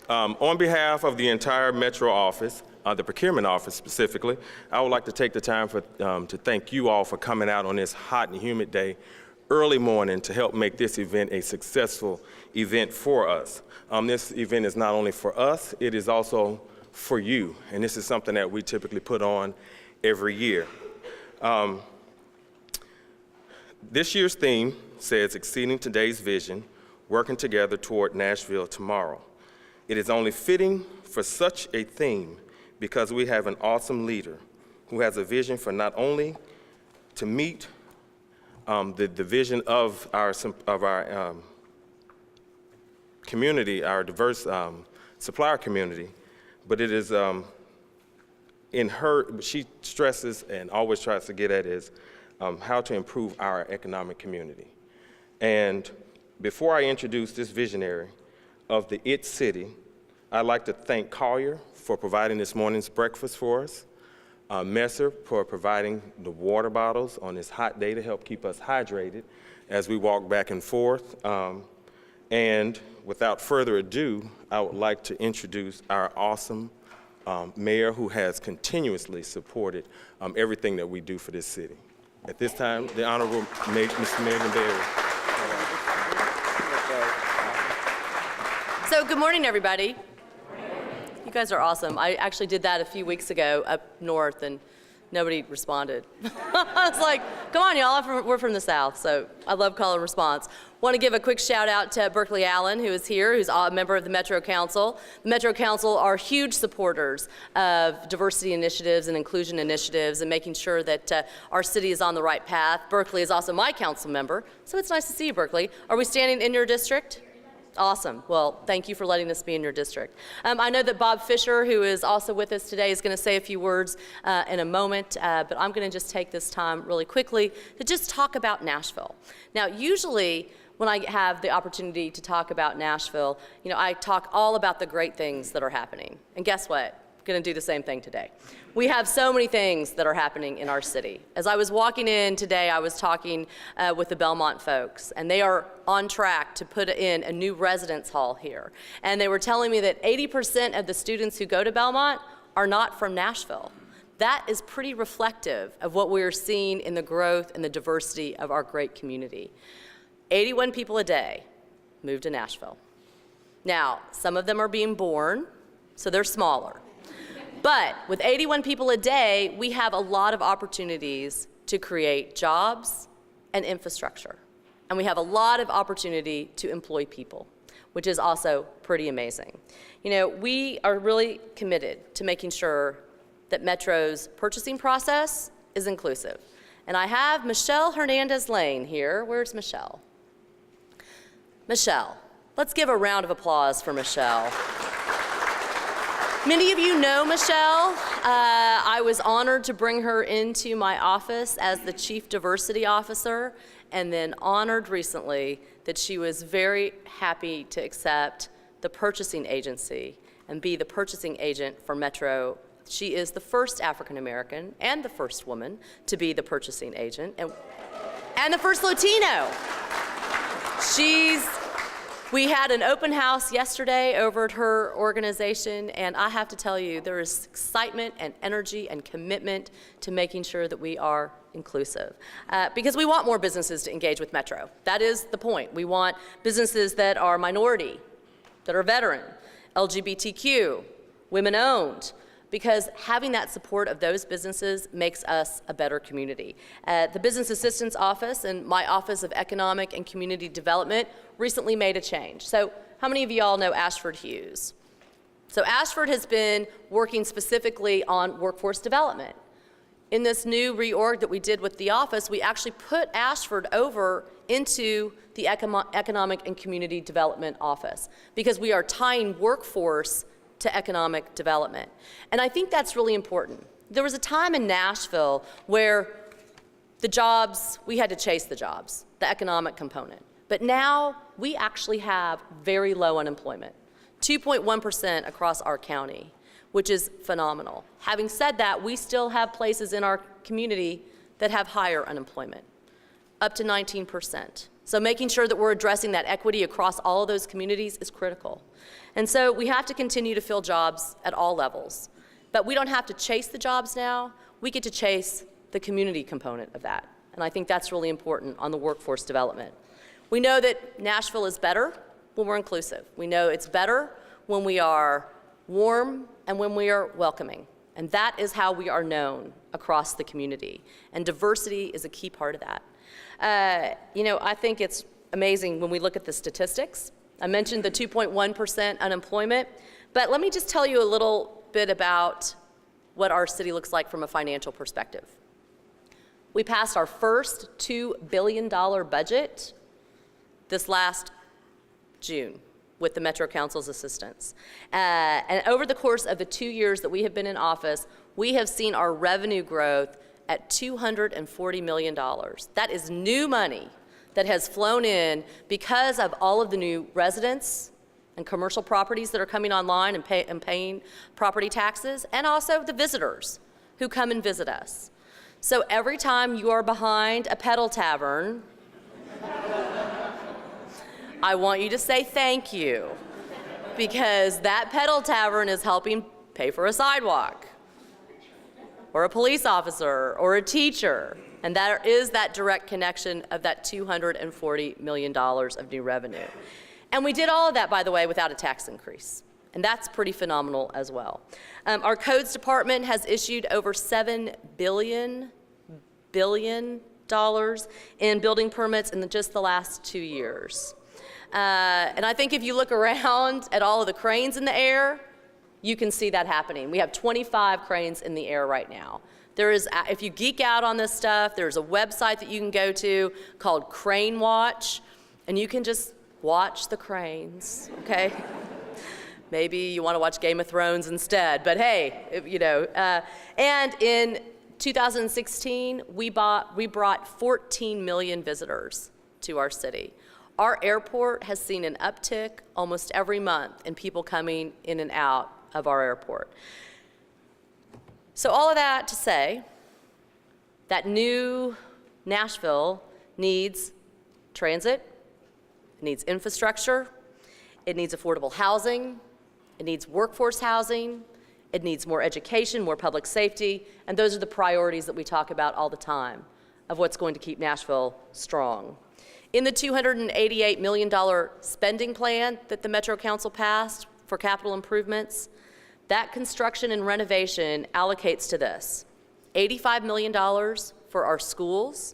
On behalf of the entire Metro office, the procurement office specifically, I would like to take the time to thank you all for coming out on this hot and humid day, early morning, to help make this event a successful event for us. This event is not only for us, it is also for you, and this is something that we typically put on every year. This year's theme says, "Exceeding Today's Vision, Working Together Toward Nashville Tomorrow." It is only fitting for such a theme because we have an awesome leader who has a vision for not only to meet the vision of our community, our diverse supplier community, but it is in her, what she stresses and always tries to get at is how to improve our economic community. And before I introduce this visionary of the IT City, I'd like to thank Collier for providing this morning's breakfast for us, Messer for providing the water bottles on this hot day to help keep us hydrated as we walk back and forth. And without further ado, I would like to introduce our awesome mayor who has continuously supported everything that we do for this city. At this time, the Honorable Mr. Megan Berry. So good morning, everybody. You guys are awesome. I actually did that a few weeks ago up north, and nobody responded. I was like, come on, y'all, we're from the South, so I love call and response. Want to give a quick shout out to Berkeley Allen, who is here, who's a member of the Metro Council. The Metro Council are huge supporters of diversity initiatives and inclusion initiatives and making sure that our city is on the right path. Berkeley is also my council member, so it's nice to see you, Berkeley. Are we standing in your district? Awesome. Well, thank you for letting us be in your district. I know that Bob Fisher, who is also with us today, is going to say a few words in a moment, but I'm going to just take this time really quickly to just talk about Nashville. Now, usually when I have the opportunity to talk about Nashville, you know, I talk all about the great things that are happening. And guess what? I'm going to do the same thing today. We have so many things that are happening in our city. As I was walking in today, I was talking with the Belmont folks, and they are on track to put in a new residence hall here. And they were telling me that 80% of the students who go to Belmont are not from Nashville. That is pretty reflective of what we're seeing in the growth and the diversity of our great community. 81 people a day move to Nashville. Now, some of them are being born, so they're smaller. But with 81 people a day, we have a lot of opportunities to create jobs and infrastructure. And we have a lot of opportunity to employ people, which is also pretty amazing. You know, we are really committed to making sure that Metro's purchasing process is inclusive. And I have Michelle Hernandez-Lane here. Where's Michelle? Michelle. Let's give a round of applause for Michelle. Many of you know Michelle. I was honored to bring her into my office as the Chief Diversity Officer, and then honored recently that she was very happy to accept the purchasing agency and be the purchasing agent for Metro. She is the first African American and the first woman to be the purchasing agent, and the first Latino. We had an open house yesterday over at her organization, and I have to tell you, there is excitement and energy and commitment to making sure that we are inclusive. Because we want more businesses to engage with Metro. That is the point. We want businesses that are minority, that are veteran, LGBTQ, women-owned, because having that support of those businesses makes us a better community. The Business Assistance Office and my Office of Economic and Community Development recently made a change. So how many of y'all know Ashford Hughes? So Ashford has been working specifically on workforce development. In this new reorg that we did with the office, we actually put Ashford over into the Economic and Community Development Office because we are tying workforce to economic development. And I think that's really important. There was a time in Nashville where the jobs, we had to chase the jobs, the economic component. But now we actually have very low unemployment, 2.1% across our county, which is phenomenal. Having said that, we still have places in our community that have higher unemployment, up to 19%. So making sure that we're addressing that equity across all of those communities is critical. And so we have to continue to fill jobs at all levels. But we don't have to chase the jobs now. We get to chase the community component of that. And I think that's really important on the workforce development. We know that Nashville is better when we're inclusive. We know it's better when we are warm and when we are welcoming. And that is how we are known across the community. And diversity is a key part of that. I think it's amazing when we look at the statistics. I mentioned the 2.1% unemployment, but let me just tell you a little bit about what our city looks like from a financial perspective. We passed our first $2 billion budget this last June with the Metro Council's assistance. And over the course of the 2 years that we have been in office, we have seen our revenue growth at $240 million. That is new money that has flown in because of all of the new residents and commercial properties that are coming online and paying property taxes, and also the visitors who come and visit us. So every time you are behind a pedal tavern, I want you to say thank you, because that pedal tavern is helping pay for a sidewalk, or a police officer, or a teacher. And there is that direct connection of that $240 million of new revenue. And we did all of that, by the way, without a tax increase. And that's pretty phenomenal as well. Our codes department has issued over $7 billion in building permits in just the last 2 years. And I think if you look around at all of the cranes in the air, you can see that happening. We have 25 cranes in the air right now. There is, if you geek out on this stuff, there's a website that you can go to called Crane Watch, and you can just watch the cranes, okay? Maybe you want to watch Game of Thrones instead, but hey, and in 2016, we brought 14 million visitors to our city. Our airport has seen an uptick almost every month in people coming in and out of our airport. So all of that to say that new Nashville needs transit, it needs infrastructure, it needs affordable housing, it needs workforce housing, it needs more education, more public safety, and those are the priorities that we talk about all the time of what's going to keep Nashville strong. In the $288 million spending plan that the Metro Council passed for capital improvements, that construction and renovation allocates to this: $85 million for our schools,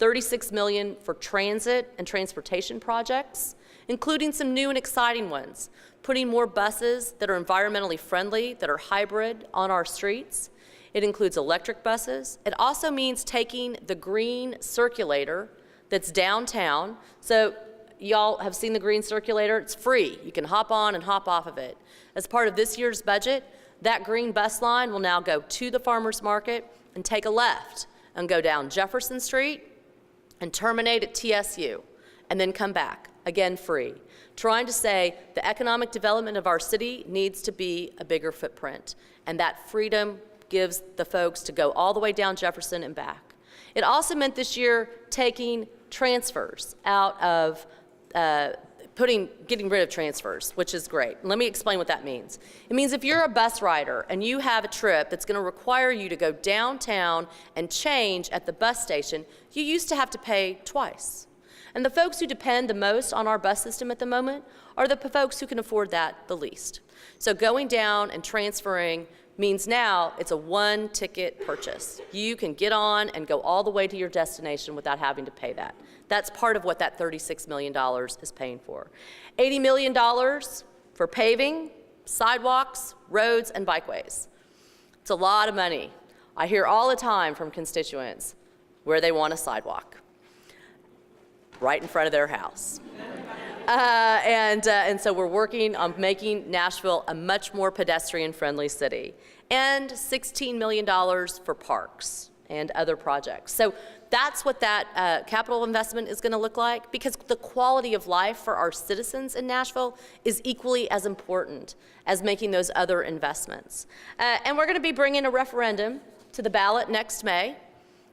$36 million for transit and transportation projects, including some new and exciting ones, putting more buses that are environmentally friendly, that are hybrid on our streets. It includes electric buses. It also means taking the green circulator that's downtown. So y'all have seen the green circulator. It's free. You can hop on and hop off of it. As part of this year's budget, that green bus line will now go to the farmers market and take a left and go down Jefferson Street and terminate at TSU and then come back, again free. Trying to say the economic development of our city needs to be a bigger footprint, and that freedom gives the folks to go all the way down Jefferson and back. It also meant this year taking transfers out of getting rid of transfers, which is great. Let me explain what that means. It means if you're a bus rider and you have a trip that's going to require you to go downtown and change at the bus station, you used to have to pay twice. And the folks who depend the most on our bus system at the moment are the folks who can afford that the least. So going down and transferring means now it's a one-ticket purchase. You can get on and go all the way to your destination without having to pay that. That's part of what that $36 million is paying for. $80 million for paving, sidewalks, roads, and bikeways. It's a lot of money. I hear all the time from constituents where they want a sidewalk right in front of their house. And so we're working on making Nashville a much more pedestrian-friendly city, and $16 million for parks and other projects. So that's what that capital investment is going to look like, because the quality of life for our citizens in Nashville is equally as important as making those other investments. And we're going to be bringing a referendum to the ballot next May.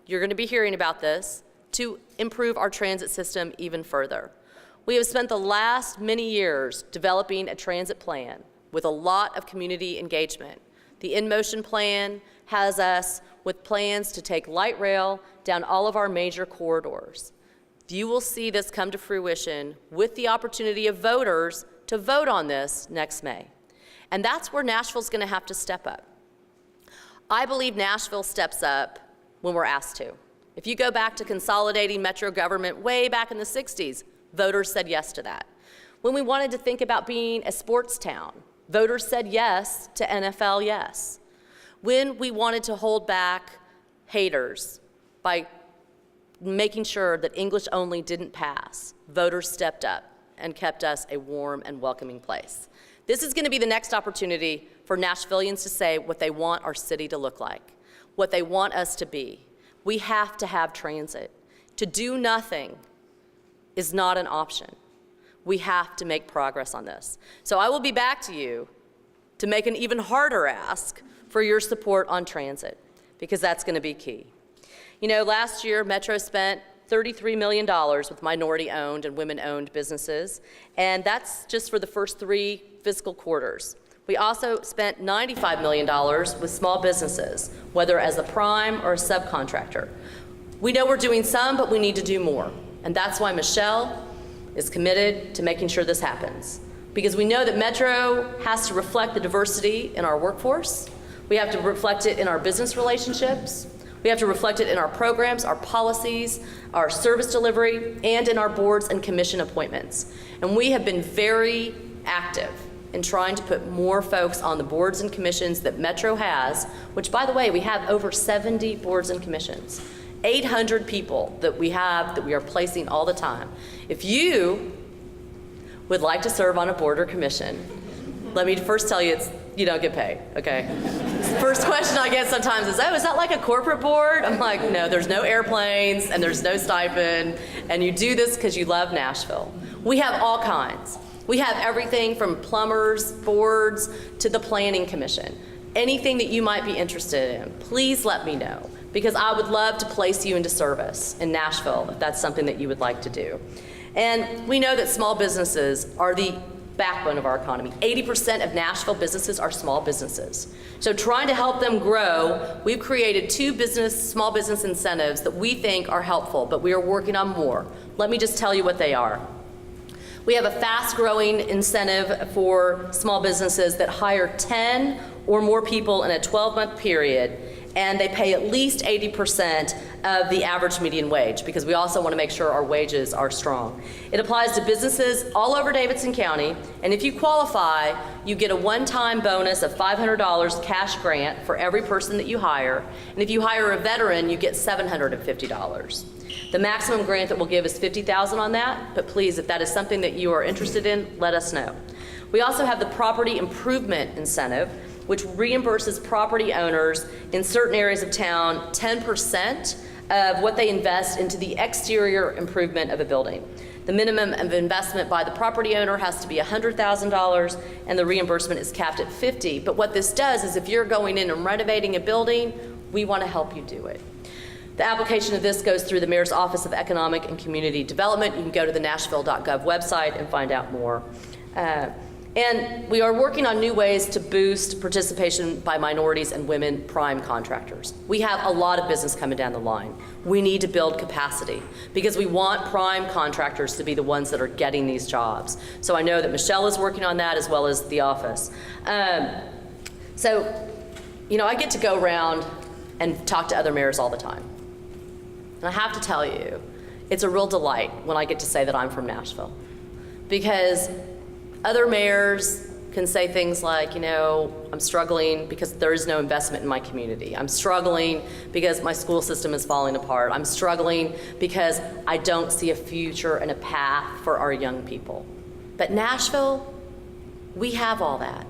You're going to be hearing about this. to improve our transit system even further. We have spent the last many years developing a transit plan with a lot of community engagement. The In Motion plan has us with plans to take light rail down all of our major corridors. You will see this come to fruition with the opportunity of voters to vote on this next May. And that's where Nashville's going to have to step up. I believe Nashville steps up when we're asked to. If you go back to consolidating metro government way back in the 60s, voters said yes to that. When we wanted to think about being a sports town, voters said yes to NFL yes. When we wanted to hold back haters by making sure that English only didn't pass, voters stepped up and kept us a warm and welcoming place. This is going to be the next opportunity for Nashvillians to say what they want our city to look like, what they want us to be. We have to have transit. To do nothing is not an option. We have to make progress on this. So I will be back to you to make an even harder ask for your support on transit, because that's going to be key. You know, last year, Metro spent $33 million with minority-owned and women-owned businesses, and that's just for the first 3 fiscal quarters. We also spent $95 million with small businesses, whether as a prime or a subcontractor. We know we're doing some, but we need to do more, and that's why Michelle is committed to making sure this happens, because we know that Metro has to reflect the diversity in our workforce. We have to reflect it in our business relationships. We have to reflect it in our programs, our policies, our service delivery, and in our boards and commission appointments. And we have been very active in trying to put more folks on the boards and commissions that Metro has, which, by the way, we have over 70 boards and commissions, 800 people that we are placing all the time. If you would like to serve on a board or commission, let me first tell you you don't get paid, okay? First question I get sometimes is, oh, is that like a corporate board? I'm like, no, there's no airplanes and there's no stipend, and you do this because you love Nashville. We have all kinds. We have everything from plumbers, boards, to the planning commission. Anything that you might be interested in, please let me know, because I would love to place you into service in Nashville if that's something that you would like to do. And we know that small businesses are the backbone of our economy. 80% of Nashville businesses are small businesses. So trying to help them grow, we've created 2 small business incentives that we think are helpful, but we are working on more. Let me just tell you what they are. We have a fast-growing incentive for small businesses that hire 10 or more people in a 12-month period, and they pay at least 80% of the average median wage, because we also want to make sure our wages are strong. It applies to businesses all over Davidson County, and if you qualify, you get a one-time bonus of $500 cash grant for every person that you hire, and if you hire a veteran, you get $750. The maximum grant that we'll give is $50,000 on that, but please, if that is something that you are interested in, let us know. We also have the property improvement incentive, which reimburses property owners in certain areas of town 10% of what they invest into the exterior improvement of a building. The minimum of investment by the property owner has to be $100,000, and the reimbursement is capped at $50,000. But what this does is, if you're going in and renovating a building, we want to help you do it. The application of this goes through the Mayor's Office of Economic and Community Development. You can go to the nashville.gov website and find out more. And we are working on new ways to boost participation by minorities and women prime contractors. We have a lot of business coming down the line. We need to build capacity because we want prime contractors to be the ones that are getting these jobs. So I know that Michelle is working on that, as well as the office. So, you know, I get to go around and talk to other mayors all the time. And I have to tell you, it's a real delight when I get to say that I'm from Nashville, because other mayors can say things like, you know, I'm struggling because there is no investment in my community. I'm struggling because my school system is falling apart. I'm struggling because I don't see a future and a path for our young people. But Nashville, we have all that.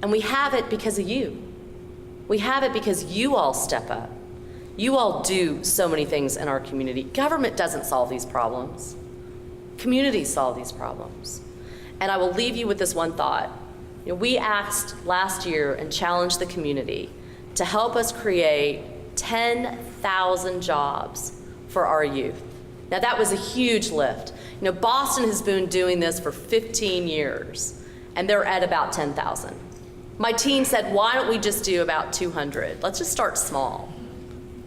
And we have it because of you. We have it because you all step up. You all do so many things in our community. Government doesn't solve these problems. Communities solve these problems. And I will leave you with this one thought. You know, we asked last year and challenged the community to help us create 10,000 jobs for our youth. Now that was a huge lift. You know, Boston has been doing this for 15 years, and they're at about 10,000. My team said, why don't we just do about 200? Let's just start small.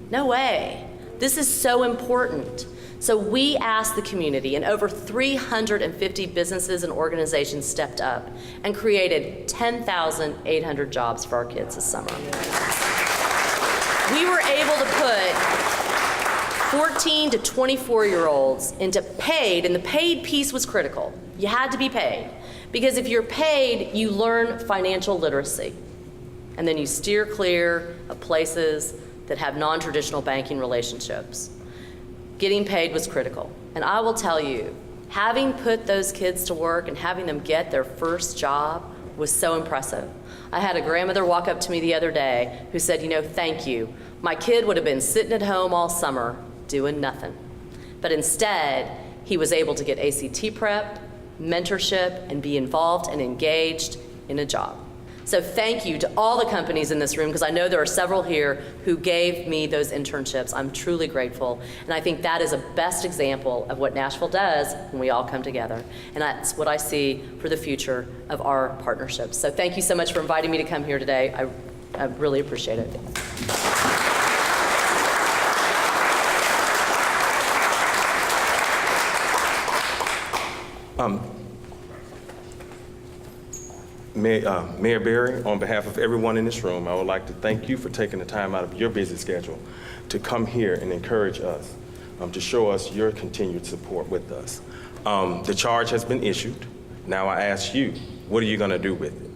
No way. This is so important. So we asked the community, and over 350 businesses and organizations stepped up and created 10,800 jobs for our kids this summer. We were able to put 14 to 24-year-olds into paid, and the paid piece was critical. You had to be paid. Because if you're paid, you learn financial literacy. And then you steer clear of places that have non-traditional banking relationships. Getting paid was critical. And I will tell you, having put those kids to work and having them get their first job was so impressive. I had a grandmother walk up to me the other day who said, you know, thank you. My kid would have been sitting at home all summer doing nothing. But instead, he was able to get ACT prep, mentorship, and be involved and engaged in a job. So thank you to all the companies in this room, because I know there are several here who gave me those internships. I'm truly grateful. And I think that is a best example of what Nashville does when we all come together. And that's what I see for the future of our partnerships. So thank you so much for inviting me to come here today. I really appreciate it. Mayor Berry, on behalf of everyone in this room, I would like to thank you for taking the time out of your busy schedule to come here and encourage us, to show us your continued support with us. The charge has been issued. Now I ask you, what are you going to do with it?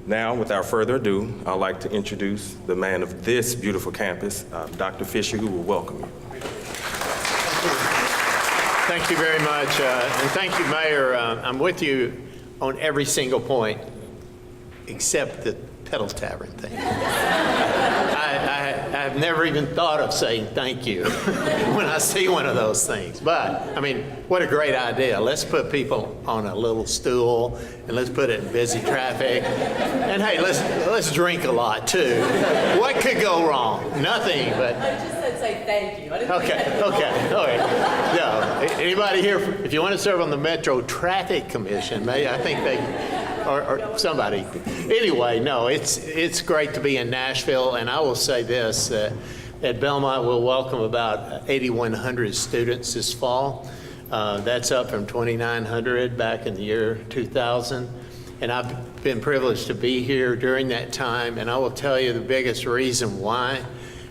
Now, without further ado, I'd like to introduce the man of this beautiful campus, Dr. Fisher, who will welcome you. Thank you very much, and thank you, Mayor. I'm with you on every single point, except the Pedal Tavern thing. I've never even thought of saying thank you when I see one of those things. But, I mean, what a great idea. Let's put people on a little stool, and let's put it in busy traffic. And hey, let's drink a lot, too. What could go wrong? Nothing, but... I just said say thank you. I didn't Okay, all right. No, anybody here, if you want to serve on the Metro Traffic Commission, I think they, or somebody. Anyway, no, it's great to be in Nashville, and I will say this, at Belmont we'll welcome about 8,100 students this fall. That's up from 2,900 back in the year 2000. And I've been privileged to be here during that time, and I will tell you the biggest reason why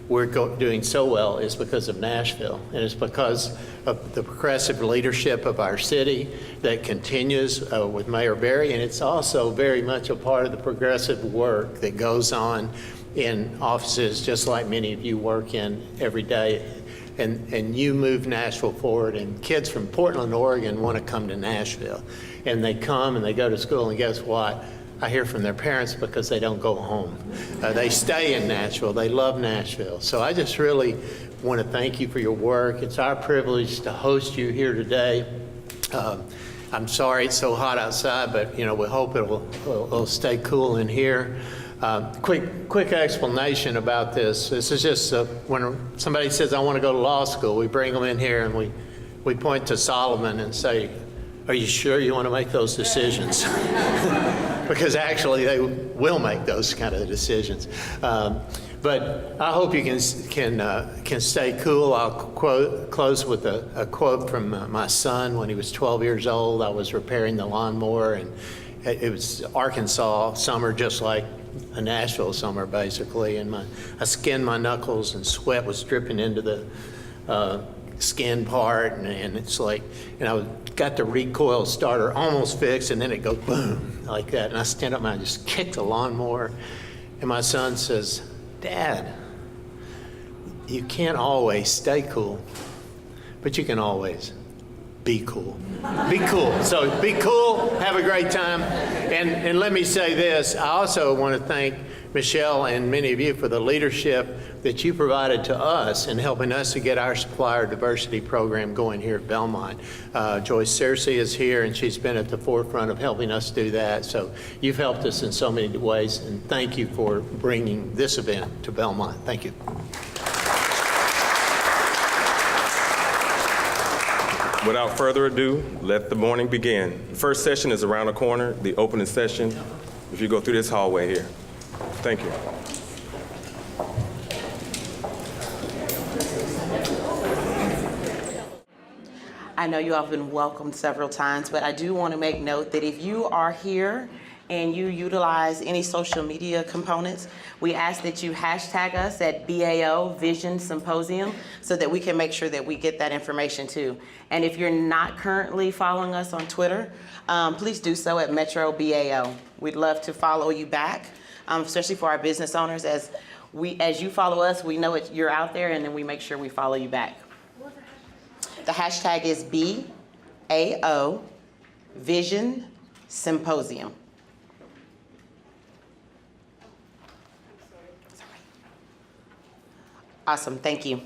we're doing so well is because of Nashville, and it's because of the progressive leadership of our city that continues with Mayor Berry, and it's also very much a part of the progressive work that goes on in offices just like many of you work in every day. And you move Nashville forward, and kids from Portland, Oregon want to come to Nashville. And they come and they go to school, and guess what? I hear from their parents because they don't go home. They stay in Nashville. They love Nashville. So I just really want to thank you for your work. It's our privilege to host you here today. I'm sorry it's so hot outside, but you know we hope it'll stay cool in here. Quick explanation about this. This is just when somebody says, I want to go to law school, we bring them in here and we point to Solomon and say, are you sure you want to make those decisions? Because actually they will make those kind of decisions. But I hope you can stay cool. I'll close with a quote from my son when he was 12 years old. I was repairing the lawnmower, and it was Arkansas summer, just like a Nashville summer, basically. And I skinned my knuckles, and sweat was dripping into the skin part, and it's like, and I got the recoil starter almost fixed, and then it goes boom like that, and I stand up and I just kick the lawnmower, and my son says, Dad, you can't always stay cool, but you can always be cool. Be cool. So be cool, have a great time, and let me say this, I also want to thank Michelle and many of you for the leadership that you provided to us in helping us to get our supplier diversity program going here at Belmont. Joyce Searcy is here, and she's been at the forefront of helping us do that. So you've helped us in so many ways, and thank you for bringing this event to Belmont. Thank you. Without further ado, let the morning begin. The first session is around the corner, the opening session, if you go through this hallway here. Thank you. I know you all have been welcomed several times, but I do want to make note that if you are here and you utilize any social media components, we ask that you hashtag us at BAO Vision Symposium so that we can make sure that we get that information too. And if you're not currently following us on Twitter, please do so at Metro BAO. We'd love to follow you back, especially for our business owners. As you follow us, we know you're out there, and then we make sure we follow you back. The hashtag is BAO Vision Symposium. Awesome, thank you.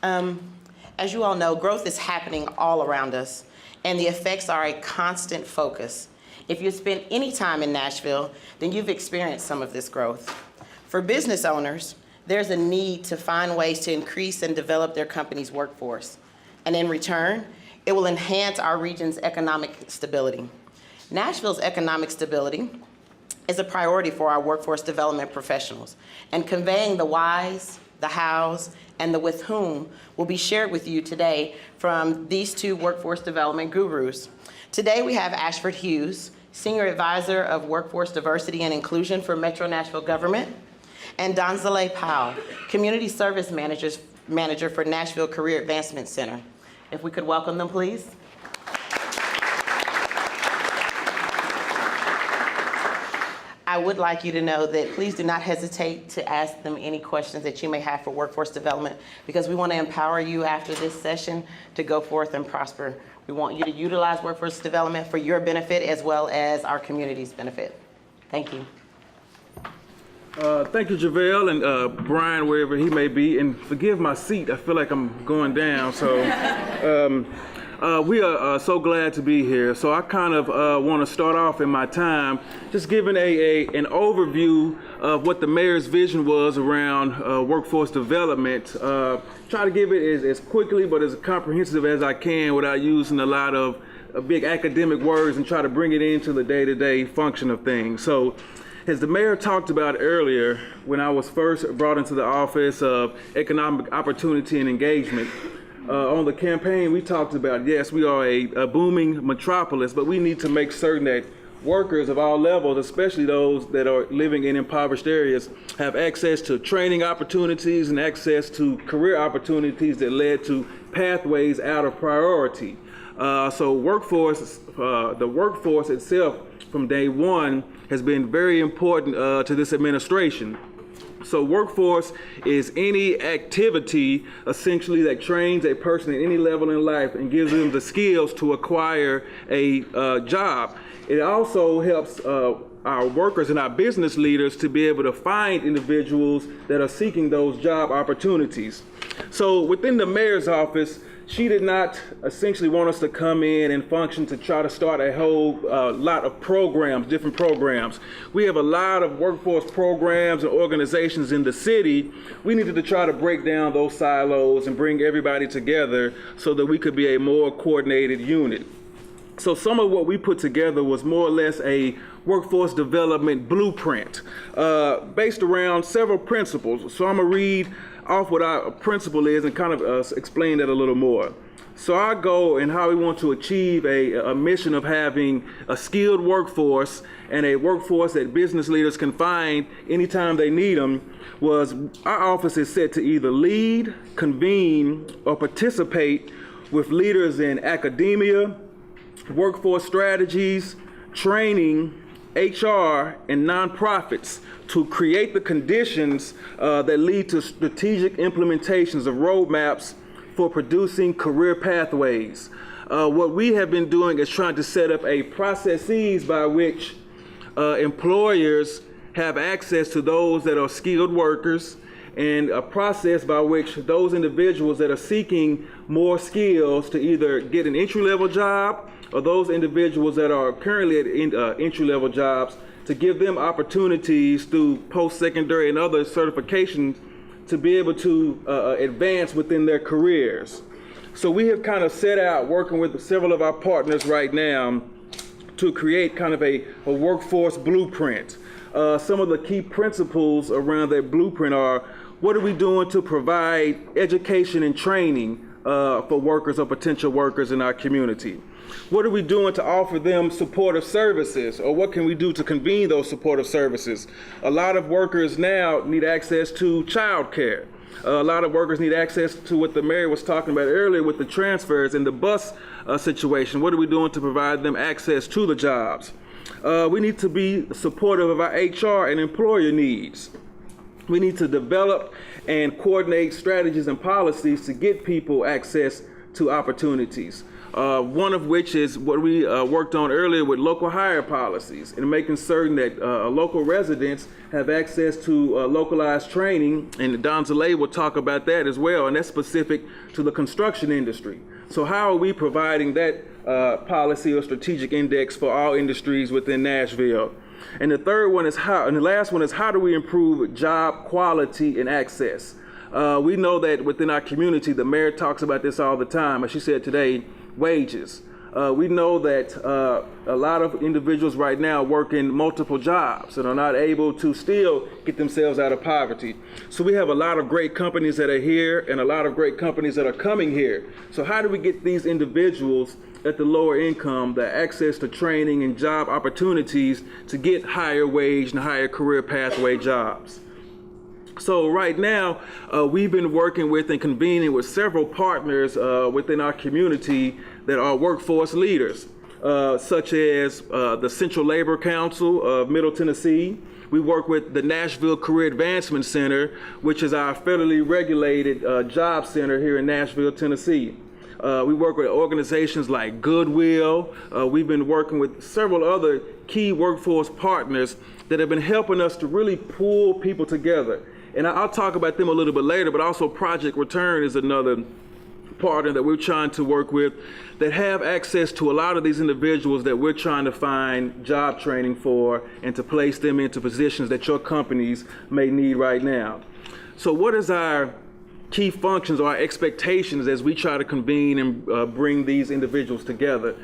As you all know, growth is happening all around us, and the effects are a constant focus. If you spend any time in Nashville, then you've experienced some of this growth. For business owners, there's a need to find ways to increase and develop their company's workforce. And in return, it will enhance our region's economic stability. Nashville's economic stability is a priority for our workforce development professionals, and conveying the whys, the hows, and the with whom will be shared with you today from these two workforce development gurus. Today we have Ashford Hughes, Senior Advisor of Workforce Diversity and Inclusion for Metro Nashville Government, and Donzale Powell, Community Service Manager for Nashville Career Advancement Center. If we could welcome them, please. I would like you to know that please do not hesitate to ask them any questions that you may have for workforce development, because we want to empower you after this session to go forth and prosper. We want you to utilize workforce development for your benefit as well as our community's benefit. Thank you. Thank you, JaVale, and Brian, wherever he may be, and forgive my seat. I feel like I'm going down, so we are so glad to be here. So I kind of want to start off in my time just giving an overview of what the mayor's vision was around workforce development. Try to give it as quickly but as comprehensive as I can without using a lot of big academic words, and try to bring it into the day-to-day function of things. So, as the mayor talked about earlier, when I was first brought into the office of economic opportunity and engagement, on the campaign we talked about, yes, we are a booming metropolis, but we need to make certain that workers of all levels, especially those that are living in impoverished areas, have access to training opportunities and access to career opportunities that led to pathways out of priority. So the workforce itself from day one has been very important to this administration. So workforce is any activity essentially that trains a person at any level in life and gives them the skills to acquire a job. It also helps our workers and our business leaders to be able to find individuals that are seeking those job opportunities. So within the mayor's office, she did not essentially want us to come in and function to try to start a whole lot of programs, different programs. We have a lot of workforce programs and organizations in the city. We needed to try to break down those silos and bring everybody together so that we could be a more coordinated unit. So some of what we put together was more or less a workforce development blueprint based around several principles. So I'm gonna read off what our principle is and kind of explain that a little more. So our goal and how we want to achieve a mission of having a skilled workforce and a workforce that business leaders can find anytime they need them was our office is set to either lead, convene, or participate with leaders in academia, workforce strategies, training, HR, and nonprofits to create the conditions that lead to strategic implementations of roadmaps for producing career pathways. What we have been doing is trying to set up a processes by which employers have access to those that are skilled workers, and a process by which those individuals that are seeking more skills to either get an entry-level job, or those individuals that are currently at entry-level jobs, to give them opportunities through post-secondary and other certifications to be able to advance within their careers. So we have kind of set out working with several of our partners right now to create kind of a workforce blueprint. Some of the key principles around that blueprint are, what are we doing to provide education and training for workers or potential workers in our community? What are we doing to offer them supportive services, or what can we do to convene those supportive services? A lot of workers now need access to child care. A lot of workers need access to what the mayor was talking about earlier with the transfers and the bus situation. What are we doing to provide them access to the jobs? We need to be supportive of our HR and employer needs. We need to develop and coordinate strategies and policies to get people access to opportunities. One of which is what we worked on earlier with local hire policies and making certain that local residents have access to localized training, and Don Zalay will talk about that as well, and that's specific to the construction industry. So how are we providing that policy or strategic index for all industries within Nashville? And the third one is and the last one is, how do we improve job quality and access? We know that within our community, the mayor talks about this all the time, as she said today, wages. We know that a lot of individuals right now work in multiple jobs and are not able to still get themselves out of poverty. So we have a lot of great companies that are here and a lot of great companies that are coming here. So how do we get these individuals at the lower income the access to training and job opportunities to get higher wage and higher career pathway jobs? So right now, we've been working with and convening with several partners within our community that are workforce leaders, such as the Central Labor Council of Middle Tennessee. We work with the Nashville Career Advancement Center, which is our federally regulated job center here in Nashville, Tennessee. We work with organizations like Goodwill. We've been working with several other key workforce partners that have been helping us to really pull people together. And I'll talk about them a little bit later, but also Project Return is another partner that we're trying to work with that have access to a lot of these individuals that we're trying to find job training for and to place them into positions that your companies may need right now. So what is our key functions or our expectations as we try to convene and bring these individuals together?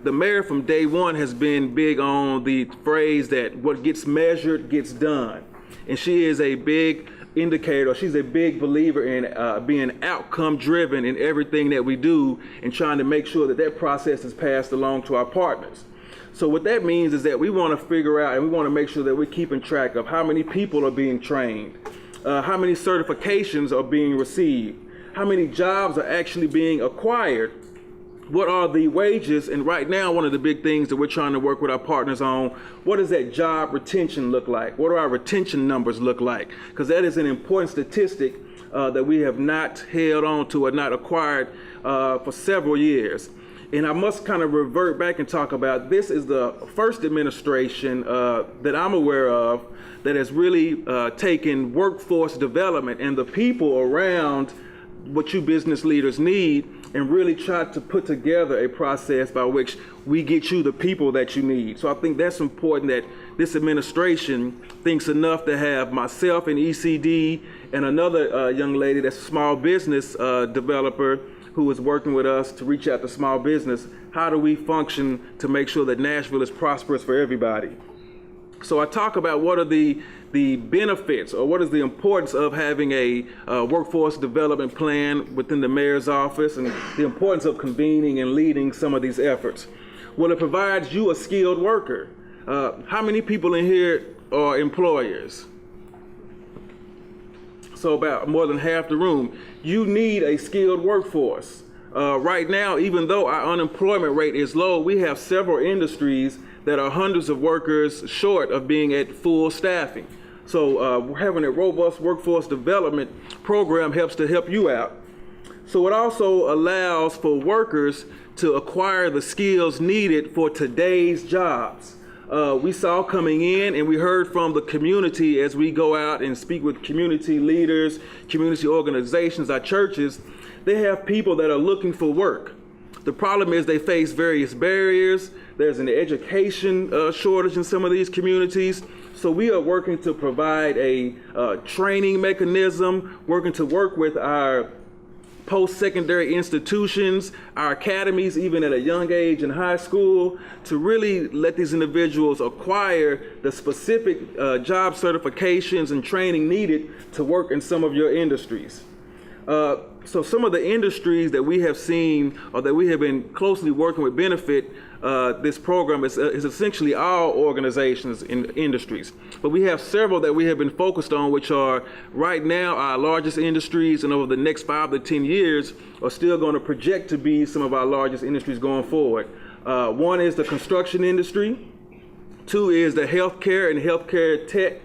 The mayor from day one has been big on the phrase that what gets measured gets done. And she is a big indicator, she's a big believer in being outcome driven in everything that we do and trying to make sure that that process is passed along to our partners. So what that means is that we want to figure out and we want to make sure that we're keeping track of how many people are being trained, how many certifications are being received, how many jobs are actually being acquired, what are the wages, and right now one of the big things that we're trying to work with our partners on, what does that job retention look like? What do our retention numbers look like? Because that is an important statistic that we have not held on to or not acquired for several years. And I must kind of revert back and talk about this is the first administration that I'm aware of that has really taken workforce development and the people around what you business leaders need and really try to put together a process by which we get you the people that you need. So I think that's important that this administration thinks enough to have myself and ECD and another young lady that's a small business developer who is working with us to reach out to small business. How do we function to make sure that Nashville is prosperous for everybody? So I talk about what are the benefits or what is the importance of having a workforce development plan within the mayor's office and the importance of convening and leading some of these efforts. Well, it provides you a skilled worker. How many people in here are employers? So about more than half the room. You need a skilled workforce. Right now, even though our unemployment rate is low, we have several industries that are hundreds of workers short of being at full staffing. So having a robust workforce development program helps to help you out. So it also allows for workers to acquire the skills needed for today's jobs. We saw coming in and we heard from the community as we go out and speak with community leaders, community organizations, our churches, they have people that are looking for work. The problem is they face various barriers. There's an education shortage in some of these communities. So we are working to provide a training mechanism, working to work with our post-secondary institutions, our academies, even at a young age in high school, to really let these individuals acquire the specific job certifications and training needed to work in some of your industries. So some of the industries that we have seen or that we have been closely working with benefit this program is essentially all organizations in industries. But we have several that we have been focused on, which are right now our largest industries, and over the next 5 to 10 years are still going to project to be some of our largest industries going forward. One is the construction industry. 2 is the healthcare and healthcare tech.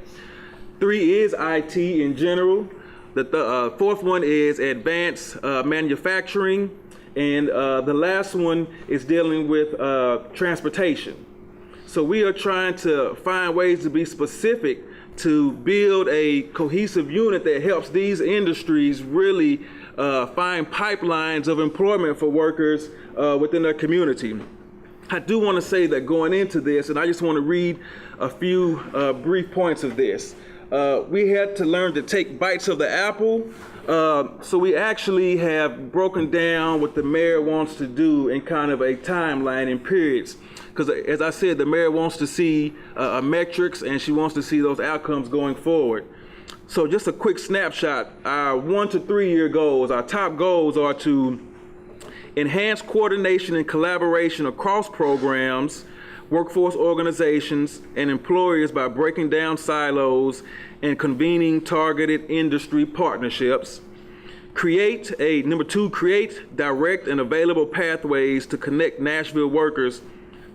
3 is IT in general. The 4th one is advanced manufacturing. And the last one is dealing with transportation. So we are trying to find ways to be specific to build a cohesive unit that helps these industries really find pipelines of employment for workers within their community. I do want to say that going into this, and I just want to read a few brief points of this. We had to learn to take bites of the apple. So we actually have broken down what the mayor wants to do in kind of a timeline in periods. Because as I said, the mayor wants to see metrics, and she wants to see those outcomes going forward. So just a quick snapshot, our 1 to 3 year goals, our top goals are to enhance coordination and collaboration across programs, workforce organizations, and employers by breaking down silos and convening targeted industry partnerships. Number 2, create direct and available pathways to connect Nashville workers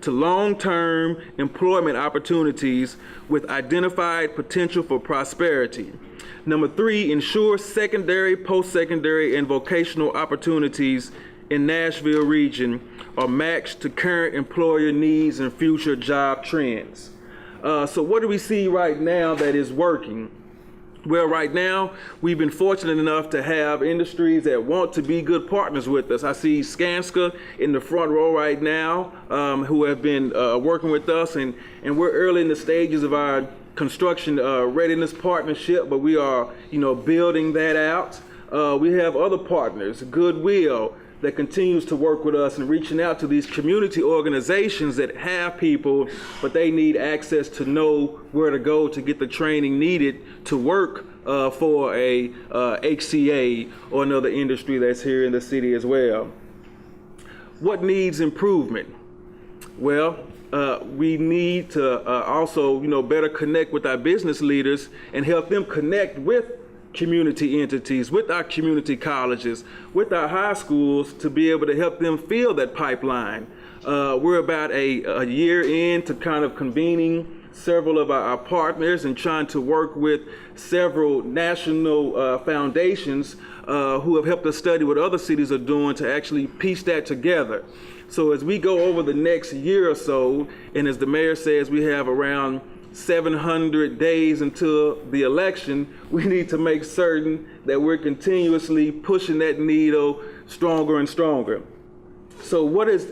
to long-term employment opportunities with identified potential for prosperity. Number 3, ensure secondary, post-secondary, and vocational opportunities in Nashville region are matched to current employer needs and future job trends. So what do we see right now that is working? Well, right now, we've been fortunate enough to have industries that want to be good partners with us. I see Skanska in the front row right now, who have been working with us, and we're early in the stages of our construction readiness partnership, but we are, building that out. We have other partners, Goodwill, that continues to work with us and reaching out to these community organizations that have people, but they need access to know where to go to get the training needed to work for a HCA or another industry that's here in the city as well. What needs improvement? Well, we need to also, better connect with our business leaders and help them connect with community entities, with our community colleges, with our high schools, to be able to help them fill that pipeline. We're about a year in to kind of convening several of our partners and trying to work with several national foundations who have helped us study what other cities are doing to actually piece that together. So as we go over the next year or so, and as the mayor says, we have around 700 days until the election, we need to make certain that we're continuously pushing that needle stronger and stronger. So what is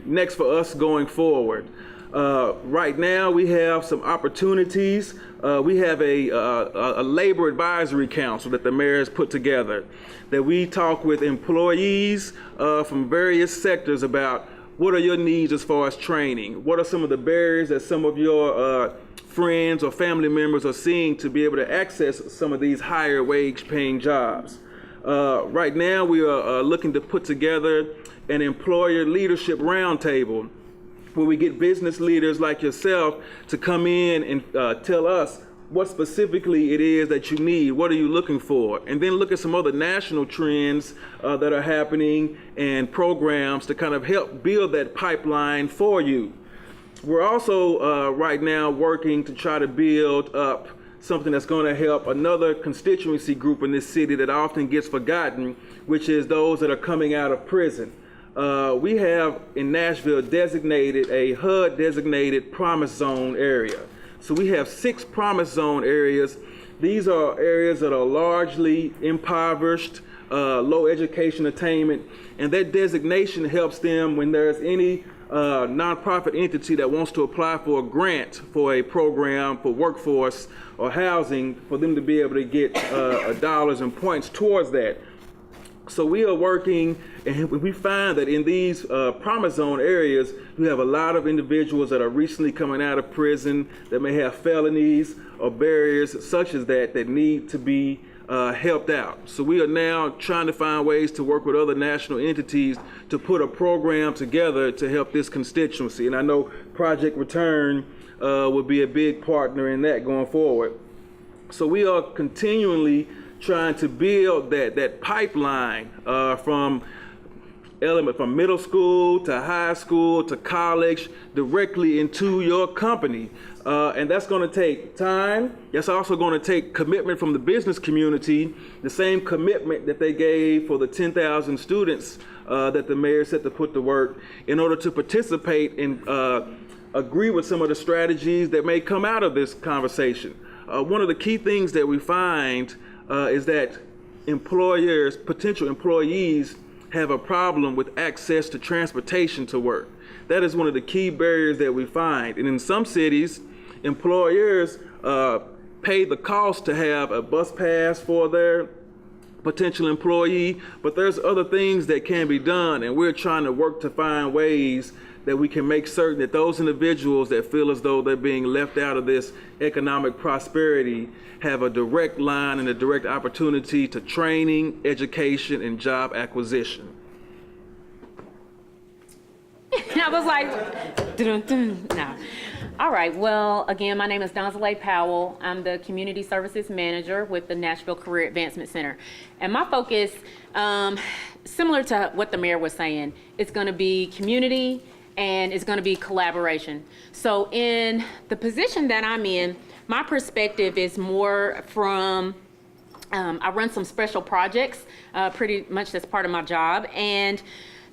next for us going forward? Right now we have some opportunities. We have a labor advisory council that the mayor has put together, that we talk with employees from various sectors about what are your needs as far as training? What are some of the barriers that some of your friends or family members are seeing to be able to access some of these higher wage paying jobs? Right now we are looking to put together an employer leadership roundtable where we get business leaders like yourself to come in and tell us what specifically it is that you need, what are you looking for, and then look at some other national trends that are happening and programs to kind of help build that pipeline for you. We're also right now working to try to build up something that's going to help another constituency group in this city that often gets forgotten, which is those that are coming out of prison. We have in Nashville designated a HUD designated Promise Zone area. So we have 6 Promise Zone areas. These are areas that are largely impoverished, low education attainment, and that designation helps them when there's any nonprofit entity that wants to apply for a grant for a program for workforce or housing, for them to be able to get dollars and points towards that. So we are working, and we find that in these promise zone areas, we have a lot of individuals that are recently coming out of prison that may have felonies or barriers such as that need to be helped out. So we are now trying to find ways to work with other national entities to put a program together to help this constituency. And I know Project Return will be a big partner in that going forward. So we are continually trying to build that pipeline from middle school to high school to college directly into your company. And that's going to take time. That's also going to take commitment from the business community, the same commitment that they gave for the 10,000 students that the mayor said to put to work in order to participate and agree with some of the strategies that may come out of this conversation. One of the key things that we find is that employers, potential employees, have a problem with access to transportation to work. That is one of the key barriers that we find. And in some cities, employers pay the cost to have a bus pass for their potential employee, but there's other things that can be done, and we're trying to work to find ways that we can make certain that those individuals that feel as though they're being left out of this economic prosperity have a direct line and a direct opportunity to training, education, and job acquisition. I was like, dun-dun-dun. No. All right, well, again, my name is Donzale Powell. I'm the Community Services Manager with the Nashville Career Advancement Center. And my focus, similar to what the mayor was saying, it's gonna be community and it's gonna be collaboration. So in the position that I'm in, my perspective is more from, I run some special projects, pretty much that's part of my job. And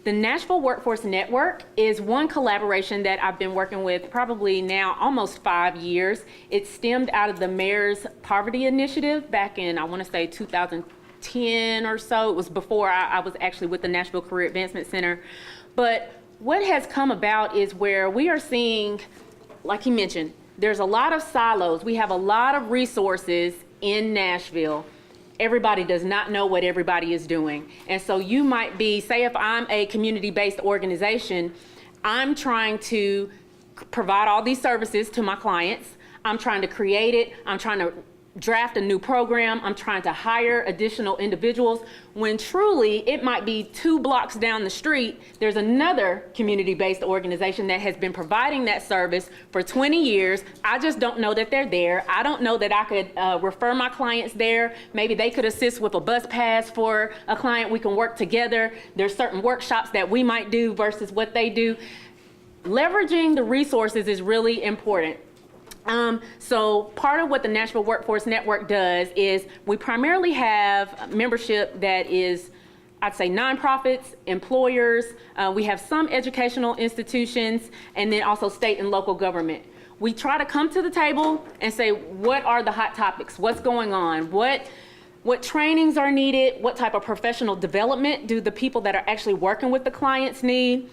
the Nashville Workforce Network is one collaboration that I've been working with probably now almost 5 years. It stemmed out of the Mayor's Poverty Initiative back in, I want to say 2010 or so. It was before I was actually with the Nashville Career Advancement Center. But what has come about is where we are seeing, like he mentioned, there's a lot of silos. We have a lot of resources in Nashville. Everybody does not know what everybody is doing. And so you might be, say if I'm a community-based organization, I'm trying to provide all these services to my clients. I'm trying to create it. I'm trying to draft a new program. I'm trying to hire additional individuals, when truly it might be 2 blocks down the street, there's another community-based organization that has been providing that service for 20 years. I just don't know that they're there. I don't know that I could refer my clients there. Maybe they could assist with a bus pass for a client. We can work together. There's certain workshops that we might do versus what they do. Leveraging the resources is really important. So part of what the Nashville Workforce Network does is we primarily have membership that is, I'd say, nonprofits, employers. We have some educational institutions, and then also state and local government. We try to come to the table and say, what are the hot topics? What's going on? What trainings are needed? What type of professional development do the people that are actually working with the clients need?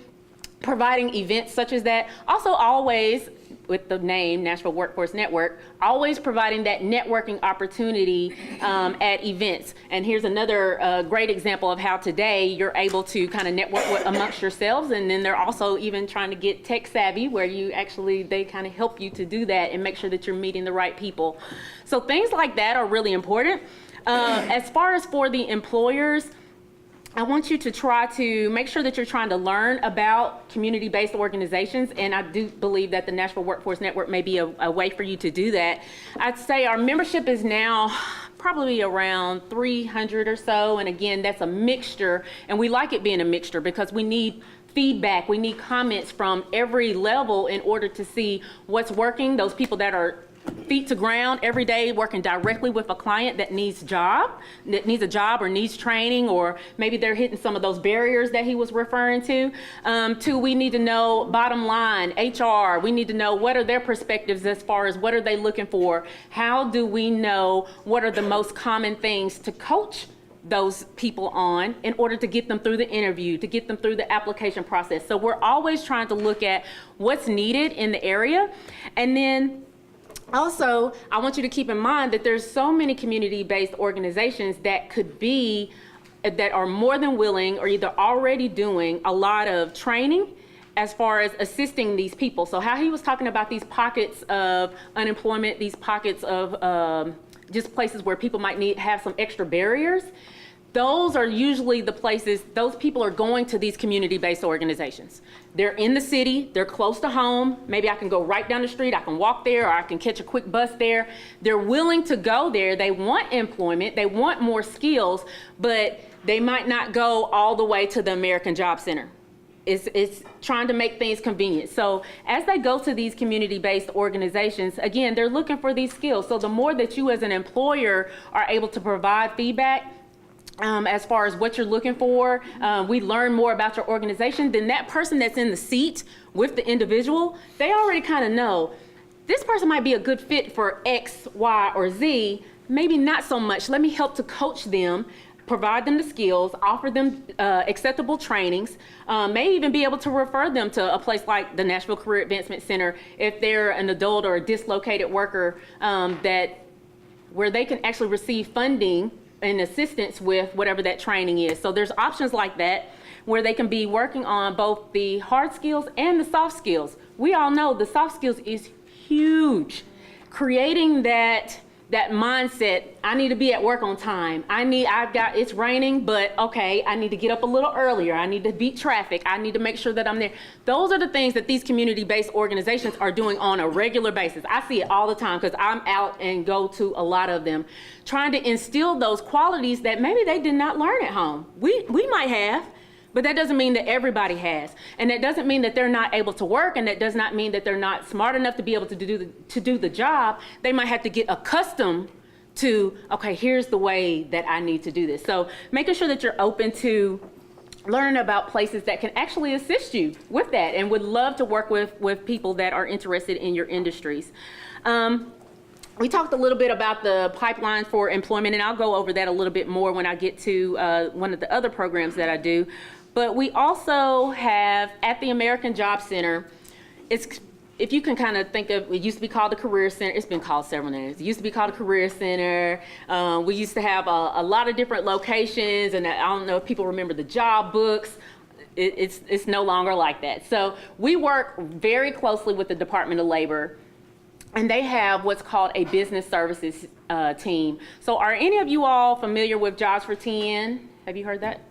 Providing events such as that. Also always, with the name Nashville Workforce Network, always providing that networking opportunity at events. And here's another great example of how today you're able to kind of network amongst yourselves, and then they're also even trying to get tech savvy, where they kind of help you to do that and make sure that you're meeting the right people. So things like that are really important. As far as for the employers, I want you to try to make sure that you're trying to learn about community-based organizations, and I do believe that the Nashville Workforce Network may be a way for you to do that. I'd say our membership is now probably around 300 or so, and again, that's a mixture, and we like it being a mixture because we need feedback, we need comments from every level in order to see what's working. Those people that are feet to ground every day working directly with a client that needs a job or needs training, or maybe they're hitting some of those barriers that he was referring to. We need to know bottom line, HR, we need to know what are their perspectives as far as what are they looking for. How do we know what are the most common things to coach those people on in order to get them through the interview, to get them through the application process. So we're always trying to look at what's needed in the area. And then also, I want you to keep in mind that there's so many community-based organizations that could be that are more than willing or either already doing a lot of training as far as assisting these people. So how he was talking about these pockets of unemployment, these pockets of just places where people might have some extra barriers, those are usually the places, those people are going to these community-based organizations. They're in the city, they're close to home, maybe I can go right down the street, I can walk there, or I can catch a quick bus there. They're willing to go there, they want employment, they want more skills, but they might not go all the way to the American Job Center. It's trying to make things convenient. So as they go to these community-based organizations, again, they're looking for these skills. So the more that you as an employer are able to provide feedback, as far as what you're looking for, we learn more about your organization, then that person that's in the seat with the individual, they already kind of know, this person might be a good fit for X, Y, or Z, maybe not so much. Let me help to coach them, provide them the skills, offer them acceptable trainings, may even be able to refer them to a place like the Nashville Career Advancement Center if they're an adult or a dislocated worker, where they can actually receive funding and assistance with whatever that training is. So there's options like that where they can be working on both the hard skills and the soft skills. We all know the soft skills is huge. Creating that mindset, I need to be at work on time. It's raining, but okay, I need to get up a little earlier. I need to beat traffic. I need to make sure that I'm there. Those are the things that these community-based organizations are doing on a regular basis. I see it all the time because I'm out and go to a lot of them, trying to instill those qualities that maybe they did not learn at home. We might have, but that doesn't mean that everybody has. And that doesn't mean that they're not able to work, and that does not mean that they're not smart enough to be able to do the job. They might have to get accustomed to, okay, here's the way that I need to do this. So making sure that you're open to learning about places that can actually assist you with that and would love to work with people that are interested in your industries. We talked a little bit about the pipeline for employment, and I'll go over that a little bit more when I get to one of the other programs that I do. But we also have, at the American Job Center, if you can kind of think of, it used to be called the Career Center. It's been called several names. It used to be called the Career Center. We used to have a lot of different locations, and I don't know if people remember the job books. It's no longer like that. So we work very closely with the Department of Labor, and they have what's called a business services team. So are any of you all familiar with Jobs for 10? Have you heard that?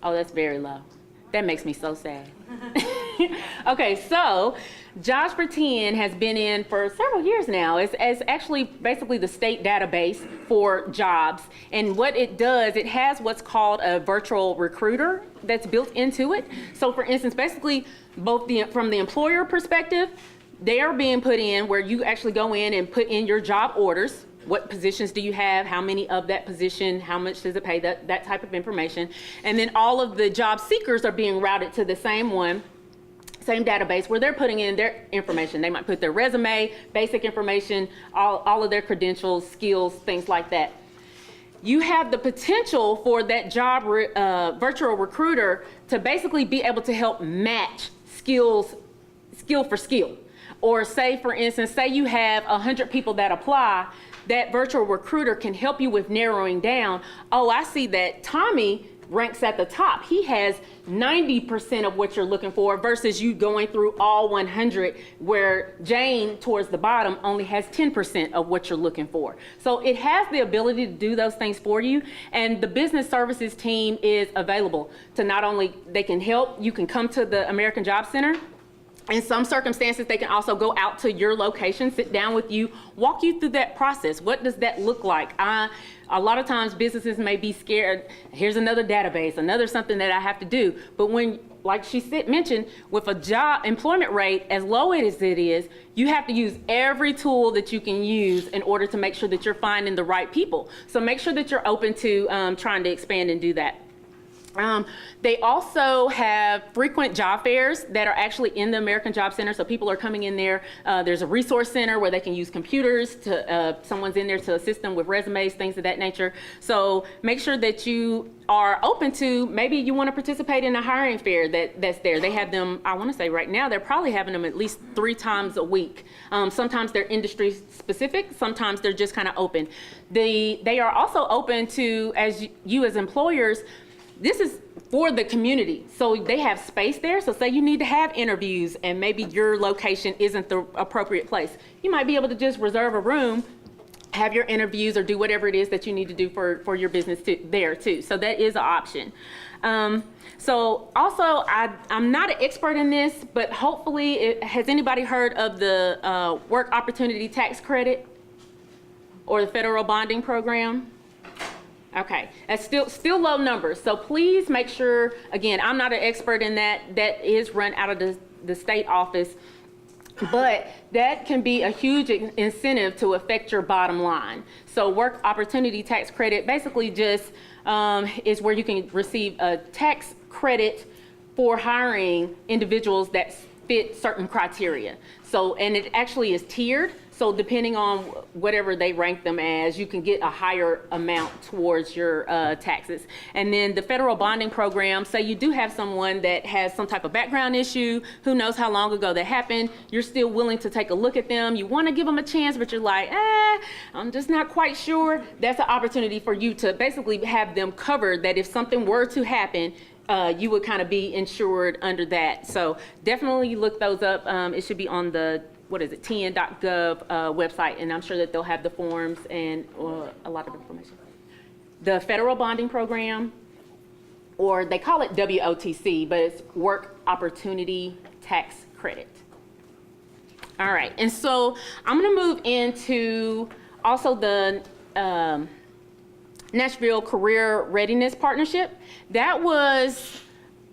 Oh, that's very low. That makes me so sad. Okay, so Jobs for 10 has been in for several years now. It's actually basically the state database for jobs. And what it does, it has what's called a virtual recruiter that's built into it. So for instance, basically both from the employer perspective, they are being put in where you actually go in and put in your job orders. What positions do you have? How many of that position? How much does it pay? That type of information. And then all of the job seekers are being routed to the same database where they're putting in their information. They might put their resume, basic information, all of their credentials, skills, things like that. You have the potential for that job virtual recruiter to basically be able to help match skill for skill. Or say, for instance, say you have 100 people that apply, that virtual recruiter can help you with narrowing down, oh, I see that Tommy ranks at the top. He has 90% of what you're looking for versus you going through all 100 where Jane towards the bottom only has 10% of what you're looking for. So it has the ability to do those things for you, and the business services team is available to not only, they can help, you can come to the American Job Center. In some circumstances, they can also go out to your location, sit down with you, walk you through that process. What does that look like? A lot of times businesses may be scared, here's another database, another something that I have to do. But when, like she mentioned, with a job employment rate as low as it is, you have to use every tool that you can use in order to make sure that you're finding the right people. So make sure that you're open to trying to expand and do that. They also have frequent job fairs that are actually in the American Job Center. So people are coming in there. There's a resource center where they can use computers. Someone's in there to assist them with resumes, things of that nature. So make sure that you are open to, maybe you want to participate in a hiring fair that's there. They have them, I want to say right now, they're probably having them at least 3 times a week. Sometimes they're industry specific, sometimes they're just kind of open. They are also open to, as you as employers, this is for the community. So they have space there. So say you need to have interviews and maybe your location isn't the appropriate place. You might be able to just reserve a room, have your interviews, or do whatever it is that you need to do for your business there too. So that is an option. So also, I'm not an expert in this, but hopefully, has anybody heard of the Work Opportunity Tax Credit or the federal bonding program? Okay, that's still low numbers. So please make sure, again, I'm not an expert in that. That is run out of the state office, but that can be a huge incentive to affect your bottom line. So Work Opportunity Tax Credit basically just is where you can receive a tax credit for hiring individuals that fit certain criteria. So, and it actually is tiered. So depending on whatever they rank them as, you can get a higher amount towards your taxes. And then the federal bonding program, say you do have someone that has some type of background issue, who knows how long ago that happened, you're still willing to take a look at them, you want to give them a chance, but you're like, I'm just not quite sure. That's an opportunity for you to basically have them covered, that if something were to happen, you would kind of be insured under that. So definitely look those up. It should be on the tn.gov website, and I'm sure that they'll have the forms and a lot of information. The federal bonding program, or they call it WOTC, but it's Work Opportunity Tax Credit. All right, and so I'm gonna move into also the Nashville Career Readiness Partnership. That was,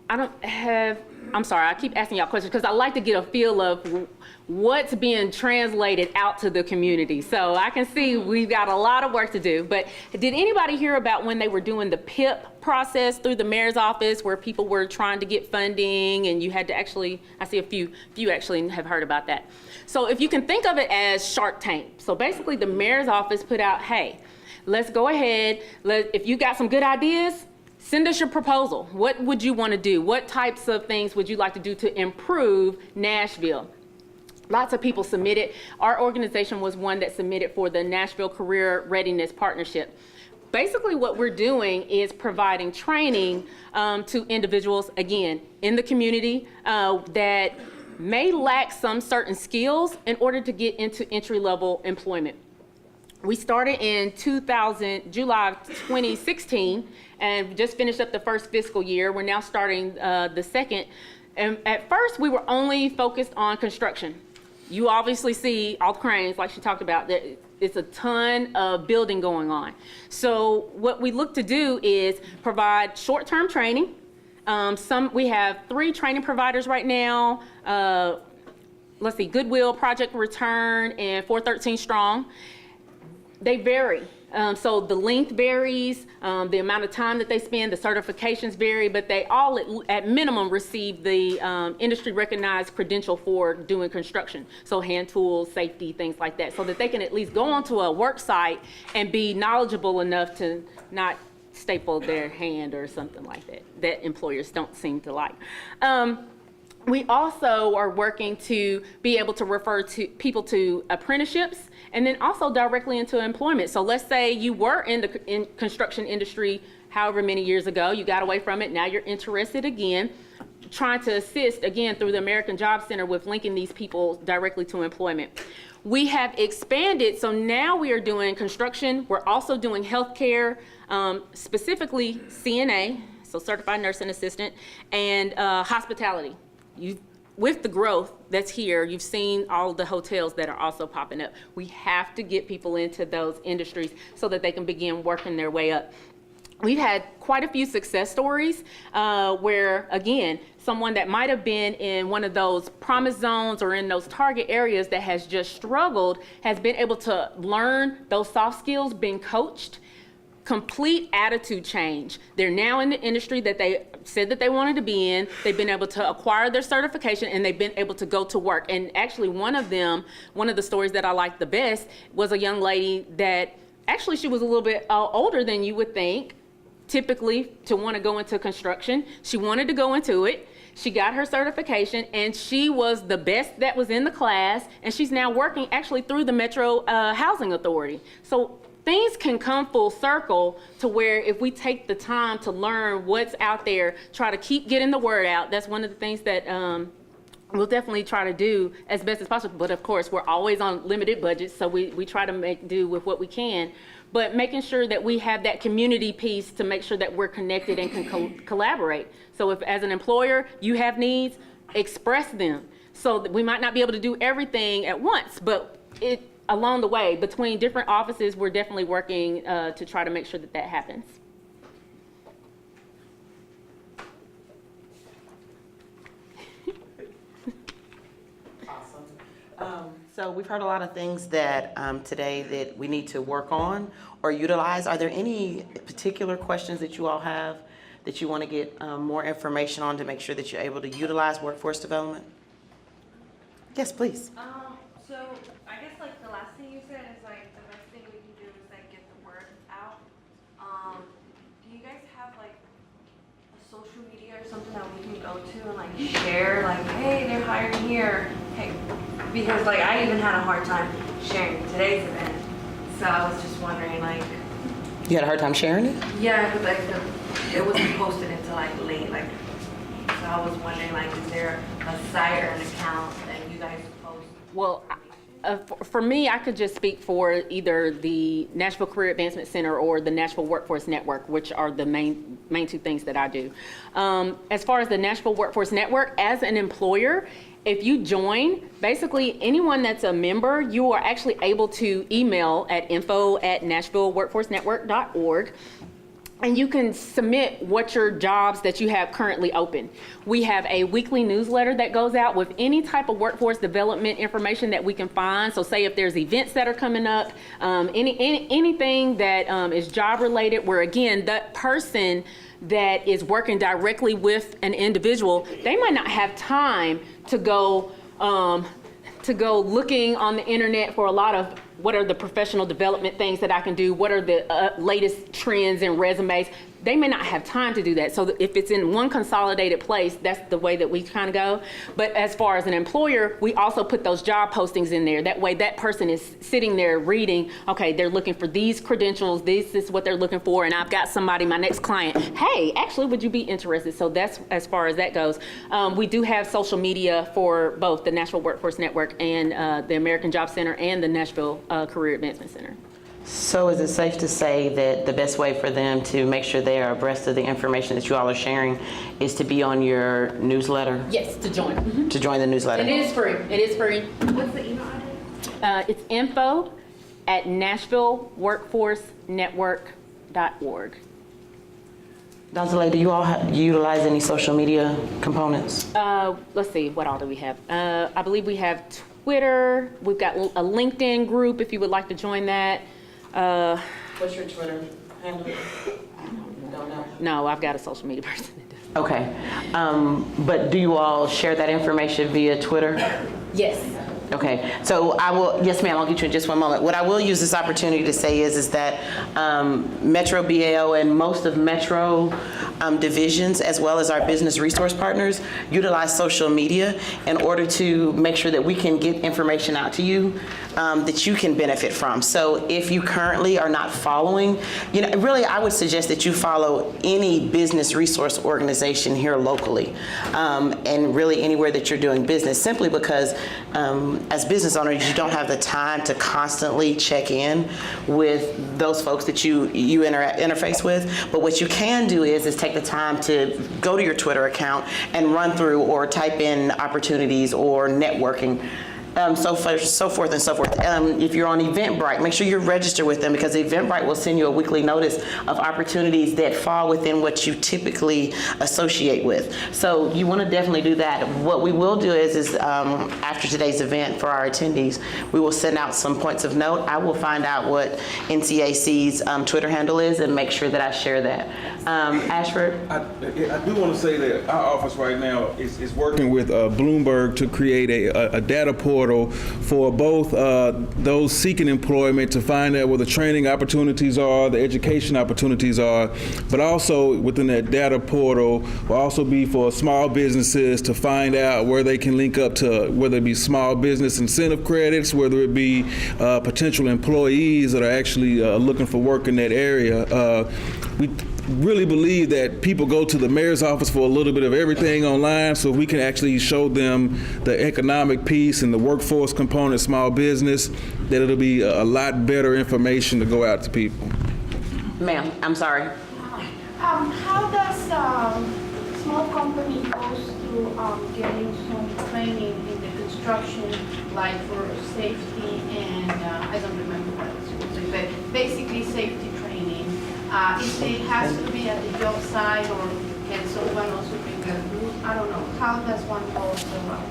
I'm sorry, I keep asking y'all questions because I like to get a feel of what's being translated out to the community. So I can see we've got a lot of work to do, but did anybody hear about when they were doing the PIP process through the mayor's office, where people were trying to get funding and you had to actually, I see a few actually have heard about that. So if you can think of it as Shark Tank. So basically the mayor's office put out, hey, let's go ahead, if you got some good ideas, send us your proposal. What would you want to do? What types of things would you like to do to improve Nashville? Lots of people submitted. Our organization was one that submitted for the Nashville Career Readiness Partnership. Basically what we're doing is providing training to individuals, again, in the community that may lack some certain skills in order to get into entry-level employment. We started in July of 2016, and just finished up the first fiscal year. We're now starting the second. And at first, we were only focused on construction. You obviously see all the cranes, like she talked about, that it's a ton of building going on. So what we look to do is provide short-term training. We have 3 training providers right now. Let's see, Goodwill, Project Return, and 413 Strong. They vary. So the length varies, the amount of time that they spend, the certifications vary, but they all at minimum receive the industry recognized credential for doing construction. So hand tools, safety, things like that, so that they can at least go onto a work site and be knowledgeable enough to not staple their hand or something like that employers don't seem to like. We also are working to be able to refer to people to apprenticeships and then also directly into employment. So let's say you were in the construction industry however many years ago, you got away from it, now you're interested again, trying to assist again through the American Job Center with linking these people directly to employment. We have expanded, so now we are doing construction, we're also doing healthcare, specifically CNA, so Certified Nursing Assistant, and hospitality. With the growth that's here, you've seen all the hotels that are also popping up. We have to get people into those industries so that they can begin working their way up. We've had quite a few success stories where, again, someone that might have been in one of those promise zones or in those target areas that has just struggled has been able to learn those soft skills, been coached, complete attitude change. They're now in the industry that they said that they wanted to be in. They've been able to acquire their certification, and they've been able to go to work. And actually, one of the stories that I liked the best was a young lady that actually she was a little bit older than you would think, typically to want to go into construction. She wanted to go into it. She got her certification, and she was the best that was in the class, and she's now working actually through the Metro Housing Authority. So things can come full circle to where if we take the time to learn what's out there, try to keep getting the word out. That's one of the things that we'll definitely try to do as best as possible. But of course, we're always on limited budgets, so we try to make do with what we can. But making sure that we have that community piece to make sure that we're connected and can collaborate. So if as an employer you have needs, express them. So that we might not be able to do everything at once, but along the way, between different offices, we're definitely working to try to make sure that that happens. So we've heard a lot of things that today that we need to work on or utilize. Are there any particular questions that you all have that you want to get more information on to make sure that you're able to utilize workforce development? Yes, please. So I guess like the last thing you said is like the best thing we can do is like get the word out. Do you guys have like a social media or something that we can go to and like share like, hey, they're hiring here. Hey, because like I even had a hard time sharing today's event. So I was just wondering like. You had a hard time sharing it? Yeah, because like it wasn't posted until like late. Like, so I was wondering like, is there a site or an account that you guys post? Well, for me, I could just speak for either the Nashville Career Advancement Center or the Nashville Workforce Network, which are the main two things that I do. As far as the Nashville Workforce Network, as an employer, if you join, basically anyone that's a member, you are actually able to email at info@nashvilleworkforcenetwork.org. And you can submit what your jobs that you have currently open. We have a weekly newsletter that goes out with any type of workforce development information that we can find. So say if there's events that are coming up, anything that is job related, where again, that person that is working directly with an individual, they might not have time to go looking on the internet for a lot of what are the professional development things that I can do, what are the latest trends and resumes. They may not have time to do that. So if it's in one consolidated place, that's the way that we kind of go. But as far as an employer, we also put those job postings in there. That way that person is sitting there reading, okay, they're looking for these credentials, this is what they're looking for, and I've got somebody, my next client, hey, actually, would you be interested? So that's as far as that goes. We do have social media for both the Nashville Workforce Network and the American Job Center and the Nashville Career Advancement Center. So is it safe to say that the best way for them to make sure they are abreast of the information that you all are sharing is to be on your newsletter? Yes, to join. Mm-hmm. To join the newsletter? It is free. It is free. What's the email address? It's info@nashvilleworkforcenetwork.org. Donzale, do you all utilize any social media components? Let's see, what all do we have? I believe we have Twitter. We've got a LinkedIn group if you would like to join that. What's your Twitter handle? Don't know. No, I've got a social media person that does. Okay. But do you all share that information via Twitter? Yes. Okay, so I will, yes ma'am, I'll get you in just one moment. What I will use this opportunity to say is that Metro BAO and most of Metro divisions, as well as our business resource partners, utilize social media in order to make sure that we can get information out to you that you can benefit from. So if you currently are not following, really I would suggest that you follow any business resource organization here locally, and really anywhere that you're doing business, simply because as business owners, you don't have the time to constantly check in with those folks that you interface with. But what you can do is take the time to go to your Twitter account and run through or type in opportunities or networking so forth and so forth. If you're on Eventbrite, make sure you're registered with them, because Eventbrite will send you a weekly notice of opportunities that fall within what you typically associate with. So you want to definitely do that. What we will do is after today's event for our attendees, we will send out some points of note. I will find out what NCAC's Twitter handle is and make sure that I share that. Ashford? I do want to say that our office right now is working with Bloomberg to create a data portal for both those seeking employment to find out where the training opportunities are, the education opportunities are, but also within that data portal will also be for small businesses to find out where they can link up to, whether it be small business incentive credits, whether it be potential employees that are actually looking for work in that area. We really believe that people go to the mayor's office for a little bit of everything online, so we can actually show them the economic piece and the workforce component, small business, that it'll be a lot better information to go out to people. Ma'am, I'm sorry. How does small company goes to getting some training in the construction, like for safety and I don't remember what it's called, but basically safety training. If it has to be at the job site, or can someone also bring a group? I don't know. How does one go about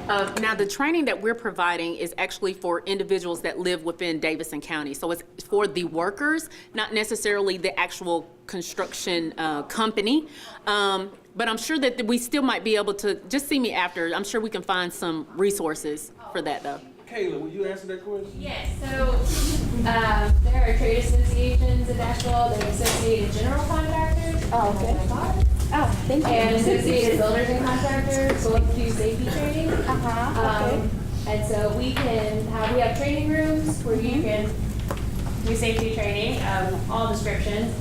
that? Now, the training that we're providing is actually for individuals that live within Davidson County. So it's for the workers, not necessarily the actual construction company. But I'm sure that we still might be able to, just see me after. I'm sure we can find some resources for that, though. Kayla, will you answer that question? Yes, so there are trade associations in Nashville, there are Associated General Contractors. Oh, okay. Oh, thank you. And Associated Builders and Contractors, both do safety training. Okay. And so we have training rooms where you can do safety training of all descriptions.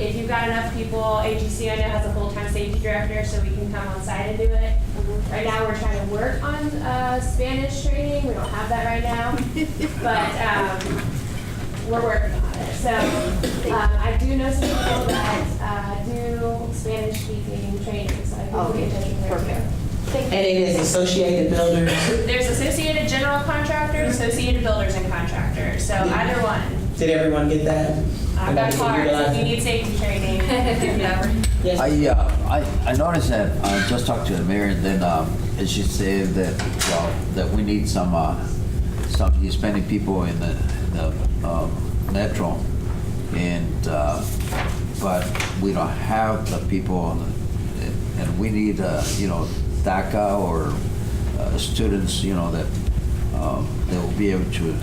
If you've got enough people, AGC I know has a full-time safety director, so we can come on site and do it. Right now, we're trying to work on Spanish training. We don't have that right now, but we're working on it. So I do know some people that do Spanish-speaking training, so I can get in touch with her. And it is Associated Builders. There's Associated General Contractors, Associated Builders and Contractors, so either one. Did everyone get that? I've got cards if you need safety training. Yes. I noticed that I just talked to the mayor, and then she said that that we need some Hispanic people in the metro, and but we don't have the people, and we need DACA or students that they will be able to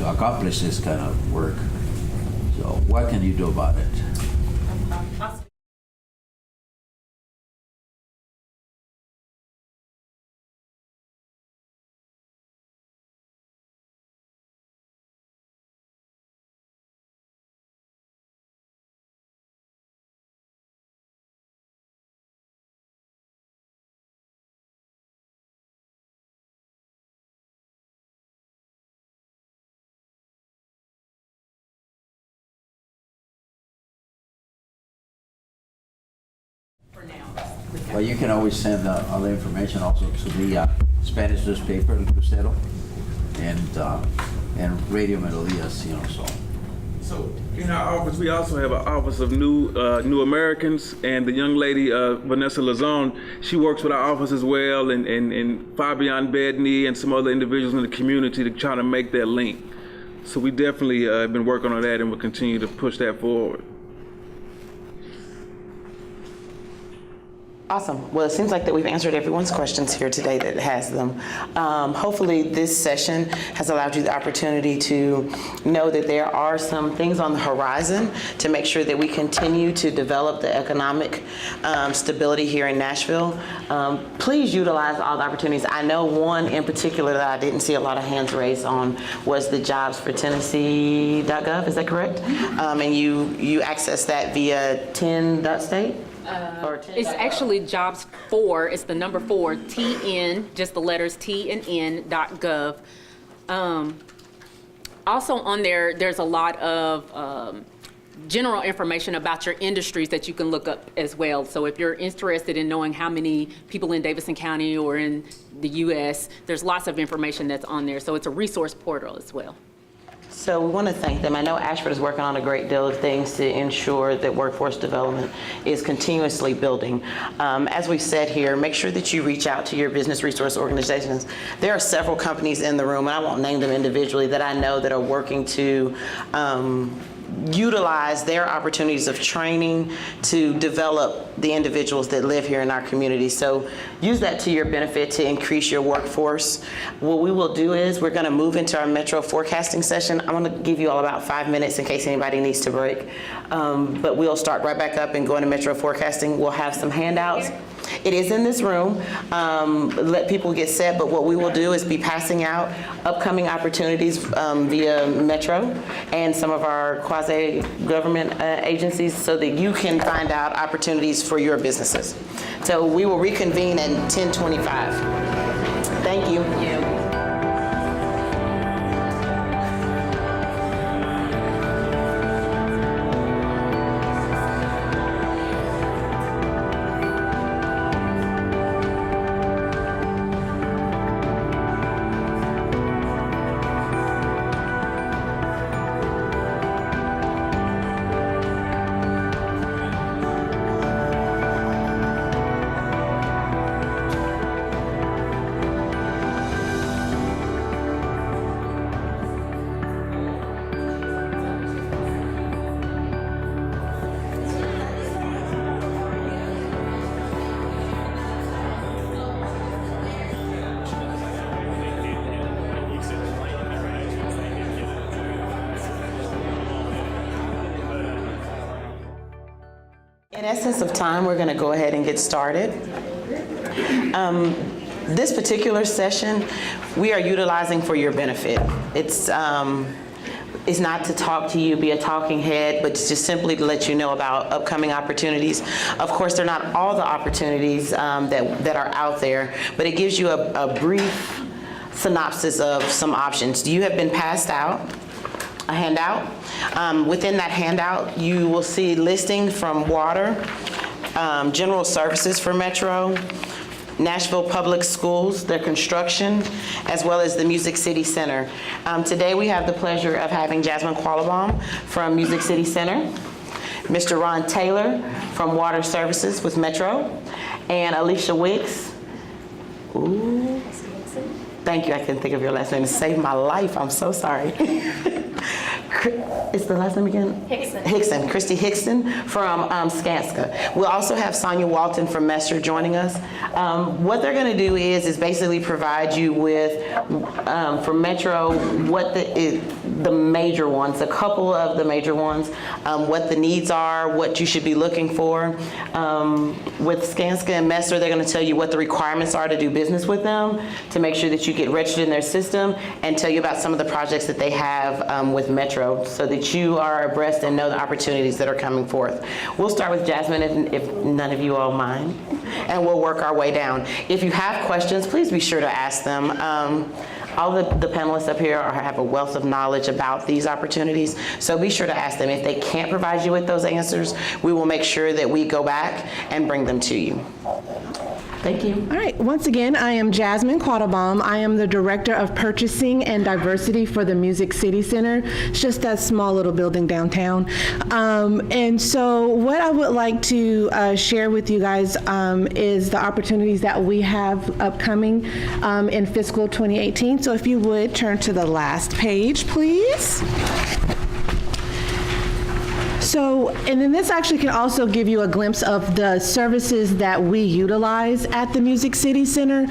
accomplish this kind of work. So what can you do about it? Well, you can always send other information also to the Spanish newspaper, El Crucero, and Radio Melodias, so. So in our office, we also have an office of new Americans, and the young lady, Vanessa Lazone, she works with our office as well, and Fabian Bedney and some other individuals in the community to try to make that link. So we definitely have been working on that, and we'll continue to push that forward. Awesome. Well, it seems like that we've answered everyone's questions here today that has them. Hopefully this session has allowed you the opportunity to know that there are some things on the horizon to make sure that we continue to develop the economic stability here in Nashville. Please utilize all the opportunities. I know one in particular that I didn't see a lot of hands raised on was the jobsfortennessee.gov, is that correct? And you access that via 10.state? It's actually jobs for, it's the number 4, TN, just the letters T and N.gov. Also on there, there's a lot of general information about your industries that you can look up as well. So if you're interested in knowing how many people in Davidson County or in the U.S., there's lots of information that's on there. So it's a resource portal as well. So we want to thank them. I know Ashford is working on a great deal of things to ensure that workforce development is continuously building. As we've said here, make sure that you reach out to your business resource organizations. There are several companies in the room, and I won't name them individually, that I know that are working to utilize their opportunities of training to develop the individuals that live here in our community. So use that to your benefit to increase your workforce. What we will do is we're going to move into our metro forecasting session. I'm going to give you all about 5 minutes in case anybody needs to break. But we'll start right back up and go into metro forecasting. We'll have some handouts. It is in this room. Let people get set, but what we will do is be passing out upcoming opportunities via Metro and some of our quasi-government agencies so that you can find out opportunities for your businesses. So we will reconvene at 10:25. Thank you. In essence of time, we're going to go ahead and get started. This particular session, we are utilizing for your benefit. It's not to talk to you, be a talking head, but just simply to let you know about upcoming opportunities. Of course, they're not all the opportunities that are out there, but it gives you a brief synopsis of some options. You have been passed out a handout. Within that handout, you will see listing from water, general services for Metro, Nashville Public Schools, their construction, as well as the Music City Center. Today we have the pleasure of having Jasmine Quattlebaum from Music City Center, Mr. Ron Taylor from Water Services with Metro, and Alicia Wicks. Ooh. Thank you, I couldn't think of your last name. It saved my life, I'm so sorry. Is the last name again? Hickson, Christy Hickson from Skanska. We'll also have Sonia Walton from Messer joining us. What they're gonna do is basically provide you with, for Metro, what the major ones, a couple of the major ones, what the needs are, what you should be looking for. With Skanska and Messer, they're gonna tell you what the requirements are to do business with them, to make sure that you get registered in their system, and tell you about some of the projects that they have with Metro, so that you are abreast and know the opportunities that are coming forth. We'll start with Jasmine if none of you all mind, and we'll work our way down. If you have questions, please be sure to ask them. All the panelists up here have a wealth of knowledge about these opportunities, so be sure to ask them. If they can't provide you with those answers, we will make sure that we go back and bring them to you. Thank you. All right, once again, I am Jasmine Quattlebaum. I am the Director of Purchasing and Diversity for the Music City Center. It's just that small little building downtown. And so what I would like to share with you guys is the opportunities that we have upcoming in fiscal 2018. So if you would turn to the last page, please. So, and then this actually can also give you a glimpse of the services that we utilize at the Music City Center.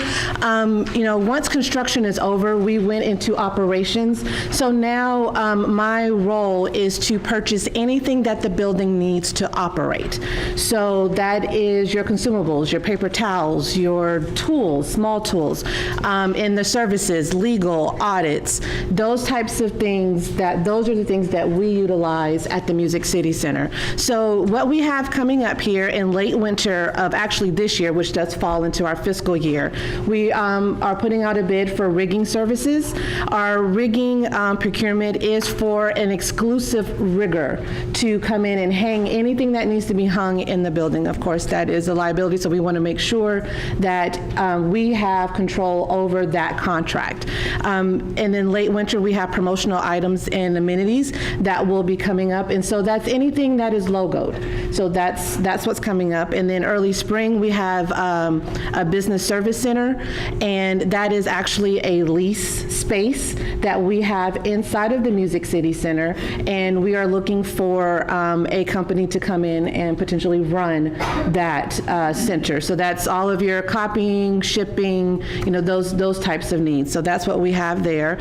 You know, once construction is over, we went into operations. So now my role is to purchase anything that the building needs to operate. So that is your consumables, your paper towels, your tools, small tools, and the services, legal, audits, those types of things, those are the things that we utilize at the Music City City Center. So what we have coming up here in late winter of actually this year, which does fall into our fiscal year, we are putting out a bid for rigging services. Our rigging procurement is for an exclusive rigger to come in and hang anything that needs to be hung in the building. Of course, that is a liability, so we want to make sure that we have control over that contract. And then late winter, we have promotional items and amenities that will be coming up, and so that's anything that is logoed. So that's what's coming up. And then early spring, we have a business service center, and that is actually a lease space that we have inside of the Music City Center, and we are looking for a company to come in and potentially run that center. So that's all of your copying, shipping, those types of needs. So that's what we have there.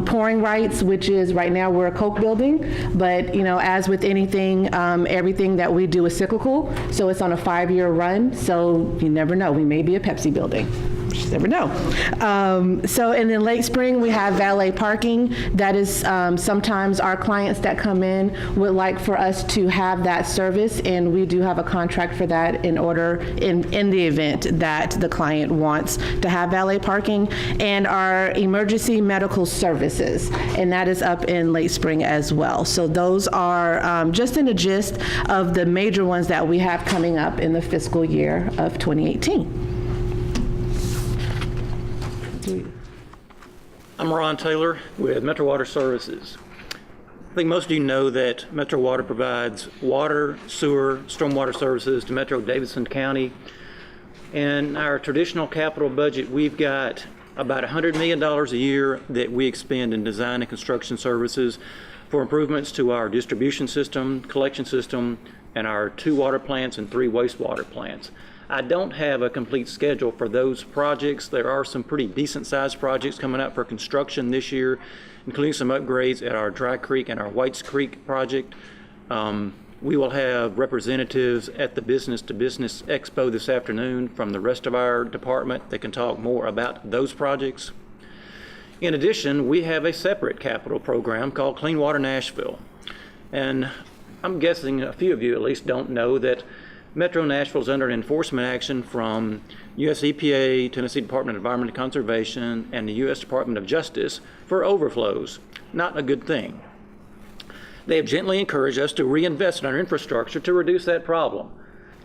Pouring rights, which is right now we're a Coke building, but as with anything, everything that we do is cyclical. So it's on a 5-year run. So you never know. We may be a Pepsi building. Just never know. So, and then late spring, we have valet parking. That is sometimes our clients that come in would like for us to have that service, and we do have a contract for that in the event that the client wants to have valet parking. And our emergency medical services, and that is up in late spring as well. So those are just in a gist of the major ones that we have coming up in the fiscal year of 2018. I'm Ron Taylor with Metro Water Services. I think most of you know that Metro Water provides water, sewer, stormwater services to Metro Davidson County. In our traditional capital budget, we've got about $100 million a year that we expend in design and construction services for improvements to our distribution system, collection system, and our 2 water plants and 3 wastewater plants. I don't have a complete schedule for those projects. There are some pretty decent sized projects coming up for construction this year, including some upgrades at our Dry Creek and our Whites Creek project. We will have representatives at the Business to Business Expo this afternoon from the rest of our department that can talk more about those projects. In addition, we have a separate capital program called Clean Water Nashville. And I'm guessing a few of you at least don't know that Metro Nashville is under an enforcement action from U.S. EPA, Tennessee Department of Environment and Conservation, and the U.S. Department of Justice for overflows. Not a good thing. They have gently encouraged us to reinvest in our infrastructure to reduce that problem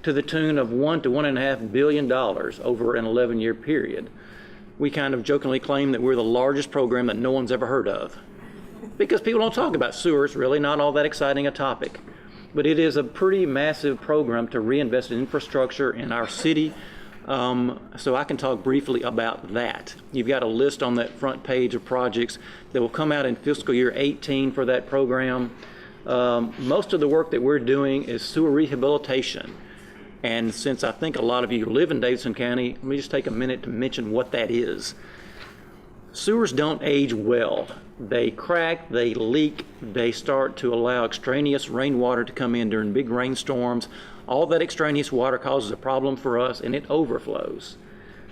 to the tune of $1 to $1.5 billion over an 11-year period. We kind of jokingly claim that we're the largest program that no one's ever heard of, because people don't talk about sewers, really, not all that exciting a topic. But it is a pretty massive program to reinvest in infrastructure in our city. So I can talk briefly about that. You've got a list on that front page of projects that will come out in fiscal year 18 for that program. Most of the work that we're doing is sewer rehabilitation. And since I think a lot of you live in Davidson County, let me just take a minute to mention what that is. Sewers don't age well. They crack, they leak, they start to allow extraneous rainwater to come in during big rainstorms. All that extraneous water causes a problem for us, and it overflows.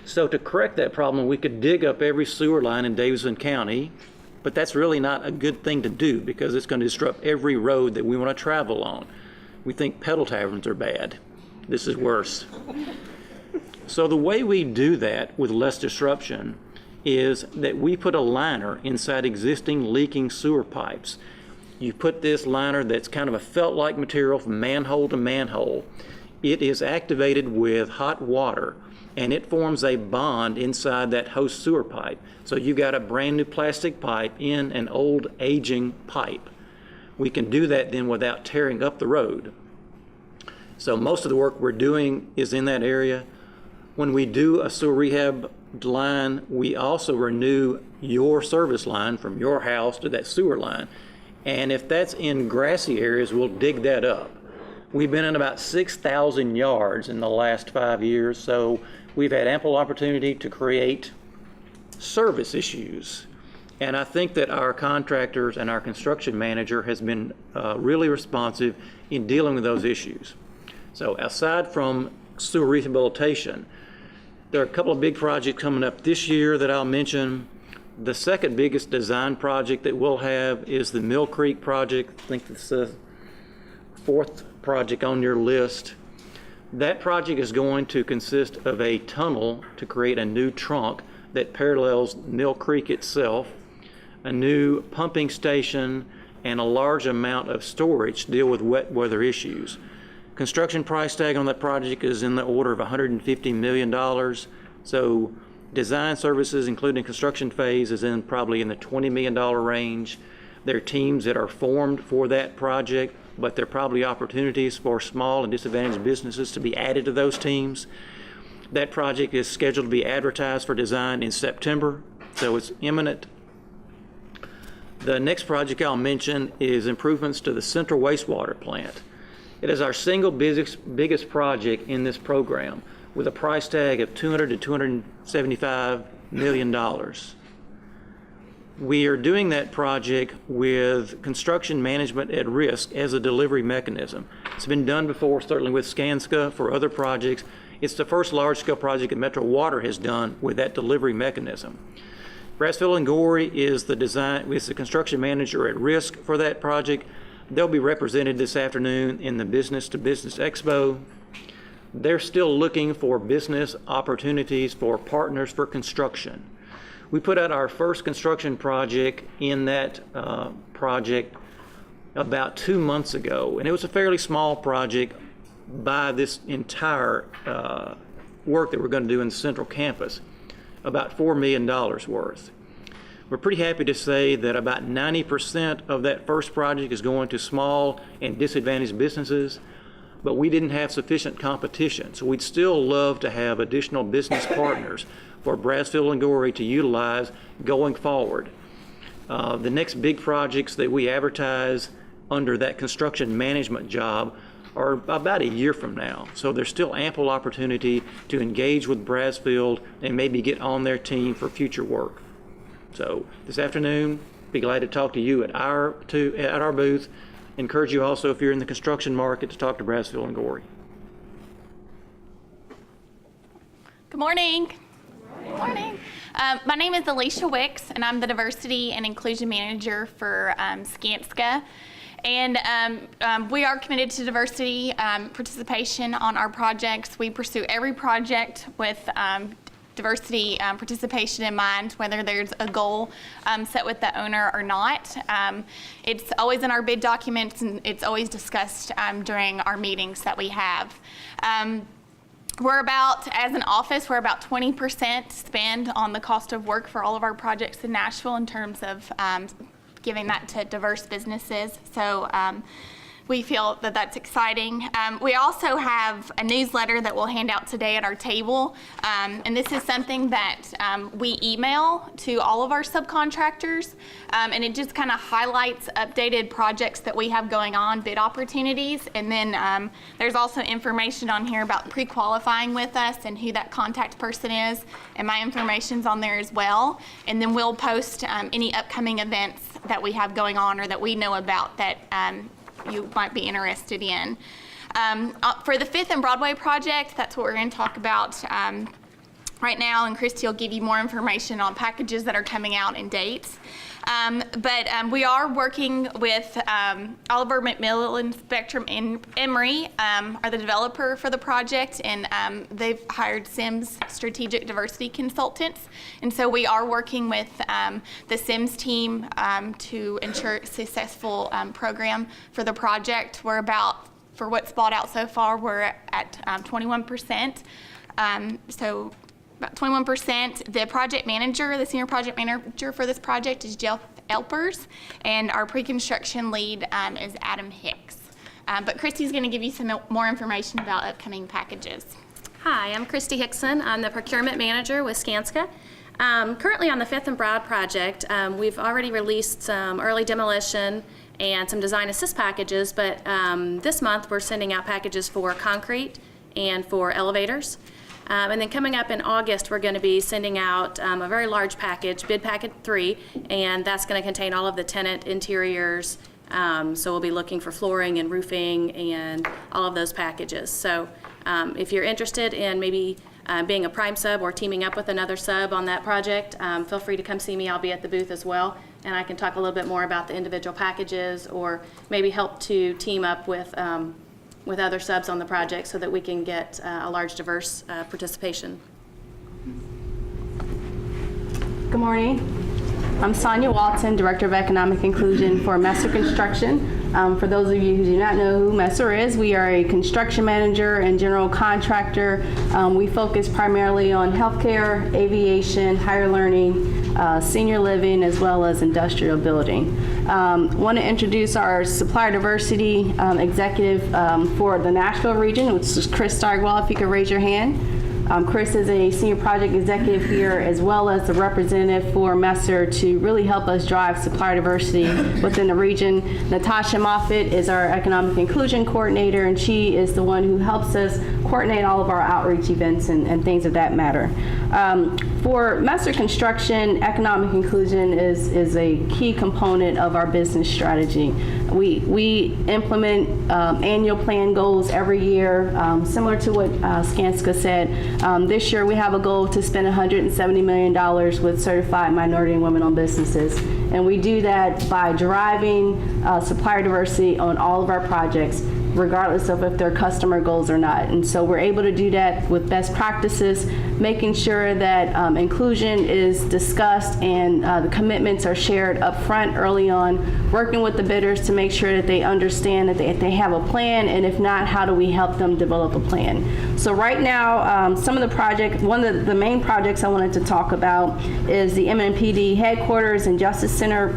So to correct that problem, we could dig up every sewer line in Davidson County, but that's really not a good thing to do because it's going to disrupt every road that we want to travel on. We think pedal taverns are bad. This is worse. So the way we do that with less disruption is that we put a liner inside existing leaking sewer pipes. You put this liner that's kind of a felt-like material from manhole to manhole. It is activated with hot water, and it forms a bond inside that host sewer pipe. So you got a brand new plastic pipe in an old aging pipe. We can do that then without tearing up the road. So most of the work we're doing is in that area. When we do a sewer rehab line, we also renew your service line from your house to that sewer line. And if that's in grassy areas, we'll dig that up. We've been in about 6,000 yards in the last 5 years, so we've had ample opportunity to create service issues. And I think that our contractors and our construction manager has been really responsive in dealing with those issues. So aside from sewer rehabilitation, there are a couple of big projects coming up this year that I'll mention. The second biggest design project that we'll have is the Mill Creek project. I think it's fourth project on your list. That project is going to consist of a tunnel to create a new trunk that parallels Mill Creek itself, a new pumping station, and a large amount of storage to deal with wet weather issues. Construction price tag on that project is in the order of $150 million. So design services, including construction phase, is probably in the $20 million range. There are teams that are formed for that project, but there are probably opportunities for small and disadvantaged businesses to be added to those teams. That project is scheduled to be advertised for design in September, so it's imminent. The next project I'll mention is improvements to the central wastewater plant. It is our single biggest project in this program, with a price tag of $200 to $275 million. We are doing that project with construction management at risk as a delivery mechanism. It's been done before, certainly with Skanska for other projects. It's the first large-scale project that Metro Water has done with that delivery mechanism. Brassfield & Gorey is the construction manager at risk for that project. They'll be represented this afternoon in the Business to Business Expo. They're still looking for business opportunities for partners for construction. We put out our first construction project in that project about 2 months ago, and it was a fairly small project by this entire work that we're going to do in the central campus, about $4 million worth. We're pretty happy to say that about 90% of that first project is going to small and disadvantaged businesses, but we didn't have sufficient competition. So we'd still love to have additional business partners for Brassfield & Gorey to utilize going forward. The next big projects that we advertise under that construction management job are about a year from now. So there's still ample opportunity to engage with Brassfield and maybe get on their team for future work. So this afternoon, be glad to talk to you at our booth. Encourage you also, if you're in the construction market, to talk to Brassfield & Gorey. Good morning. Good morning. My name is Alicia Wicks, and I'm the Diversity and Inclusion Manager for Skanska. And we are committed to diversity participation on our projects. We pursue every project with diversity participation in mind, whether there's a goal set with the owner or not. It's always in our bid documents, and it's always discussed during our meetings that we have. We're about, as an office, we're about 20% spend on the cost of work for all of our projects in Nashville in terms of giving that to diverse businesses. So we feel that that's exciting. We also have a newsletter that we'll hand out today at our table. And this is something that we email to all of our subcontractors. And it just kind of highlights updated projects that we have going on, bid opportunities. And then there's also information on here about pre-qualifying with us and who that contact person is. And my information's on there as well. And then we'll post any upcoming events that we have going on or that we know about that you might be interested in. For the 5th and Broadway project, that's what we're going to talk about right now, and Christy will give you more information on packages that are coming out and dates. But we are working with Oliver McMillan Spectrum and Emory are the developer for the project, and they've hired Sims Strategic Diversity Consultants. And so we are working with the Sims team to ensure a successful program for the project. We're about, for what's bought out so far, we're at 21%. So about 21%. The project manager, the senior project manager for this project is Jeff Elpers, and our pre-construction lead is Adam Hicks. But Christy's going to give you some more information about upcoming packages. Hi, I'm Christy Hickson. I'm the procurement manager with Skanska. Currently on the 5th and Broad project, we've already released some early demolition and some design assist packages, but this month we're sending out packages for concrete and for elevators. And then coming up in August, we're going to be sending out a very large package, bid packet 3, and that's going to contain all of the tenant interiors. So we'll be looking for flooring and roofing and all of those packages. So if you're interested in maybe being a prime sub or teaming up with another sub on that project, feel free to come see me. I'll be at the booth as well. and I can talk a little bit more about the individual packages, or maybe help to team up with other subs on the project so that we can get a large, diverse participation. Good morning. I'm Sonia Walton, Director of Economic Inclusion for Messer Construction. For those of you who do not know who Messer is, we are a construction manager and general contractor. We focus primarily on healthcare, aviation, higher learning, senior living, as well as industrial building. Want to introduce our supplier diversity executive for the Nashville region, which is Chris Stargwell. If you could raise your hand. Chris is a senior project executive here, as well as the representative for Messer to really help us drive supplier diversity within the region. Natasha Moffitt is our economic inclusion coordinator, and she is the one who helps us coordinate all of our outreach events and things of that matter. For Messer Construction, economic inclusion is a key component of our business strategy. We implement annual plan goals every year, similar to what Skanska said. This year we have a goal to spend $170 million with certified minority and women-owned businesses. And we do that by driving supplier diversity on all of our projects, regardless of if they're customer goals or not. And so we're able to do that with best practices, making sure that inclusion is discussed and the commitments are shared up front early on, working with the bidders to make sure that they understand that they have a plan, and if not, how do we help them develop a plan. So right now, some of the projects, one of the main projects I wanted to talk about is the MNPD headquarters and Justice Center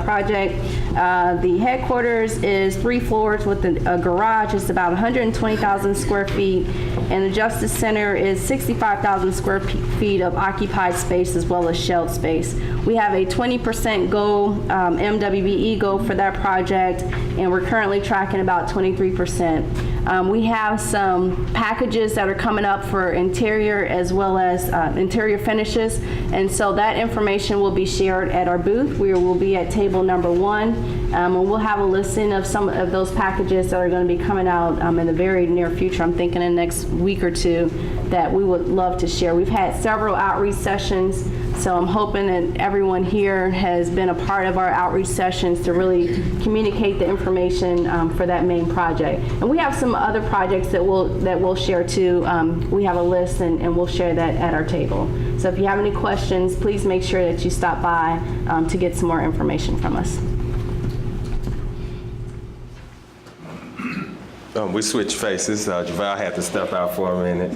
project. The headquarters is 3 floors with a garage. It's about 120,000 square feet, and the Justice Center is 65,000 square feet of occupied space as well as shelved space. We have a 20% goal, MWBE goal for that project, and we're currently tracking about 23%. We have some packages that are coming up for interior as well as interior finishes, and so that information will be shared at our booth. We will be at table number 1, and we'll have a listing of some of those packages that are going to be coming out in the very near future. I'm thinking in the next week or two that we would love to share. We've had several outreach sessions, so I'm hoping that everyone here has been a part of our outreach sessions to really communicate the information for that main project. And we have some other projects that we'll share too. We have a list, and we'll share that at our table. So if you have any questions, please make sure that you stop by to get some more information from us. We switched faces. JaVale had to step out for a minute.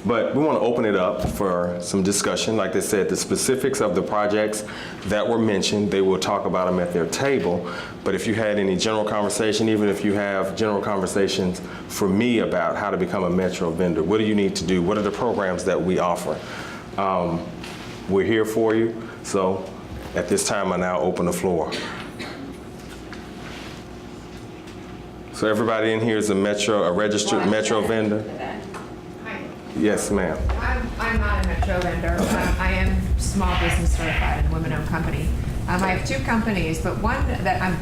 But we want to open it up for some discussion. Like they said, the specifics of the projects that were mentioned, they will talk about them at their table. But if you had any general conversation, even if you have general conversations for me about how to become a Metro vendor, what do you need to do? What are the programs that we offer? We're here for you. So at this time, I now open the floor. So everybody in here is a registered Metro vendor? Hi. Yes, ma'am. I'm not a Metro vendor. I am small business certified and women-owned company. I have 2 companies, but one that I'm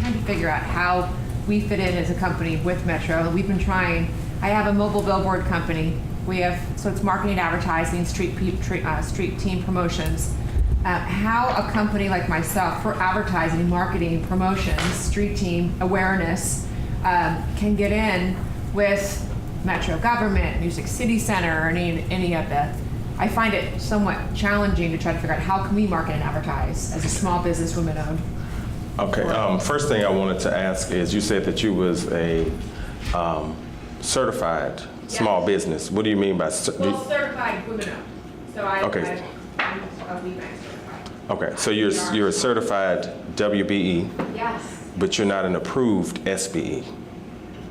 trying to figure out how we fit in as a company with Metro. We've been trying. I have a mobile billboard company. So it's marketing, advertising, street team promotions. How a company like myself for advertising, marketing, promotions, street team awareness can get in with Metro government, Music City Center, or any of that. I find it somewhat challenging to try to figure out how can we market and advertise as a small business women-owned. Okay, first thing I wanted to ask is, you said that you was a certified small business. What do you mean by certified women-owned. So I'm a WeBank certified. Okay, so you're a certified WBE. Yes. But you're not an approved SBE.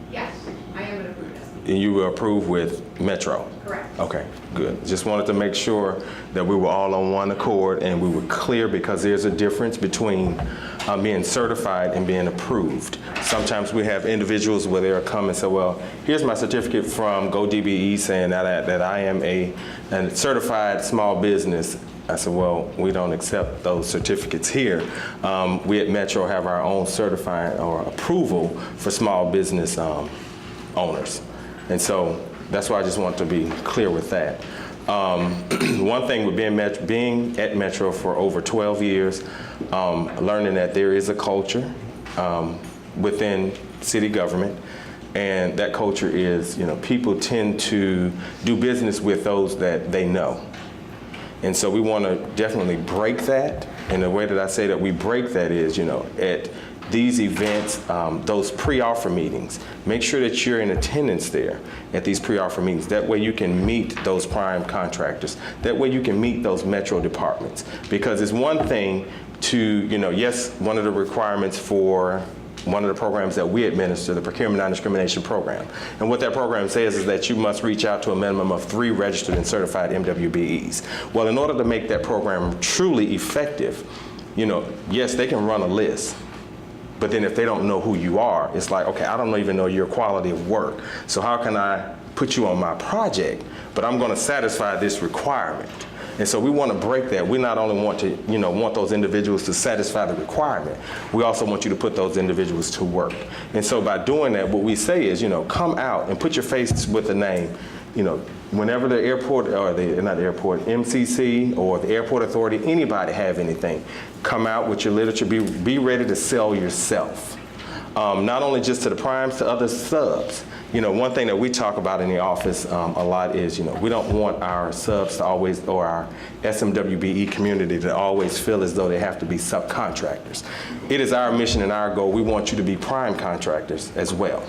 Yes, I am an approved SBE. And you were approved with Metro? Correct. Okay, good. Just wanted to make sure that we were all on one accord and we were clear, because there's a difference between being certified and being approved. Sometimes we have individuals where they'll come and say, well, here's my certificate from GoDBE saying that I am a certified small business. I said, well, we don't accept those certificates here. We at Metro have our own certified or approval for small business owners. And so that's why I just want to be clear with that. One thing with being at Metro for over 12 years, learning that there is a culture within city government, and that culture is, people tend to do business with those that they know. And so we want to definitely break that. And the way that I say that we break that is, at these events, those pre-offer meetings, make sure that you're in attendance there at these pre-offer meetings. That way you can meet those prime contractors. That way you can meet those Metro departments. Because it's one thing to, yes, one of the requirements for one of the programs that we administer, the Procurement Non-Discrimination Program. And what that program says is that you must reach out to a minimum of 3 registered and certified MWBEs. Well, in order to make that program truly effective, yes, they can run a list. But then if they don't know who you are, it's like, okay, I don't even know your quality of work. So how can I put you on my project? But I'm going to satisfy this requirement. And so we want to break that. We not only want to, want those individuals to satisfy the requirement, we also want you to put those individuals to work. And so by doing that, what we say is, come out and put your face with the name. Whenever the airport, or not the airport, MCC or the airport authority, anybody have anything, come out with your literature, be ready to sell yourself. Not only just to the primes, to other subs. One thing that we talk about in the office a lot is, we don't want our subs to always, or our SMWBE community to always feel as though they have to be subcontractors. It is our mission and our goal. We want you to be prime contractors as well.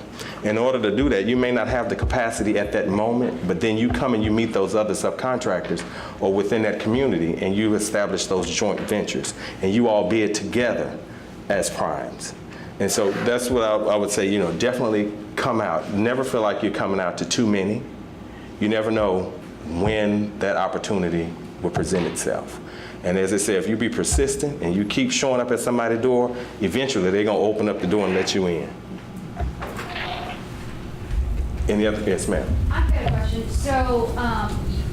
In order to do that, you may not have the capacity at that moment, but then you come and you meet those other subcontractors or within that community, and you establish those joint ventures, and you all bid together as primes. And so that's what I would say, definitely come out. Never feel like you're coming out to too many. You never know when that opportunity will present itself. And as I said, if you be persistent and you keep showing up at somebody's door, eventually they're going to open up the door and let you in. Any other? Yes, ma'am. I've got a question. So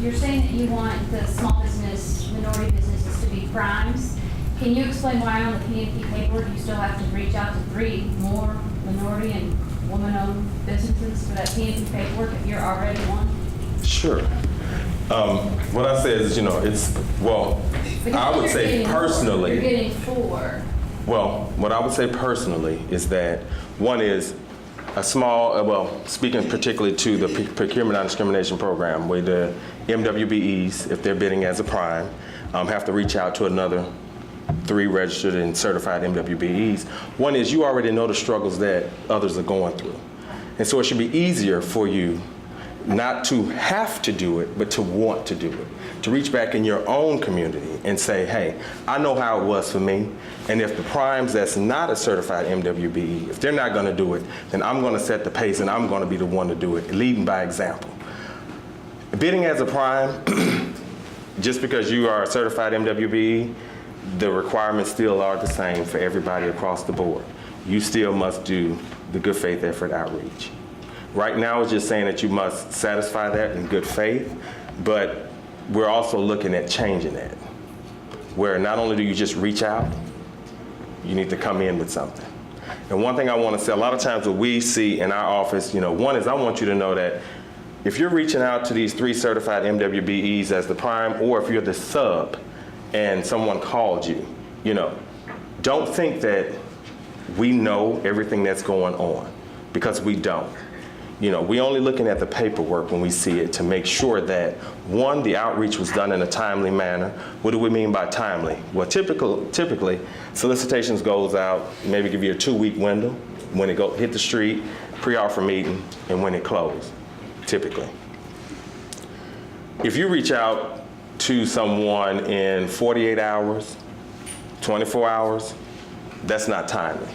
you're saying that you want the small business, minority businesses to be primes. Can you explain why on the PNP paperwork you still have to reach out to 3 more minority and woman-owned businesses for that PNP paperwork if you're already one? Sure. What I say is, it's, well, I would say personally. You're getting 4. Well, what I would say personally is that one is a small, speaking particularly to the Procurement Non-Discrimination Program, where the MWBEs, if they're bidding as a prime, have to reach out to another 3 registered and certified MWBEs. One is you already know the struggles that others are going through. And so it should be easier for you not to have to do it, but to want to do it. To reach back in your own community and say, hey, I know how it was for me. And if the primes that's not a certified MWBE, if they're not going to do it, then I'm going to set the pace and I'm going to be the one to do it, leading by example. Bidding as a prime, just because you are a certified MWBE, the requirements still are the same for everybody across the board. You still must do the good faith effort outreach. Right now, it's just saying that you must satisfy that in good faith, but we're also looking at changing that, where not only do you just reach out, you need to come in with something. And one thing I want to say, a lot of times what we see in our office, one is I want you to know that if you're reaching out to these 3 certified MWBEs as the prime, or if you're the sub, and someone called you, don't think that we know everything that's going on, because we don't. We only looking at the paperwork when we see it to make sure that, one, the outreach was done in a timely manner. What do we mean by timely? Well, typically, solicitations goes out, maybe give you a 2-week window, when it hit the street, pre-offer meeting, and when it closed, typically. If you reach out to someone in 48 hours, 24 hours, that's not timely.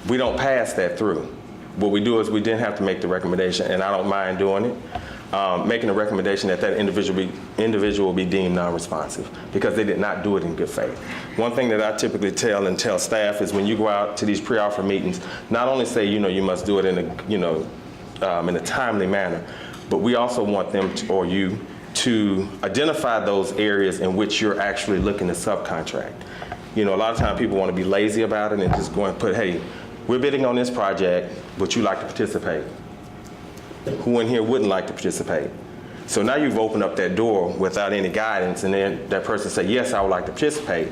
We don't pass that through. What we do is we didn't have to make the recommendation, and I don't mind doing it, making a recommendation that individual be deemed non-responsive because they did not do it in good faith. One thing that I typically tell staff is when you go out to these pre-offer meetings, not only say, you must do it in a timely manner, but we also want them or you to identify those areas in which you're actually looking to subcontract. A lot of times people want to be lazy about it and just go and put, hey, we're bidding on this project, would you like to participate? Who in here wouldn't like to participate? So now you've opened up that door without any guidance, and then that person say, yes, I would like to participate.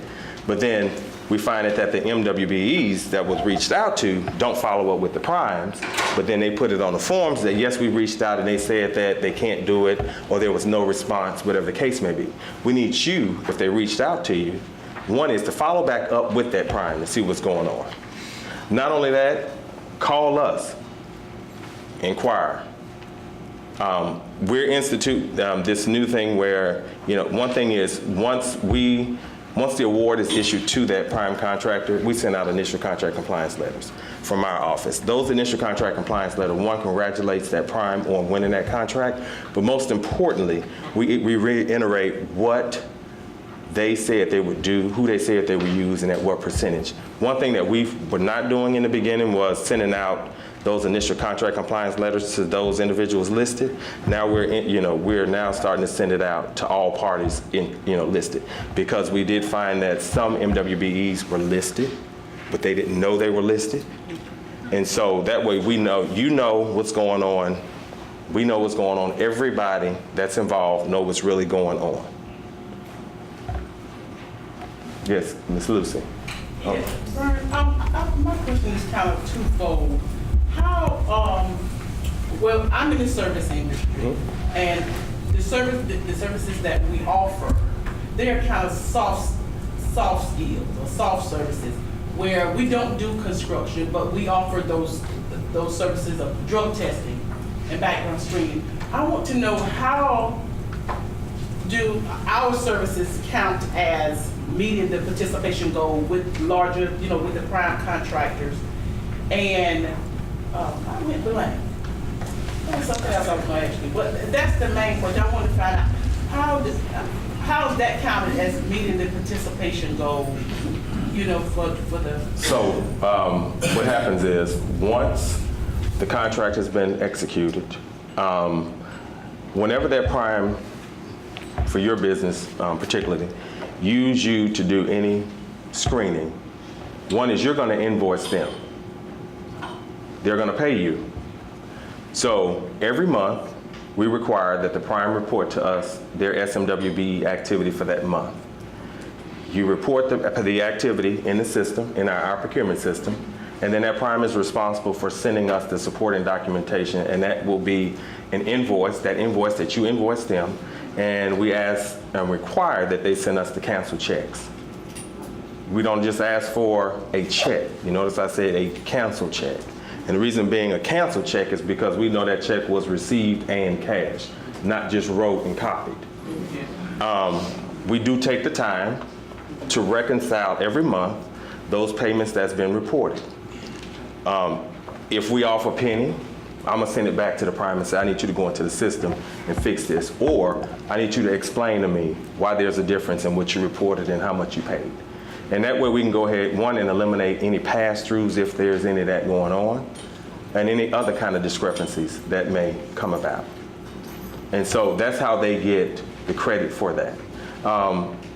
But then we find that the MWBEs that was reached out to don't follow up with the primes, but then they put it on the forms that, yes, we reached out and they said that they can't do it, or there was no response, whatever the case may be. We need you, if they reached out to you, one is to follow back up with that prime and see what's going on. Not only that, call us, inquire. We're institute this new thing where, one thing is once the award is issued to that prime contractor, we send out initial contract compliance letters from our office. Those initial contract compliance letters, one congratulates that prime on winning that contract, but most importantly, we reiterate what they said they would do, who they said they would use, and at what percentage. One thing that we were not doing in the beginning was sending out those initial contract compliance letters to those individuals listed. Now we're now starting to send it out to all parties listed, because we did find that some MWBEs were listed, but they didn't know they were listed. And so that way we know, what's going on. We know what's going on. Everybody that's involved know what's really going on. Yes, Ms. Lucy. Yes, Vern, my question is kind of twofold. How, well, I'm in the service industry, and the services that we offer, they're kind of soft skills or soft services, where we don't do construction, but we offer those services of drug testing and background screening. I want to know, how do our services count as meeting the participation goal with larger, with the prime contractors? And I went blank. There was something else I was going to ask you, but that's the main question. I want to find out, how is that counted as meeting the participation goal, for the... So what happens is, once the contract has been executed, whenever that prime, for your business particularly, use you to do any screening, one is you're going to invoice them. They're going to pay you. So every month, we require that the prime report to us their SMWB activity for that month. You report the activity in the system, in our procurement system, and then that prime is responsible for sending us the supporting documentation, and that will be an invoice, that invoice that you invoice them, and we ask and require that they send us the canceled checks. We don't just ask for a check. You notice I said a canceled check. And the reason being a canceled check is because we know that check was received and cashed, not just wrote and copied. We do take the time to reconcile every month those payments that's been reported. If we off a penny, I'm gonna send it back to the prime and say, I need you to go into the system and fix this, or I need you to explain to me why there's a difference in what you reported and how much you paid. And that way we can go ahead, one, and eliminate any pass-throughs if there's any of that going on, and any other kind of discrepancies that may come about. And so that's how they get the credit for that.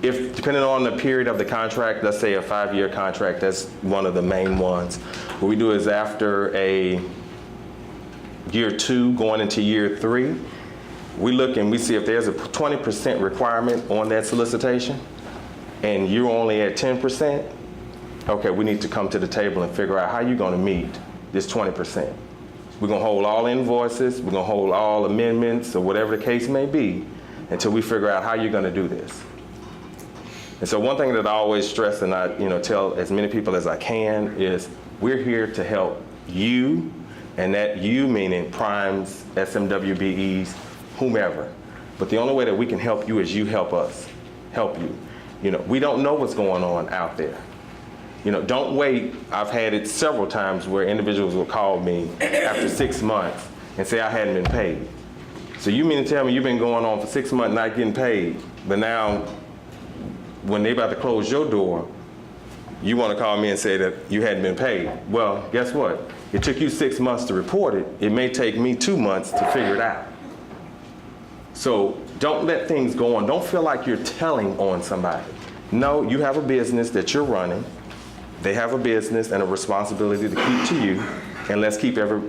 If, depending on the period of the contract, let's say a 5-year contract, that's one of the main ones. What we do is after a year 2 going into year 3, we look and we see if there's a 20% requirement on that solicitation and you're only at 10%, okay, we need to come to the table and figure out how you're going to meet this 20%. We're going to hold all invoices, we're going to hold all amendments or whatever the case may be until we figure out how you're going to do this. And so one thing that I always stress and I tell as many people as I can is we're here to help you, and that you meaning primes, SMWBEs, whomever. But the only way that we can help you is you help us, help you. We don't know what's going on out there. Don't wait. I've had it several times where individuals will call me after 6 months and say I hadn't been paid. So you mean to tell me you've been going on for 6 months not getting paid, but now when they about to close your door, you want to call me and say that you hadn't been paid. Well, guess what? It took you 6 months to report it. It may take me 2 months to figure it out. So don't let things go on. Don't feel like you're telling on somebody. No, you have a business that you're running. They have a business and a responsibility to keep to you, and let's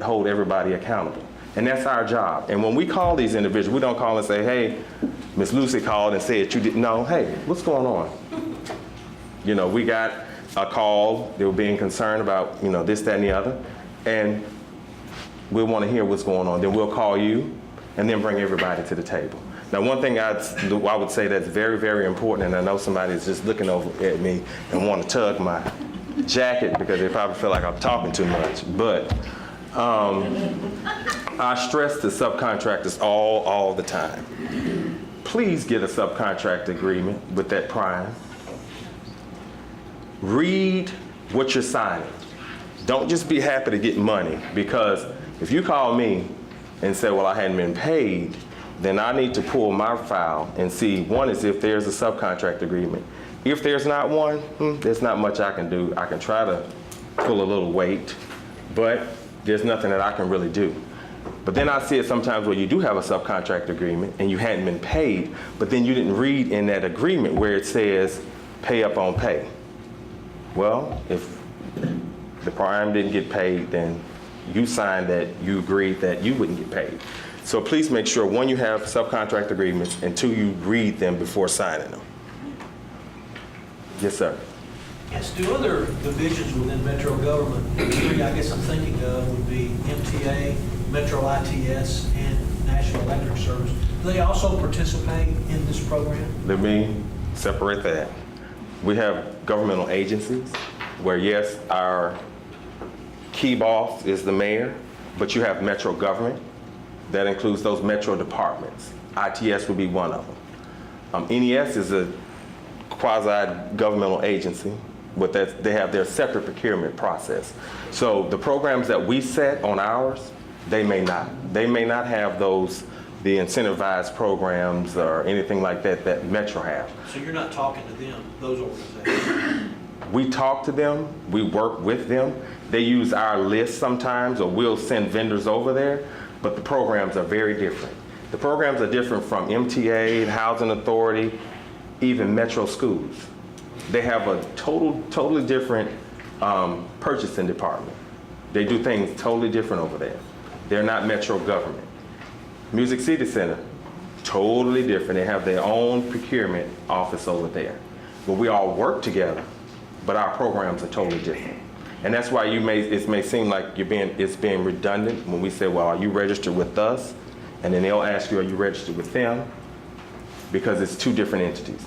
hold everybody accountable. And that's our job. And when we call these individuals, we don't call and say, hey, Miss Lucy called and said you didn't know. Hey, what's going on? You know, we got a call. They were being concerned about, you know, this, that, and the other. And we want to hear what's going on. Then we'll call you and then bring everybody to the table. Now, one thing I would say that's very, very important, and I know somebody's just looking over at me and want to tug my jacket because they probably feel like I'm talking too much. But I stress to subcontractors all the time. Please get a subcontract agreement with that prime. Read what you're signing. Don't just be happy to get money, because if you call me and say, well, I hadn't been paid, then I need to pull my file and see, one is if there's a subcontract agreement. If there's not one, there's not much I can do. I can try to pull a little weight, but there's nothing that I can really do. But then I see it sometimes where you do have a subcontract agreement and you hadn't been paid, but then you didn't read in that agreement where it says pay up on pay. Well, if the prime didn't get paid, then you signed that you agreed that you wouldn't get paid. So please make sure, one, you have subcontract agreements, and two, you read them before signing them. Yes, sir. Yes, do other divisions within Metro government, the three I guess I'm thinking of would be MTA, Metro ITS, and National Electric Service. Do they also participate in this program? Let me separate that. We have governmental agencies where, yes, our key boss is the mayor, but you have Metro government. That includes those Metro departments. ITS would be one of them. NES is a quasi-governmental agency, but they have their separate procurement process. So the programs that we set on ours, they may not. They may not have the incentivized programs or anything like that that Metro have. So you're not talking to them, those organizations? We talk to them, we work with them. They use our list sometimes, or we'll send vendors over there, but the programs are very different. The programs are different from MTA, Housing Authority, even Metro schools. They have a totally different purchasing department. They do things totally different over there. They're not Metro government. Music City Center, totally different. They have their own procurement office over there. But we all work together, but our programs are totally different. And that's why it may seem like it's being redundant when we say, well, are you registered with us? And then they'll ask you, are you registered with them? Because it's two different entities.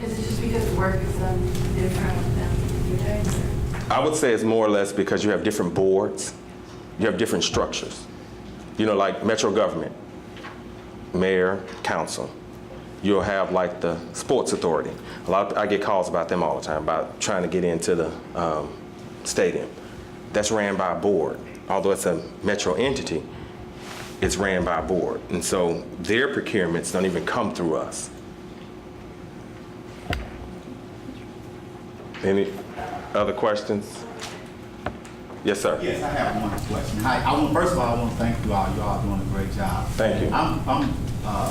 Is it just because the work is done different with them you're doing? I would say it's more or less because you have different boards, you have different structures. You know, like Metro government, mayor, council. You'll have like the sports authority. I get calls about them all the time, about trying to get into the stadium. That's ran by a board. Although it's a Metro entity, it's ran by a board. And so their procurements don't even come through us. Any other questions? Yes, sir. Yes, I have one question. Hi, first of all, I want to thank you all. You all doing a great job. Thank you. I'm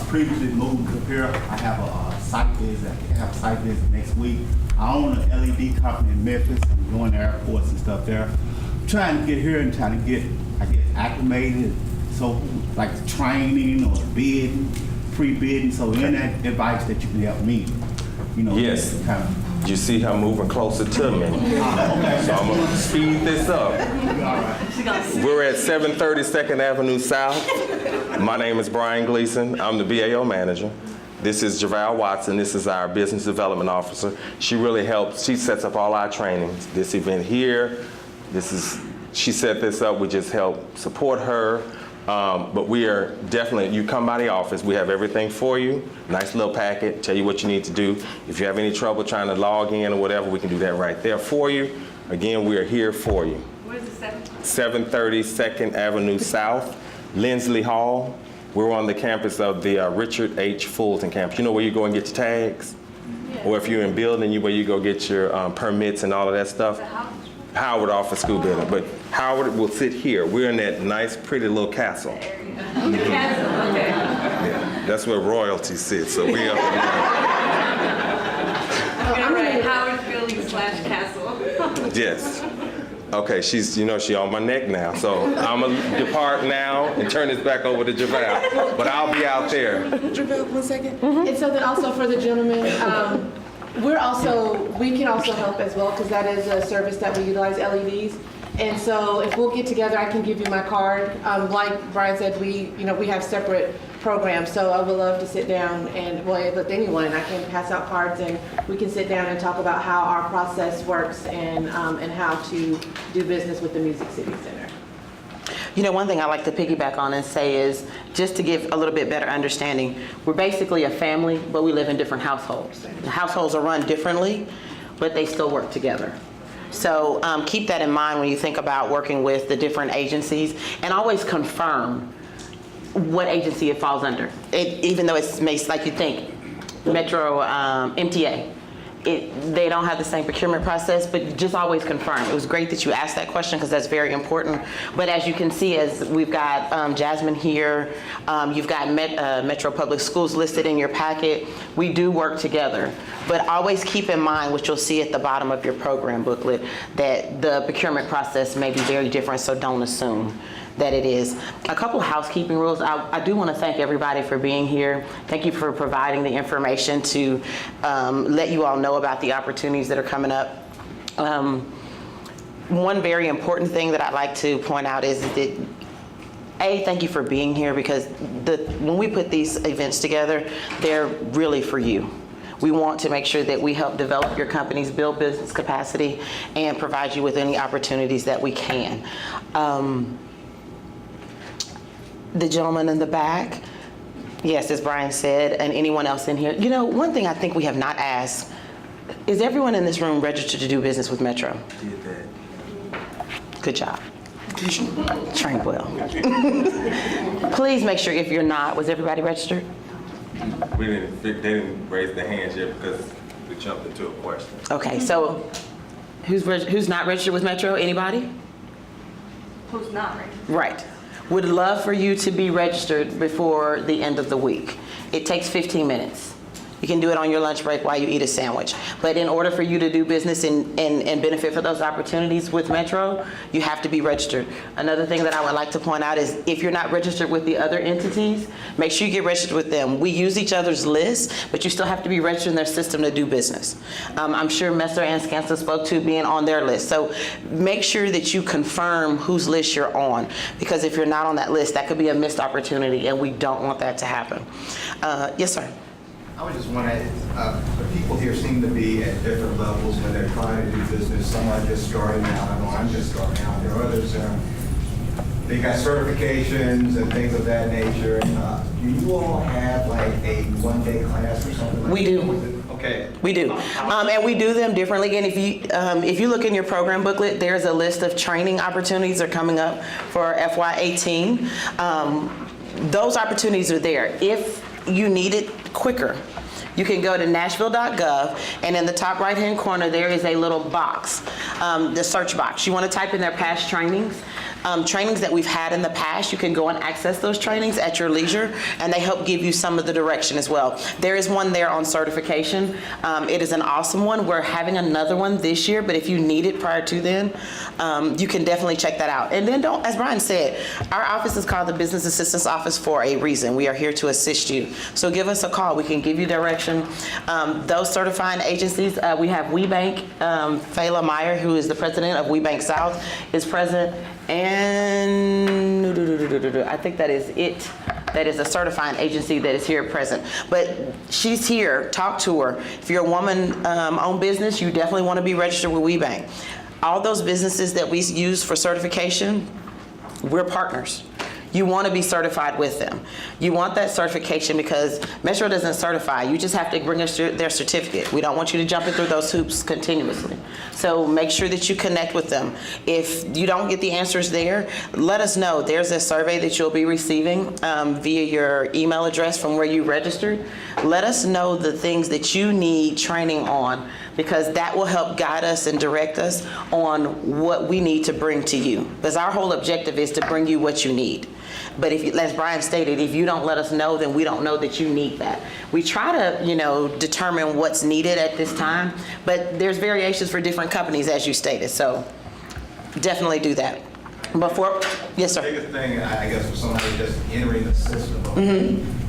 previously moved to here. I have a site visit. I have a site visit next week. I own an LED company in Memphis. I'm going to airports and stuff there. I'm trying to get here and trying to get, I guess, acclimated. So, like the training or the bidding, pre-bidding. So, any advice that you can help me, you know, yes. Kind of. You see her moving closer to me. So I'm gonna speed this up. We're at 730 2nd Avenue South. My name is Brian Gleason. I'm the BAO manager. This is Javal Watson. This is our business development officer. She really helps. She sets up all our trainings. This event here, she set this up. We just help support her. But we are definitely, you come by the office, we have everything for you. Nice little packet, tell you what you need to do. If you have any trouble trying to log in or whatever, we can do that right there for you. Again, we are here for you. What is it, 730 2nd Avenue South, Lindsley Hall. We're on the campus of the Richard H. Fulton campus. You know where you go and get your tags? Yeah. Or if you're in building, where you go get your permits and all of that stuff? Howard Office School Building, but Howard will sit here. We're in that nice, pretty little castle. Yeah, that's where royalty sits. So we up Howard Building /Castle. Yes. Okay, she on my neck now, so I'm gonna depart now and turn this back over to JaVale, but I'll be out there. JaVale, 1 second. And so then also for the gentleman, we can also help as well, because that is a service that we utilize, LEDs. And so if we'll get together, I can give you my card. Like Brian said, we have separate programs, so I would love to sit down and, with anyone, I can pass out cards and we can sit down and talk about how our process works and how to do business with the Music City Center. One thing I like to piggyback on and say is, just to give a little bit better understanding, we're basically a family, but we live in different households. The households are run differently, but they still work together. So keep that in mind when you think about working with the different agencies, and always confirm what agency it falls under. Even though it's like you think, Metro, MTA, they don't have the same procurement process, but just always confirm. It was great that you asked that question, because that's very important. But as you can see, as we've got Jasmine here, you've got Metro Public Schools listed in your packet. We do work together. But always keep in mind what you'll see at the bottom of your program booklet, that the procurement process may be very different, so don't assume that it is. A couple of housekeeping rules. I do want to thank everybody for being here. Thank you for providing the information to let you all know about the opportunities that are coming up. One very important thing that I'd like to point out is that, thank you for being here, because when we put these events together, they're really for you. We want to make sure that we help develop your companies, build business capacity, and provide you with any opportunities that we can. The gentleman in the back, yes, as Brian said, and anyone else in here. One thing I think we have not asked, is everyone in this room registered to do business with Metro? Did that. Good job. Trained well. Please make sure if you're not, was everybody registered? They didn't raise their hands yet because we jumped into a question. Okay, so who's not registered with Metro? Anybody? Who's not registered? Right. Would love for you to be registered before the end of the week. It takes 15 minutes. You can do it on your lunch break while you eat a sandwich. But in order for you to do business and benefit from those opportunities with Metro, you have to be registered. Another thing that I would like to point out is, if you're not registered with the other entities, make sure you get registered with them. We use each other's lists, but you still have to be registered in their system to do business. I'm sure Messer and Skanska spoke to being on their list. So make sure that you confirm whose list you're on, because if you're not on that list, that could be a missed opportunity, and we don't want that to happen. Yes, sir. I was just wondering, the people here seem to be at different levels when they're trying to do business. Some are just starting out. I know I'm just starting out. There are others, they got certifications and things of that nature. Do you all have like a one-day class or something like that? We do. Okay. We do. And we do them differently. And if you look in your program booklet, there's a list of training opportunities that are coming up for FY18. Those opportunities are there. If you need it quicker, you can go to nashville.gov, and in the top right-hand corner, there is a little box, the search box. You want to type in their past trainings. Trainings that we've had in the past, you can go and access those trainings at your leisure, and they help give you some of the direction as well. There is one there on certification. It is an awesome one. We're having another one this year, but if you need it prior to then, you can definitely check that out. And then as Brian said, our office is called the Business Assistance Office for a reason. We are here to assist you. So give us a call. We can give you direction. Those certifying agencies, we have WeBank. Fela Meyer, who is the president of WeBank South, is present. And I think that is it. That is a certifying agency that is here present. But she's here. Talk to her. If you're a woman-owned business, you definitely want to be registered with WeBank. All those businesses that we use for certification, we're partners. You want to be certified with them. You want that certification because Metro doesn't certify. You just have to bring us their certificate. We don't want you to jump through those hoops continuously. So make sure that you connect with them. If you don't get the answers there, let us know. There's a survey that you'll be receiving via your email address from where you registered. Let us know the things that you need training on, because that will help guide us and direct us on what we need to bring to you. Because our whole objective is to bring you what you need. But if, as Brian stated, if you don't let us know, then we don't know that you need that. We try to, determine what's needed at this time, but there's variations for different companies, as you stated. So definitely do that. Before, yes, sir. The biggest thing, I guess, for somebody just entering the system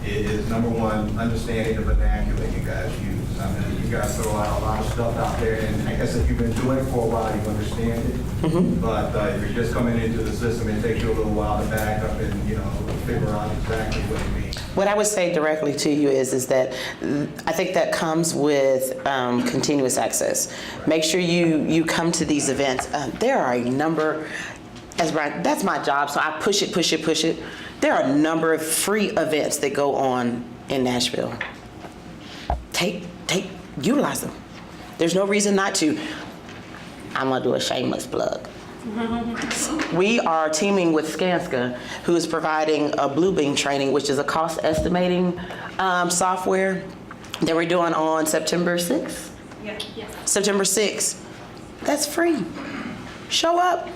is, number one, understanding the vernacular you guys use. I mean, you guys throw out a lot of stuff out there, and I guess if you've been doing it for a while, you understand it. But if you're just coming into the system, it takes you a little while to back up and, you know, figure out exactly what it means. What I would say directly to you is that I think that comes with continuous access. Make sure you come to these events. There are a number, as Brian, that's my job, so I push it. There are a number of free events that go on in Nashville. Utilize them. There's no reason not to. I'm gonna do a shameless plug. We are teaming with Skanska, who is providing a Bluebeam training, which is a cost estimating software that we're doing on September 6th. Yeah. September 6th. That's free. Show up.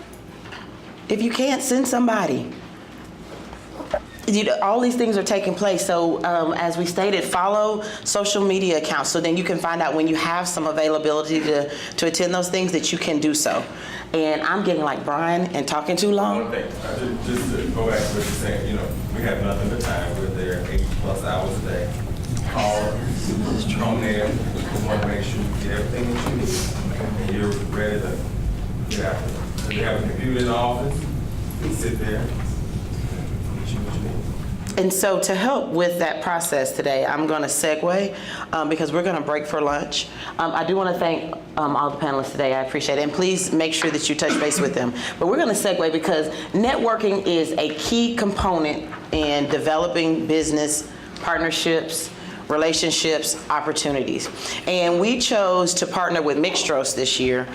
If you can't, send somebody. All these things are taking place. So as we stated, follow social media accounts so then you can find out when you have some availability to attend those things that you can do so. And I'm getting like Brian and talking too long. Just to go back to what you're saying, you know, we have nothing but time. We're there 8+ hours a day. Call, come there. We want to make sure you get everything that you need. And you're ready to get after it. So you have a computer in the office, you sit there. And so to help with that process today, I'm going to segue because we're going to break for lunch. I do want to thank all the panelists today. I appreciate it. And please make sure that you touch base with them. But we're going to segue because networking is a key component in developing business partnerships, relationships, opportunities. And we chose to partner with Mixtros this year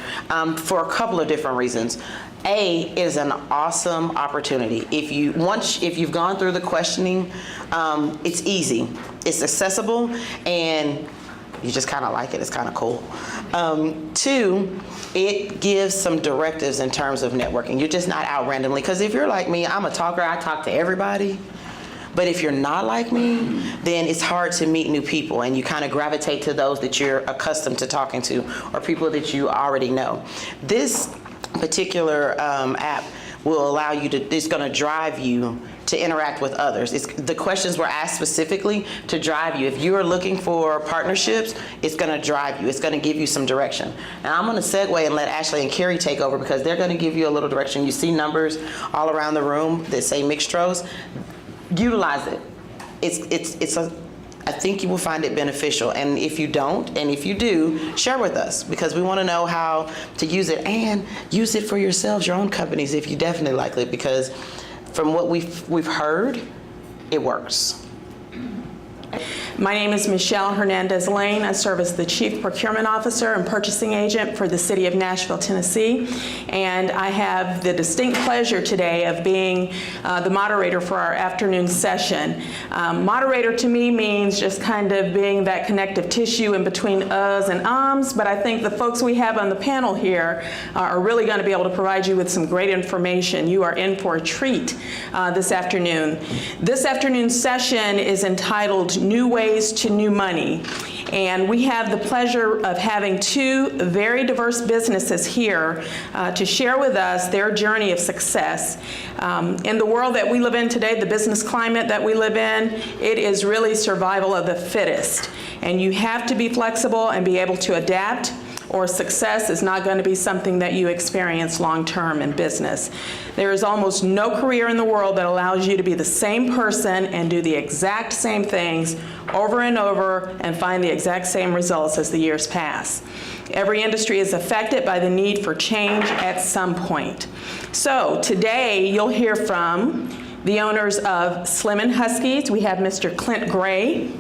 for a couple of different reasons. A is an awesome opportunity. If you've gone through the questioning, it's easy, it's accessible, and you just kind of like it. It's kind of cool. 2, it gives some directives in terms of networking. You're just not out randomly. Because if you're like me, I'm a talker. I talk to everybody. But if you're not like me, then it's hard to meet new people, and you kind of gravitate to those that you're accustomed to talking to or people that you already know. This particular app will allow you to, it's going to drive you to interact with others. The questions were asked specifically to drive you. If you are looking for partnerships, it's going to drive you. It's going to give you some direction. And I'm going to segue and let Ashley and Carrie take over because they're going to give you a little direction. You see numbers all around the room that say Mixtros. Utilize it. I think you will find it beneficial. And if you don't, and if you do, share with us because we want to know how to use it and use it for yourselves, your own companies, if you definitely like it, because from what we've heard, it works. My name is Michelle Hernandez Lane. I serve as the Chief Procurement Officer and Purchasing Agent for the City of Nashville, Tennessee. And I have the distinct pleasure today of being the moderator for our afternoon session. Moderator to me means just kind of being that connective tissue in between us and ums, but I think the folks we have on the panel here are really going to be able to provide you with some great information. You are in for a treat this afternoon. This afternoon's session is entitled New Ways to New Money. And we have the pleasure of having 2 very diverse businesses here to share with us their journey of success. In the world that we live in today, the business climate that we live in, it is really survival of the fittest. And you have to be flexible and be able to adapt, or success is not going to be something that you experience long-term in business. There is almost no career in the world that allows you to be the same person and do the exact same things over and over and find the exact same results as the years pass. Every industry is affected by the need for change at some point. So today you'll hear from the owners of Slim & Huskies. We have Mr. Clint Gray.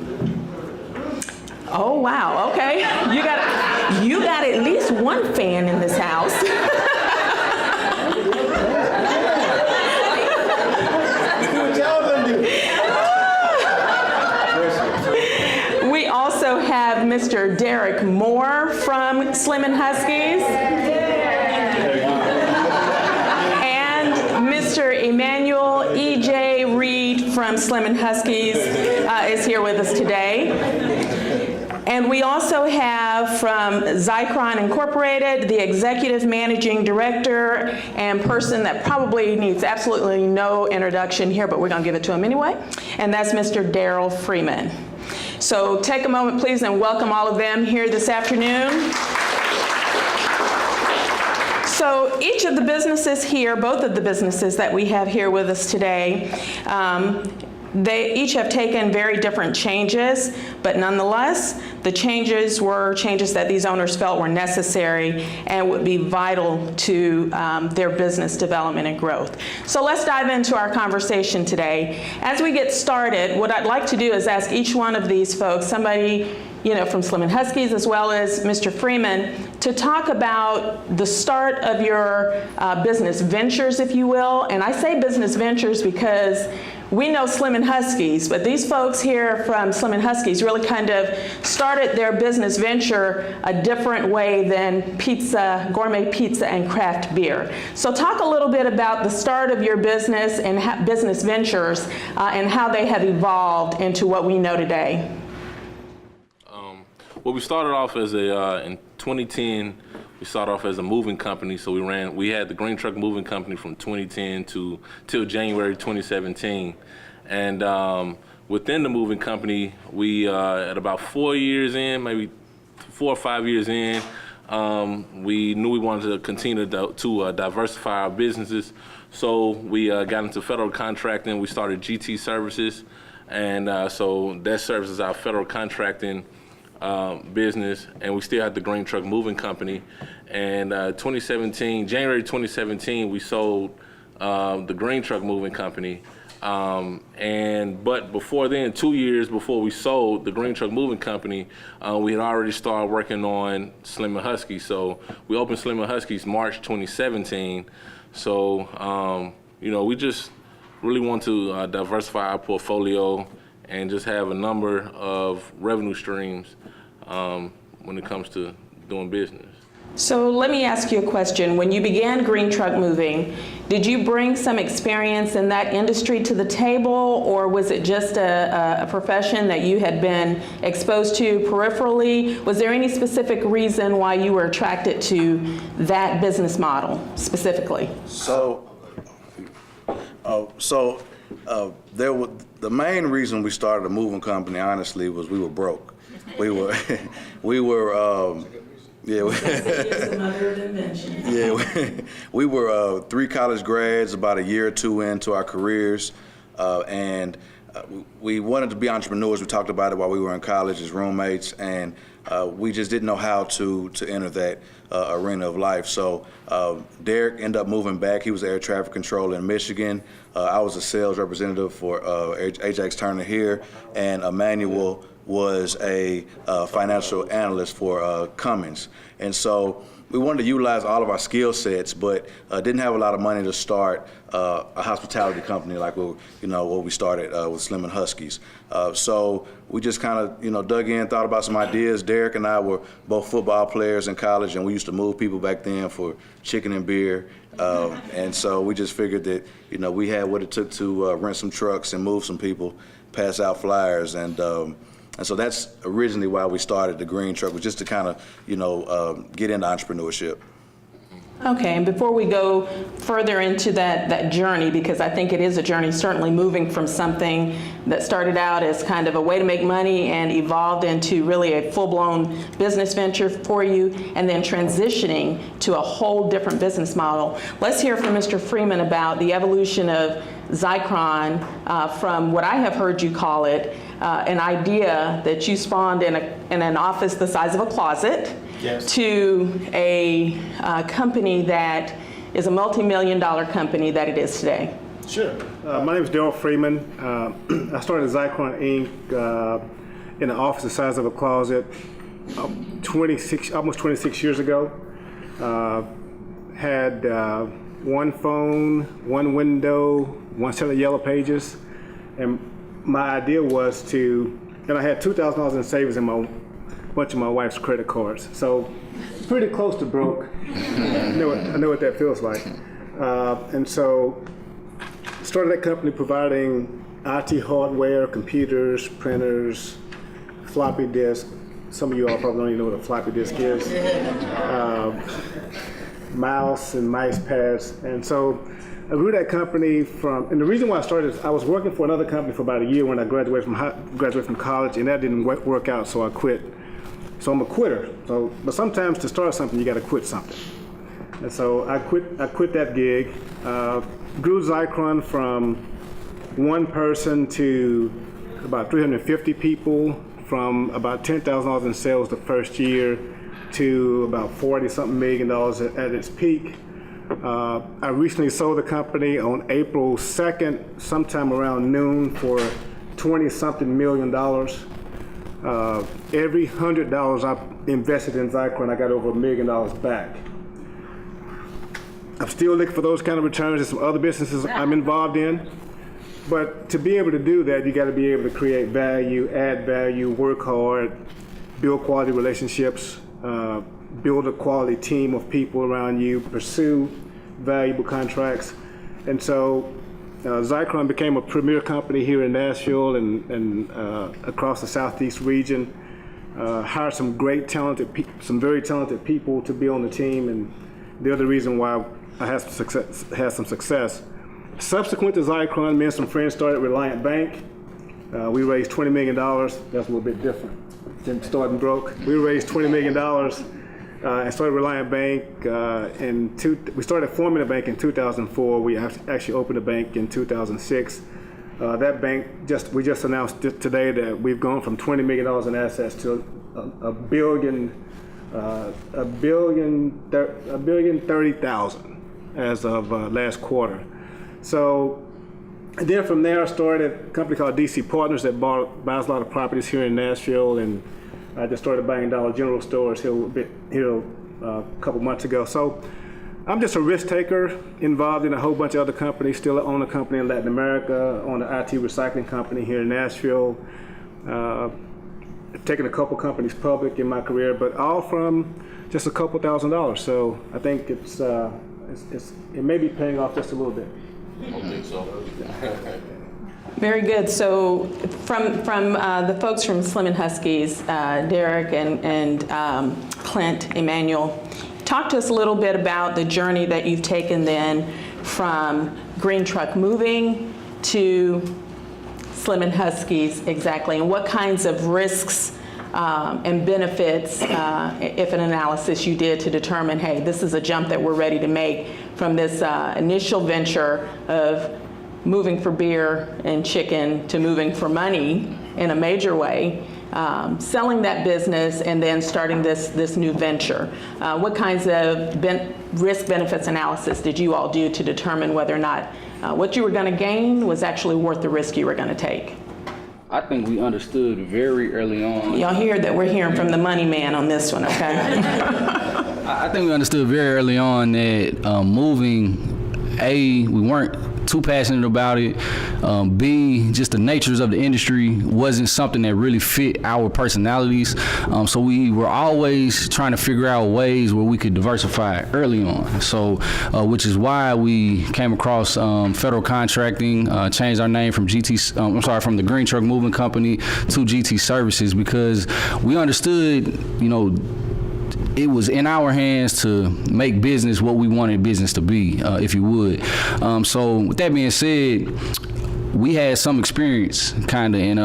Oh, wow, okay. You got at least one fan in this house. We also have Mr. Derek Moore from Slim & Huskies. And Mr. Emmanuel E.J. Reed from Slim & Huskies is here with us today. And we also have from Zycron Incorporated, the Executive Managing Director and person that probably needs absolutely no introduction here, but we're going to give it to him anyway, and that's Mr. Daryl Freeman. So take a moment, please, and welcome all of them here this afternoon. So each of the businesses here, both of the businesses that we have here with us today, they each have taken very different changes, but nonetheless, the changes were changes that these owners felt were necessary and would be vital to their business development and growth. So let's dive into our conversation today. As we get started, what I'd like to do is ask each one of these folks, somebody from Slim & Huskies as well as Mr. Freeman, to talk about the start of your business ventures, if you will. And I say business ventures because we know Slim & Huskies, but these folks here from Slim & Huskies really kind of started their business venture a different way than pizza, gourmet pizza, and craft beer. So talk a little bit about the start of your business and business ventures and how they have evolved into what we know today. Well, we started off as in 2010, we started off as a moving company. So we had the Green Truck Moving Company from 2010 till January 2017. And within the moving company, we, at about 4 years in, maybe 4 or 5 years in, we knew we wanted to continue to diversify our businesses. So we got into federal contracting. We started GT Services. And so that services our federal contracting business, and we still had the Green Truck Moving Company. And January 2017, we sold the Green Truck Moving Company. But before then, 2 years before we sold the Green Truck Moving Company, we had already started working on Slim & Huskies. So we opened Slim & Huskies March 2017. So, we just really want to diversify our portfolio and just have a number of revenue streams when it comes to doing business. So let me ask you a question. When you began Green Truck Moving, did you bring some experience in that industry to the table, or was it just a profession that you had been exposed to peripherally? Was there any specific reason why you were attracted to that business model specifically? The main reason we started a moving company, honestly, was we were broke. We were we were 3 college grads about a year or two into our careers, and we wanted to be entrepreneurs. We talked about it while we were in college as roommates, and we just didn't know how to enter that arena of life. So Derek ended up moving back. He was air traffic controller in Michigan. I was a sales representative for Ajax Turner here, and Emmanuel was a financial analyst for Cummins. And so we wanted to utilize all of our skill sets, but didn't have a lot of money to start a hospitality company like what we started with Slim & Huskies. So we just kind of dug in, thought about some ideas. Derek and I were both football players in college, and we used to move people back then for chicken and beer. And so we just figured that we had what it took to rent some trucks and move some people, pass out flyers, and so that's originally why we started the Green Truck, was just to kind of, get into entrepreneurship. Okay, and before we go further into that journey, because I think it is a journey, certainly moving from something that started out as kind of a way to make money and evolved into really a full-blown business venture for you, and then transitioning to a whole different business model. Let's hear from Mr. Freeman about the evolution of Zycron from what I have heard you call it, an idea that you spawned in an office the size of a closet, yes, to a company that is a multi-million-dollar company that it is today. Sure. My name is Daryl Freeman. I started Zycron Inc. In an office the size of a closet almost 26 years ago. Had one phone, one window, one set of yellow pages, and my idea was and I had $2,000 in savings in a bunch of my wife's credit cards, so pretty close to broke. I know what that feels like. And so started that company providing IT hardware, computers, printers, floppy disks, some of you all probably don't even know what a floppy disk is. Mouse and mice pads. And so I grew that company and the reason why I started is I was working for another company for about a year when I graduated from college, and that didn't work out, so I quit. So I'm a quitter. But sometimes to start something, you got to quit something. And so I quit that gig. Grew Zycron from one person to about 350 people, from about $10,000 in sales the first year to about $40-something million at its peak. I recently sold the company on April 2nd, sometime around noon, for $20-something million. Every $100 I invested in Zycron, I got over $1 million back. I'm still looking for those kind of returns in some other businesses I'm involved in. But to be able to do that, you got to be able to create value, add value, work hard, build quality relationships, build a quality team of people around you, pursue valuable contracts. And so Zycron became a premier company here in Nashville and across the Southeast region. Hired some very talented people to be on the team, and they're the reason why I had some success. Subsequent to Zycron, me and some friends started Reliant Bank. We raised $20 million. That's a little bit different than starting broke. We raised $20 million and started Reliant Bank. We started forming a bank in 2004. We actually opened a bank in 2006. That bank, we just announced today that we've gone from $20 million in assets to $1 billion 30,000 as of last quarter. So then from there, I started a company called DC Partners that buys a lot of properties here in Nashville, and I just started buying Dollar General stores here a couple months ago. So I'm just a risk taker, involved in a whole bunch of other companies, still own a company in Latin America, own an IT recycling company here in Nashville, taken a couple companies public in my career, but all from just a couple $1,000s. So I think it may be paying off just a little bit. I don't think so. Very good. So from the folks from Slim and Huskies, Derek and Clint, Emmanuel, talk to us a little bit about the journey that you've taken then from Green Truck Moving to Slim and Huskies exactly, and what kinds of risks and benefits, if an analysis you did to determine, hey, this is a jump that we're ready to make from this initial venture of moving for beer and chicken to moving for money in a major way, selling that business and then starting this new venture. What kinds of risk benefits analysis did you all do to determine whether or not what you were going to gain was actually worth the risk you were going to take? I think we understood very early on. Y'all hear that we're hearing from the money man on this one, okay? I think we understood very early on that moving, A, we weren't too passionate about it. B, just the natures of the industry wasn't something that really fit our personalities. So we were always trying to figure out ways where we could diversify early on. So, which is why we came across federal contracting, changed our name from from the Green Truck Moving Company to GT Services, because we understood, it was in our hands to make business what we wanted business to be, if you would. So with that being said, we had some experience kind of in,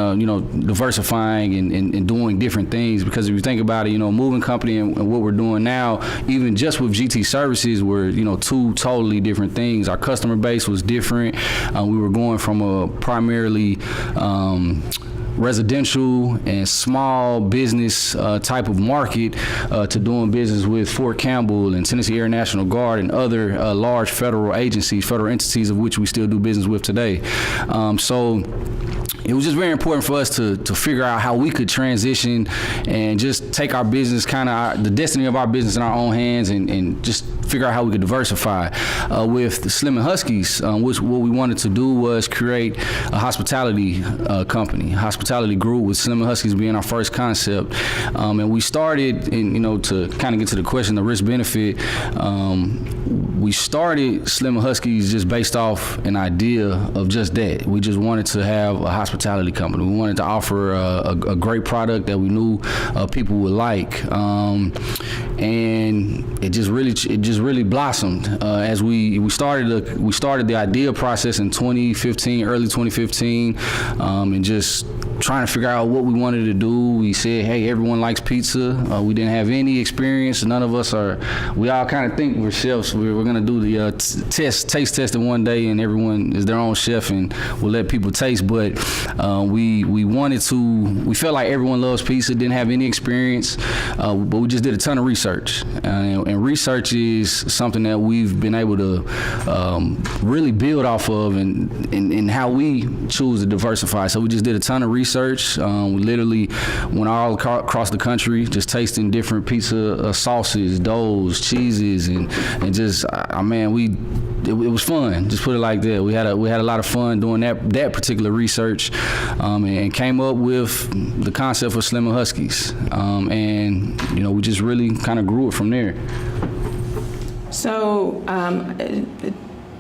diversifying and doing different things, because if you think about it, moving company and what we're doing now, even just with GT Services, were, two totally different things. Our customer base was different. We were going from a primarily, residential and small business type of market to doing business with Fort Campbell and Tennessee Air National Guard and other large federal agencies, federal entities of which we still do business with today. So it was just very important for us to figure out how we could transition and just take our business, the destiny of our business in our own hands, and just figure out how we could diversify. With the Slim and Huskies, which what we wanted to do was create a hospitality company, hospitality hospitality group, with Slim and Huskies being our first concept. And we started, to kind of get to the question, the risk benefit, we started Slim and Huskies just based off an idea of just that. We just wanted to have a hospitality company. We wanted to offer a great product that we knew people would like. And it just really blossomed as we started the idea process in 2015, early 2015, and just trying to figure out what we wanted to do. We said, hey, everyone likes pizza. We didn't have any experience. None of us are. We all kind of think we're chefs. We're gonna do the taste testing one day, and everyone is their own chef, and we'll let people taste. But we wanted to. We felt like everyone loves pizza. Didn't have any experience, but we just did a ton of research. And research is something that we've been able to really build off of, and how we choose to diversify. So we just did a ton of research. We literally went all across the country, just tasting different pizza sauces, doughs, cheeses, and just, it was fun. Just put it like that. We had a lot of fun doing that particular research, and came up with the concept for Slim and Huskies, and we just really kind of grew it from there. So,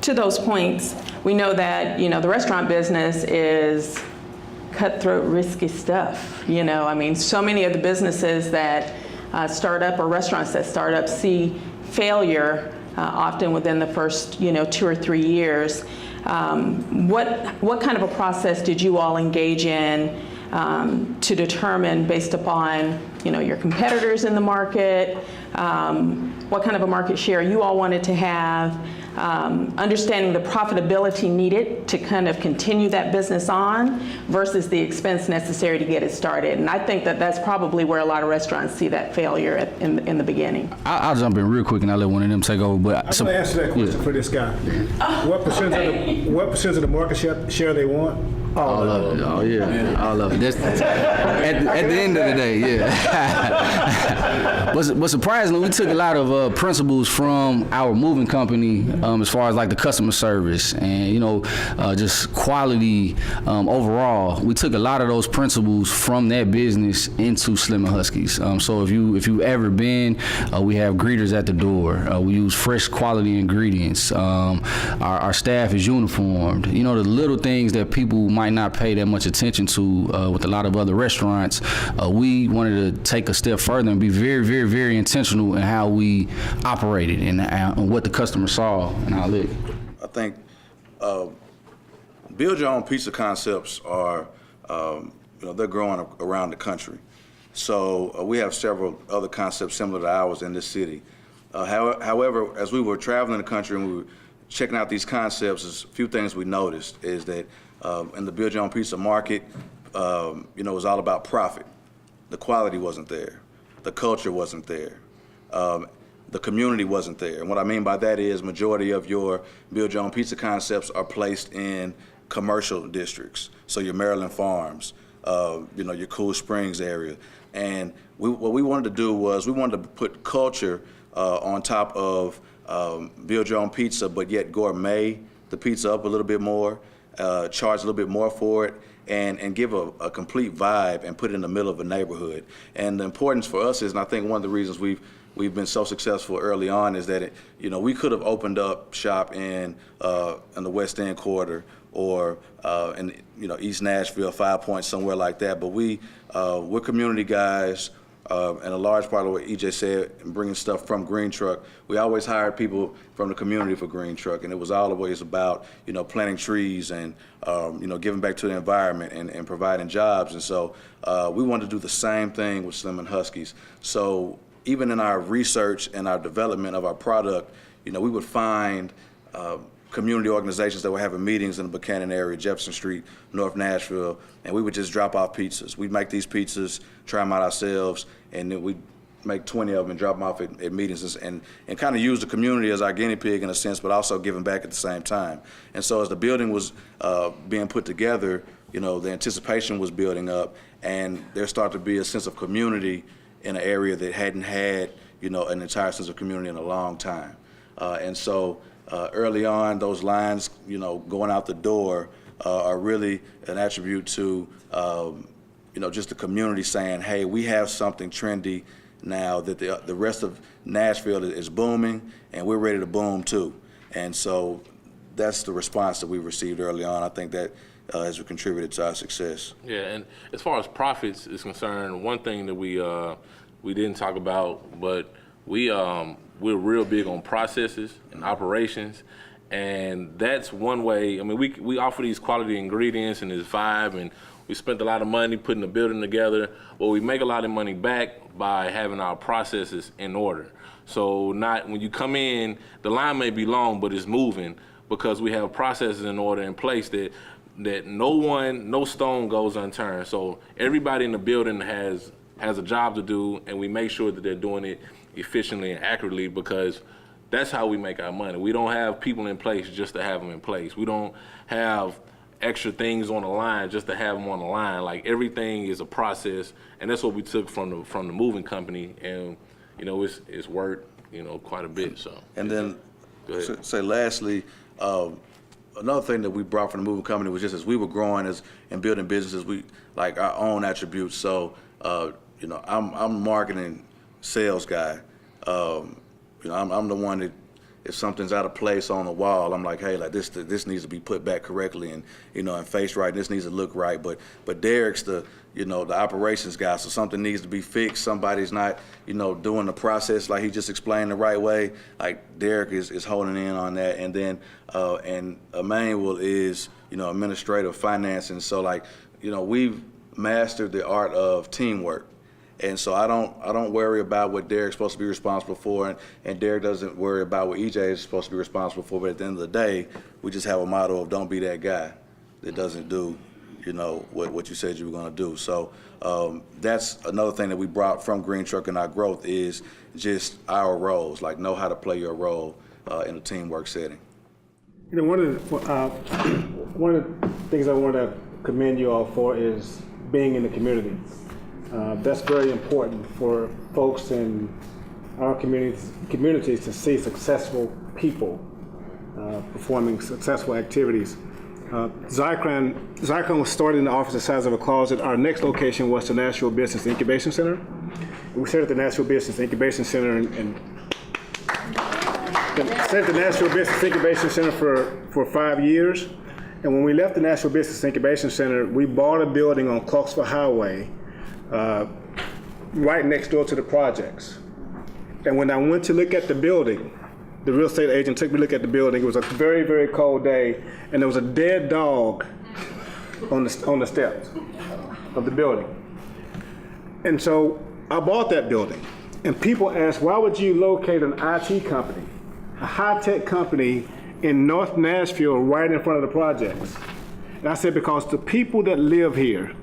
to those points, we know that the restaurant business is cutthroat, risky stuff. So many of the businesses that start up, or restaurants that start up, see failure often within the first 2 or 3 years. What kind of a process did you all engage in to determine, based upon your competitors in the market, what kind of a market share you all wanted to have, understanding the profitability needed to kind of continue that business on versus the expense necessary to get it started? And I think that that's probably where a lot of restaurants see that failure in the beginning. I'll jump in real quick and I'll let one of them take over. But I'm going to answer that question for this guy. What percent of the market share they want? All of it. Oh yeah, all of it. That's at the end of the day, yeah. But surprisingly, we took a lot of principles from our moving company, as far as like the customer service and just quality overall. We took a lot of those principles from that business into Slim and Huskies. So if you've ever been, we have greeters at the door. We use fresh quality ingredients. Our staff is uniformed. The little things that people might not pay that much attention to with a lot of other restaurants. We wanted to take a step further and be very, very, very intentional in how we operated and what the customer saw and how it. I think build your own pizza concepts are, they're growing around the country. So we have several other concepts similar to ours in this city. However, as we were traveling the country and we were checking out these concepts, there's a few things we noticed is that in the build your own pizza market, it was all about profit. The quality wasn't there. The culture wasn't there. The community wasn't there. And what I mean by that is majority of your build your own pizza concepts are placed in commercial districts. So your Maryland Farms, your Cool Springs area. And what we wanted to do was we wanted to put culture on top of build your own pizza, but yet gourmet the pizza up a little bit more, charge a little bit more for it, and give a complete vibe and put it in the middle of a neighborhood. And the importance for us is, and I think one of the reasons we've been so successful early on is that we could have opened up shop in the West End quarter or in East Nashville, 5 Points, somewhere like that. But we're community guys. And a large part of what EJ said, bringing stuff from Green Truck, we always hired people from the community for Green Truck, and it was always about planting trees and giving back to the environment and providing jobs. And so we wanted to do the same thing with Slim and Huskies. So even in our research and our development of our product, we would find community organizations that were having meetings in the Buchanan area, Jefferson Street, North Nashville, and we would just drop off pizzas. We'd make these pizzas, try them out ourselves, and then we'd make 20 of them and drop them off at meetings and kind of use the community as our guinea pig in a sense, but also giving back at the same time. And so as the building was being put together, the anticipation was building up, and there started to be a sense of community in an area that hadn't had, an entire sense of community in a long time. And so early on, those lines, going out the door are really an attribute to just the community saying, hey, we have something trendy now that the rest of Nashville is booming, and we're ready to boom too. And so that's the response that we received early on. I think that has contributed to our success. Yeah, and as far as profits is concerned, one thing that we didn't talk about, but we're real big on processes and operations, and that's one way. I mean, we offer these quality ingredients and this vibe, and we spent a lot of money putting the building together. Well, we make a lot of money back by having our processes in order. So when you come in, the line may be long, but it's moving because we have processes in order in place that no stone goes unturned. So everybody in the building has a job to do, and we make sure that they're doing it efficiently and accurately, because that's how we make our money. We don't have people in place just to have them in place. We don't have extra things on the line just to have them on the line. Like, everything is a process, and that's what we took from the moving company, and it's worked quite a bit. So. And then say lastly, another thing that we brought from the moving company was just as we were growing and building businesses, we like our own attributes. So I'm a marketing sales guy. I'm the one that if something's out of place on the wall, I'm like, hey, like this needs to be put back correctly, and and faced right. This needs to look right. But Derek's the operations guy. So something needs to be fixed. Somebody's not doing the process like he just explained the right way. Like, Derek is holding in on that. And then and Emmanuel is administrative finance. And so we've mastered the art of teamwork. And so I don't worry about what Derek's supposed to be responsible for, and Derek doesn't worry about what EJ is supposed to be responsible for. But at the end of the day, we just have a motto of don't be that guy that doesn't do, what you said you were going to do. So that's another thing that we brought from Green Truck in our growth is just our roles, like know how to play your role in a teamwork setting. One of the things I want to commend you all for is being in the community. That's very important for folks in our communities to see successful people performing successful activities. Zycron was started in the office the size of a closet. Our next location was the Nashville Business Incubation Center. We started the Nashville Business Incubation Center for 5 years. And when we left the Nashville Business Incubation Center, we bought a building on Clarksville Highway right next door to the projects. And when I went to look at the building, the real estate agent took me to look at the building. It was a very, very cold day, and there was a dead dog on the steps of the building. And so I bought that building, and people asked, why would you locate an IT company, a high-tech company in North Nashville right in front of the projects? And I said, because the people that live here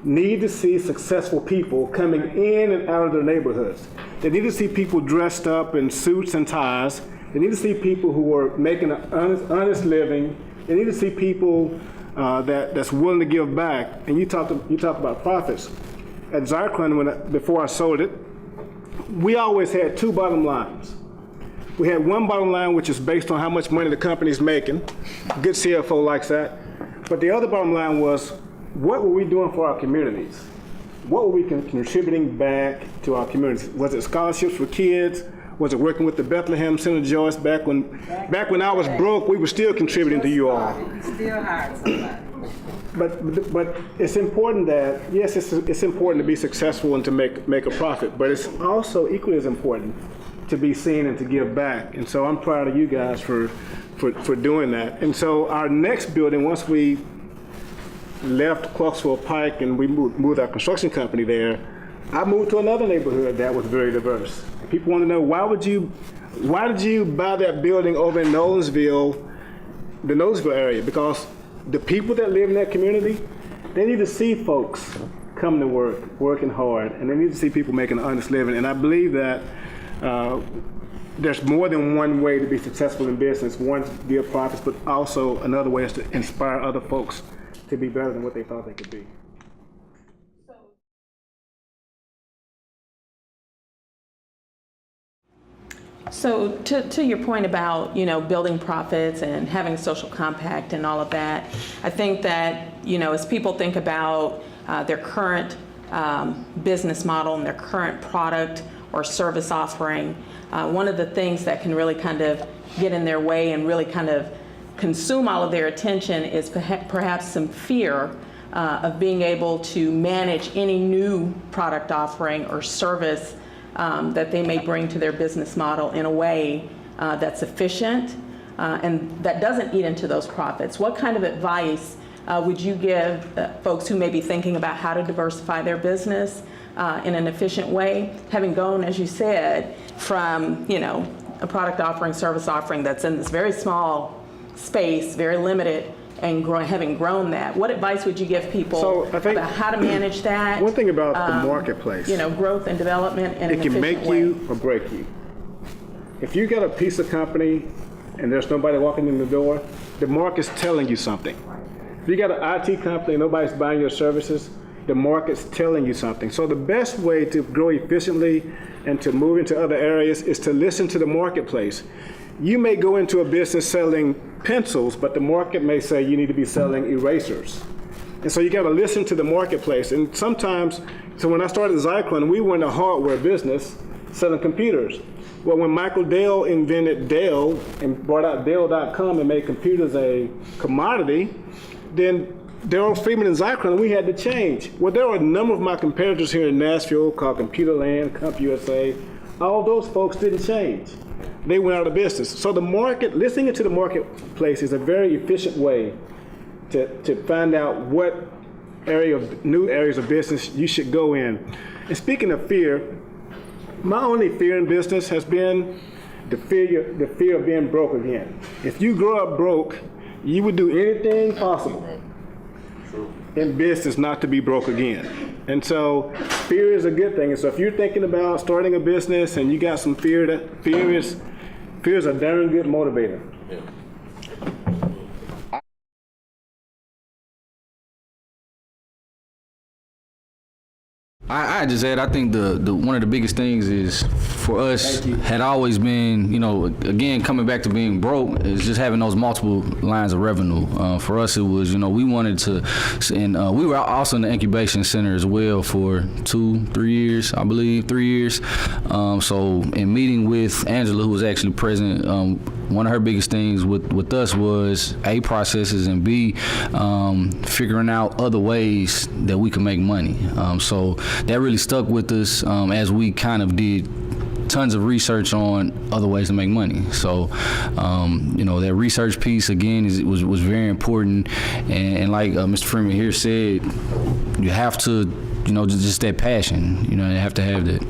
need to see successful people coming in and out of their neighborhoods. They need to see people dressed up in suits and ties. They need to see people who are making an honest living. They need to see people that's willing to give back. And you talk about profits. At Zycron, before I sold it, we always had two bottom lines. We had one bottom line which is based on how much money the company's making. Good CFO likes that. But the other bottom line was, what were we doing for our communities? What were we contributing back to our communities? Was it scholarships for kids? Was it working with the Bethlehem Center Joyce back when I was broke? We were still contributing to you all. Still hard somebody. But it's important that, yes, it's important to be successful and to make a profit, but it's also equally as important to be seen and to give back. And so I'm proud of you guys for doing that. And so our next building, once we left Clarksville Pike and we moved our construction company there, I moved to another neighborhood that was very diverse. People want to know, why did you buy that building over in Nolensville, the Nolensville area? Because the people that live in that community, they need to see folks coming to work, working hard, and they need to see people making an honest living. And I believe that there's more than one way to be successful in business. One is to give profits, but also another way is to inspire other folks to be better than what they thought they could be. So to your point about, building profits and having social compact and all of that, I think that, as people think about their current business model and their current product or service offering. One of the things that can really kind of get in their way and really kind of consume all of their attention is perhaps some fear of being able to manage any new product offering or service that they may bring to their business model in a way that's efficient and that doesn't eat into those profits. What kind of advice would you give folks who may be thinking about how to diversify their business in an efficient way, having gone, as you said, from a product offering, service offering that's in this very small space, very limited, and having grown that? What advice would you give people about how to manage that? One thing about the marketplace, growth and development in an efficient way. It can make you or break you. If you got a piece of company and there's nobody walking in the door, the market's telling you something. If you got an IT company and nobody's buying your services, the market's telling you something. So the best way to grow efficiently and to move into other areas is to listen to the marketplace. You may go into a business selling pencils, but the market may say you need to be selling erasers. And so you got to listen to the marketplace. And sometimes, so when I started Zyklon, we were in a hardware business selling computers. Well, when Michael Dell invented Dell and brought out Dell.com and made computers a commodity, then Daryl Freeman and Zyklon, we had to change. Well, there were a number of my competitors here in Nashville called Computerland, CompUSA. All those folks didn't change. They went out of business. So the market, listening to the marketplace is a very efficient way to find out what new areas of business you should go in. And speaking of fear, my only fear in business has been the fear of being broke again. If you grow up broke, you would do anything possible in business not to be broke again. And so fear is a good thing. And so if you're thinking about starting a business and you got some fear, fear is a darn good motivator. Yeah. I just add, I think the one of the biggest things is for us had always been, again, coming back to being broke is just having those multiple lines of revenue. For us, it was, we wanted to, and we were also in the incubation center as well for 2-3 years, I believe, 3 years. So in meeting with Angela, who was actually present, one of her biggest things with us was A, processes, and B, figuring out other ways that we could make money. So that really stuck with us as we kind of did tons of research on other ways to make money. So, that research piece, again, was very important. And like Mr. Freeman here said, you have to, just that passion, you have to have that.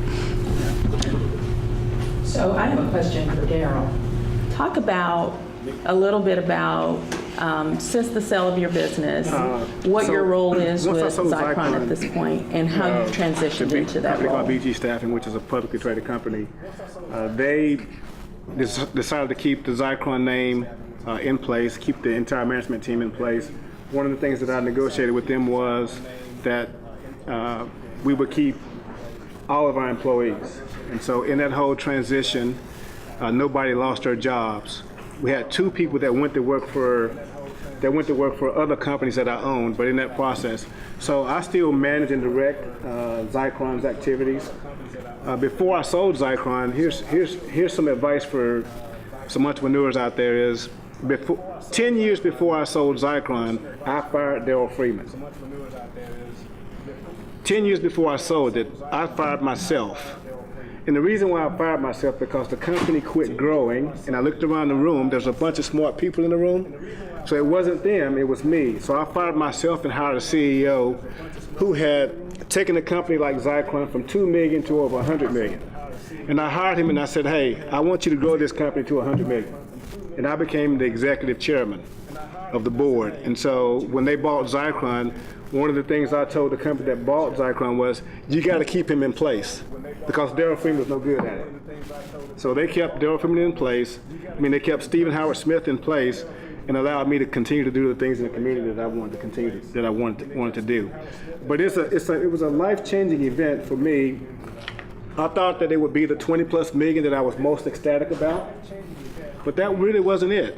So I have a question for Daryl. Talk about a little bit about since the sale of your business, what your role is with Zyklon at this point, and how you've transitioned into that role. Called BG Staffing, which is a publicly traded company, they decided to keep the Zyklon name in place, keep the entire management team in place. One of the things that I negotiated with them was that we would keep all of our employees. And so in that whole transition, nobody lost their jobs. We had 2 people that went to work for other companies that I owned, but in that process. So I still manage and direct Zyklon's activities. Before I sold Zyklon, here's some advice for some entrepreneurs out there is, 10 years before I sold Zyklon, I fired Daryl Freeman. 10 years before I sold it, I fired myself. And the reason why I fired myself, because the company quit growing, and I looked around the room, there's a bunch of smart people in the room, so it wasn't them, it was me. So I fired myself and hired a CEO who had taken a company like Zyklon from $2 million to over $100 million. And I hired him and I said, hey, I want you to grow this company to $100 million. And I became the executive chairman of the board. And so when they bought Zyklon, one of the things I told the company that bought Zyklon was, you got to keep him in place, because Daryl Freeman was no good at it. So they kept Daryl Freeman in place. They kept Stephen Howard Smith in place and allowed me to continue to do the things in the community that I wanted to continue to, that I wanted to do. But it was a life-changing event for me. I thought that it would be the 20+ million that I was most ecstatic about, but that really wasn't it.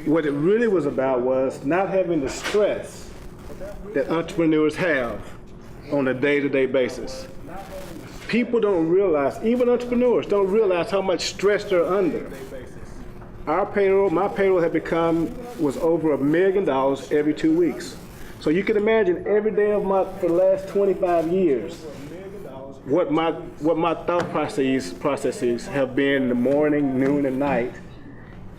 What it really was about was not having the stress that entrepreneurs have on a day-to-day basis. People don't realize, even entrepreneurs don't realize how much stress they're under. Our payroll, my payroll was over $1 million every 2 weeks. So you can imagine every day of for the last 25 years, what my thought processes have been in the morning, noon, and night.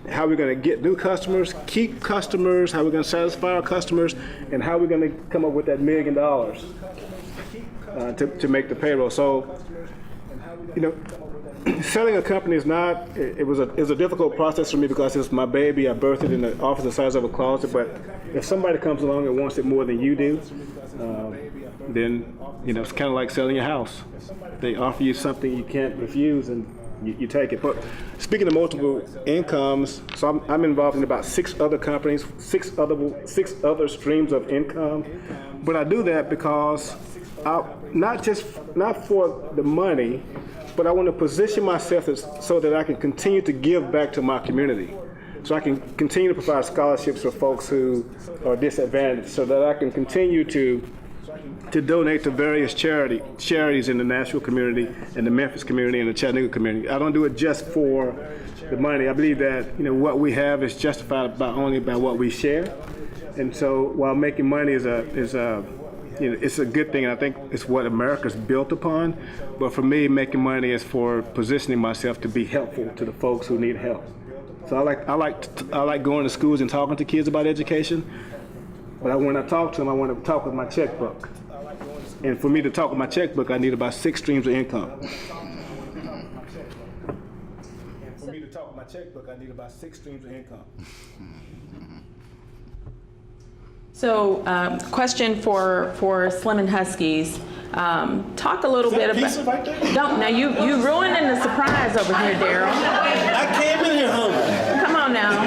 How we're going to get new customers, keep customers, how we're going to satisfy our customers, and how we're going to come up with that $1 million to make the payroll. So, selling a company is not, it was a difficult process for me because it's my baby. I birthed it in the office the size of a closet, but if somebody comes along and wants it more than you do, then, it's kind of like selling your house. They offer you something you can't refuse and you take it. But speaking of multiple incomes, so I'm involved in about 6 other companies, 6 other streams of income. But I do that because not for the money, but I want to position myself so that I can continue to give back to my community. So I can continue to provide scholarships for folks who are disadvantaged, so that I can continue to donate to various charities in the Nashville community, and the Memphis community, and the Chattanooga community. I don't do it just for the money. I believe that what we have is justified only by what we share. And so while making money is it's a good thing, and I think it's what America's built upon. But for me, making money is for positioning myself to be helpful to the folks who need help. So I like going to schools and talking to kids about education. But when I talk to them, I want to talk with my checkbook. And for me to talk with my checkbook, I need about 6 streams of income. So, question for Slim and Huskies. Talk a little bit about. Right there? Don't now you ruining the surprise over here, Daryl. I came in here hungry. Come on now.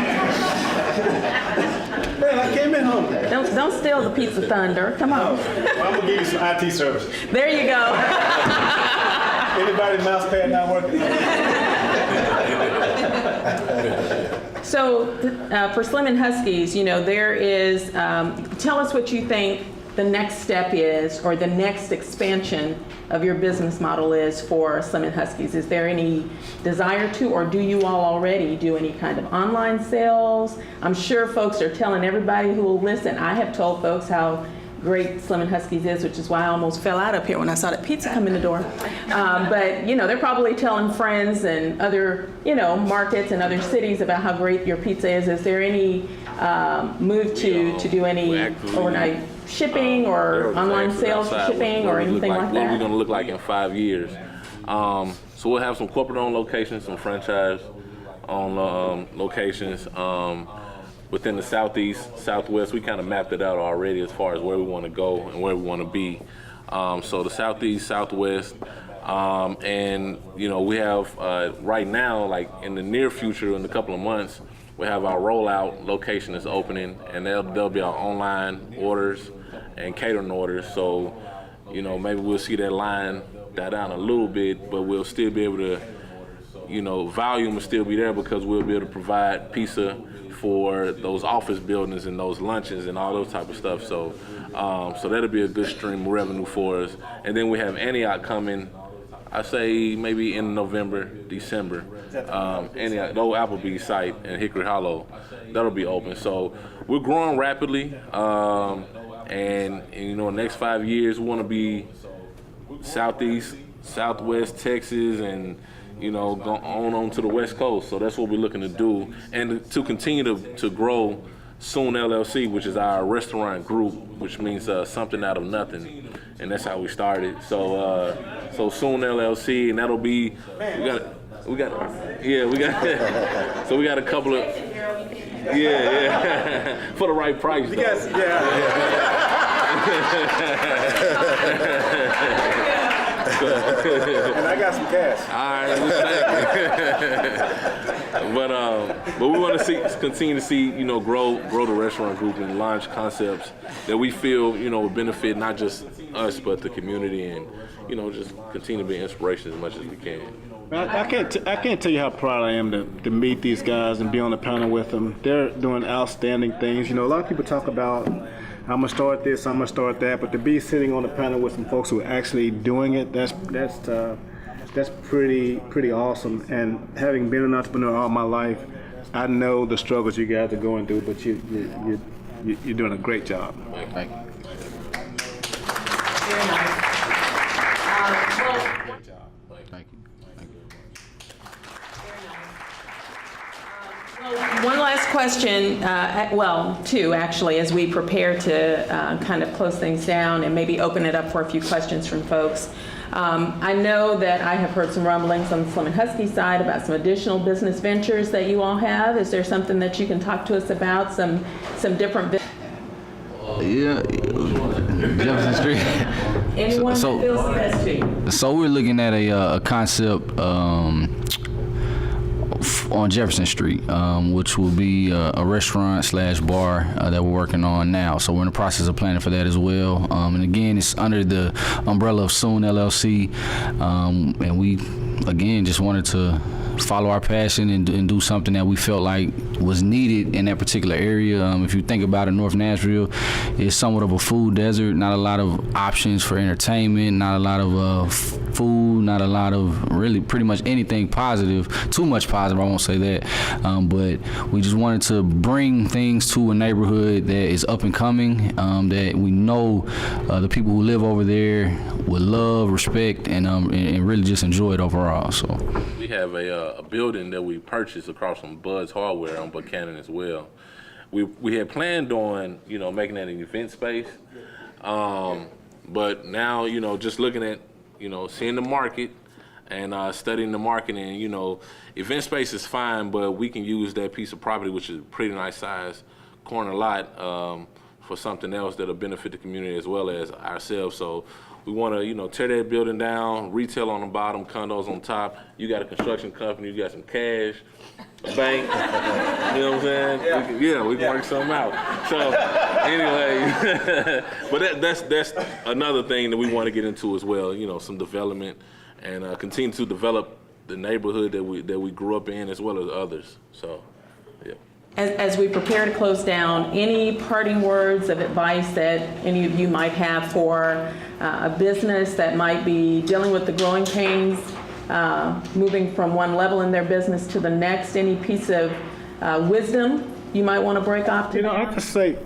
Man, I came in hungry. Don't steal the pizza thunder. Come on. Well, I'm gonna give you some IT services. There you go. Anybody mouse pad not working? So for Slim and Huskies, there is, tell us what you think the next step is, or the next expansion of your business model is for Slim and Huskies. Is there any desire to, or do you all already do any kind of online sales? I'm sure folks are telling everybody who will listen. I have told folks how great Slim and Huskies is, which is why I almost fell out up here when I saw that pizza come in the door. But they're probably telling friends and other, markets and other cities about how great your pizza is. Is there any move to do any overnight shipping or online sales for shipping or anything like that? What are we going to look like in 5 years? So we'll have some corporate-owned locations, some franchise-owned locations. Within the Southeast, Southwest, we kind of mapped it out already as far as where we want to go and where we want to be. So the Southeast, Southwest, and we have right now, like in the near future, in a couple of months, we have our rollout location is opening, and there'll be our online orders and catering orders. So, maybe we'll see that line die down a little bit, but we'll still be able to, volume will still be there because we'll be able to provide pizza for those office buildings and those luncheons and all those type of stuff. So, so that'll be a good stream of revenue for us. And then we have Antioch coming, I say maybe in November, December. Antioch, the old Applebee's site in Hickory Hollow, that'll be open. So we're growing rapidly, and next 5 years we want to be Southeast, Southwest Texas, and go on to the West Coast. So that's what we're looking to do, and to continue to grow Soon LLC, which is our restaurant group, which means something out of nothing, and that's how we started. So Soon LLC, and that'll be we got so we got a couple of for the right price. Yes, and I got some cash. All right, but we want to continue to see, grow the restaurant group and launch concepts that we feel, will benefit not just us but the community, and just continue to be inspiration as much as we can. I can't tell you how proud I am to meet these guys and be on the panel with them. They're doing outstanding things. A lot of people talk about I'm gonna start this, I'm gonna start that, but to be sitting on the panel with some folks who are actually doing it, that's pretty awesome. And having been an entrepreneur all my life, I know the struggles you guys are going through, but you're doing a great job. Thank you. Very nice. Thank you. One last question, well, two actually, as we prepare to kind of close things down and maybe open it up for a few questions from folks. I know that I have heard some rumblings on the Slim and Husky side about some additional business ventures that you all have. Is there something that you can talk to us about, some different Yeah, Jefferson Street. Anyone that feels the best to you? So we're looking at a concept on Jefferson Street, which will be a restaurant/bar that we're working on now. So we're in the process of planning for that as well. And again, it's under the umbrella of Soon LLC. And we, again, just wanted to follow our passion and do something that we felt like was needed in that particular area. If you think about it, North Nashville is somewhat of a food desert, not a lot of options for entertainment, not a lot of food, not a lot of really pretty much anything positive, too much positive, I won't say that, but we just wanted to bring things to a neighborhood that is up and coming, that we know the people who live over there would love, respect, and really just enjoy it overall. So we have a building that we purchased across from Bud's Hardware on Buchanan as well. We had planned on, making that an event space, but now, just looking at, seeing the market and studying the market, and, event space is fine, but we can use that piece of property, which is a pretty nice size corner lot, for something else that'll benefit the community as well as ourselves. So we want to, tear that building down, retail on the bottom, condos on top. You got a construction company, you got some cash, a bank, you know what I'm saying? We can work something out. So anyway, but that's another thing that we want to get into as well, some development and continue to develop the neighborhood that we grew up in as well as others. So, yeah. As we prepare to close down, any parting words of advice that any of you might have for a business that might be dealing with the growing pains, moving from one level in their business to the next? Any piece of wisdom you might want to break off to? I just say,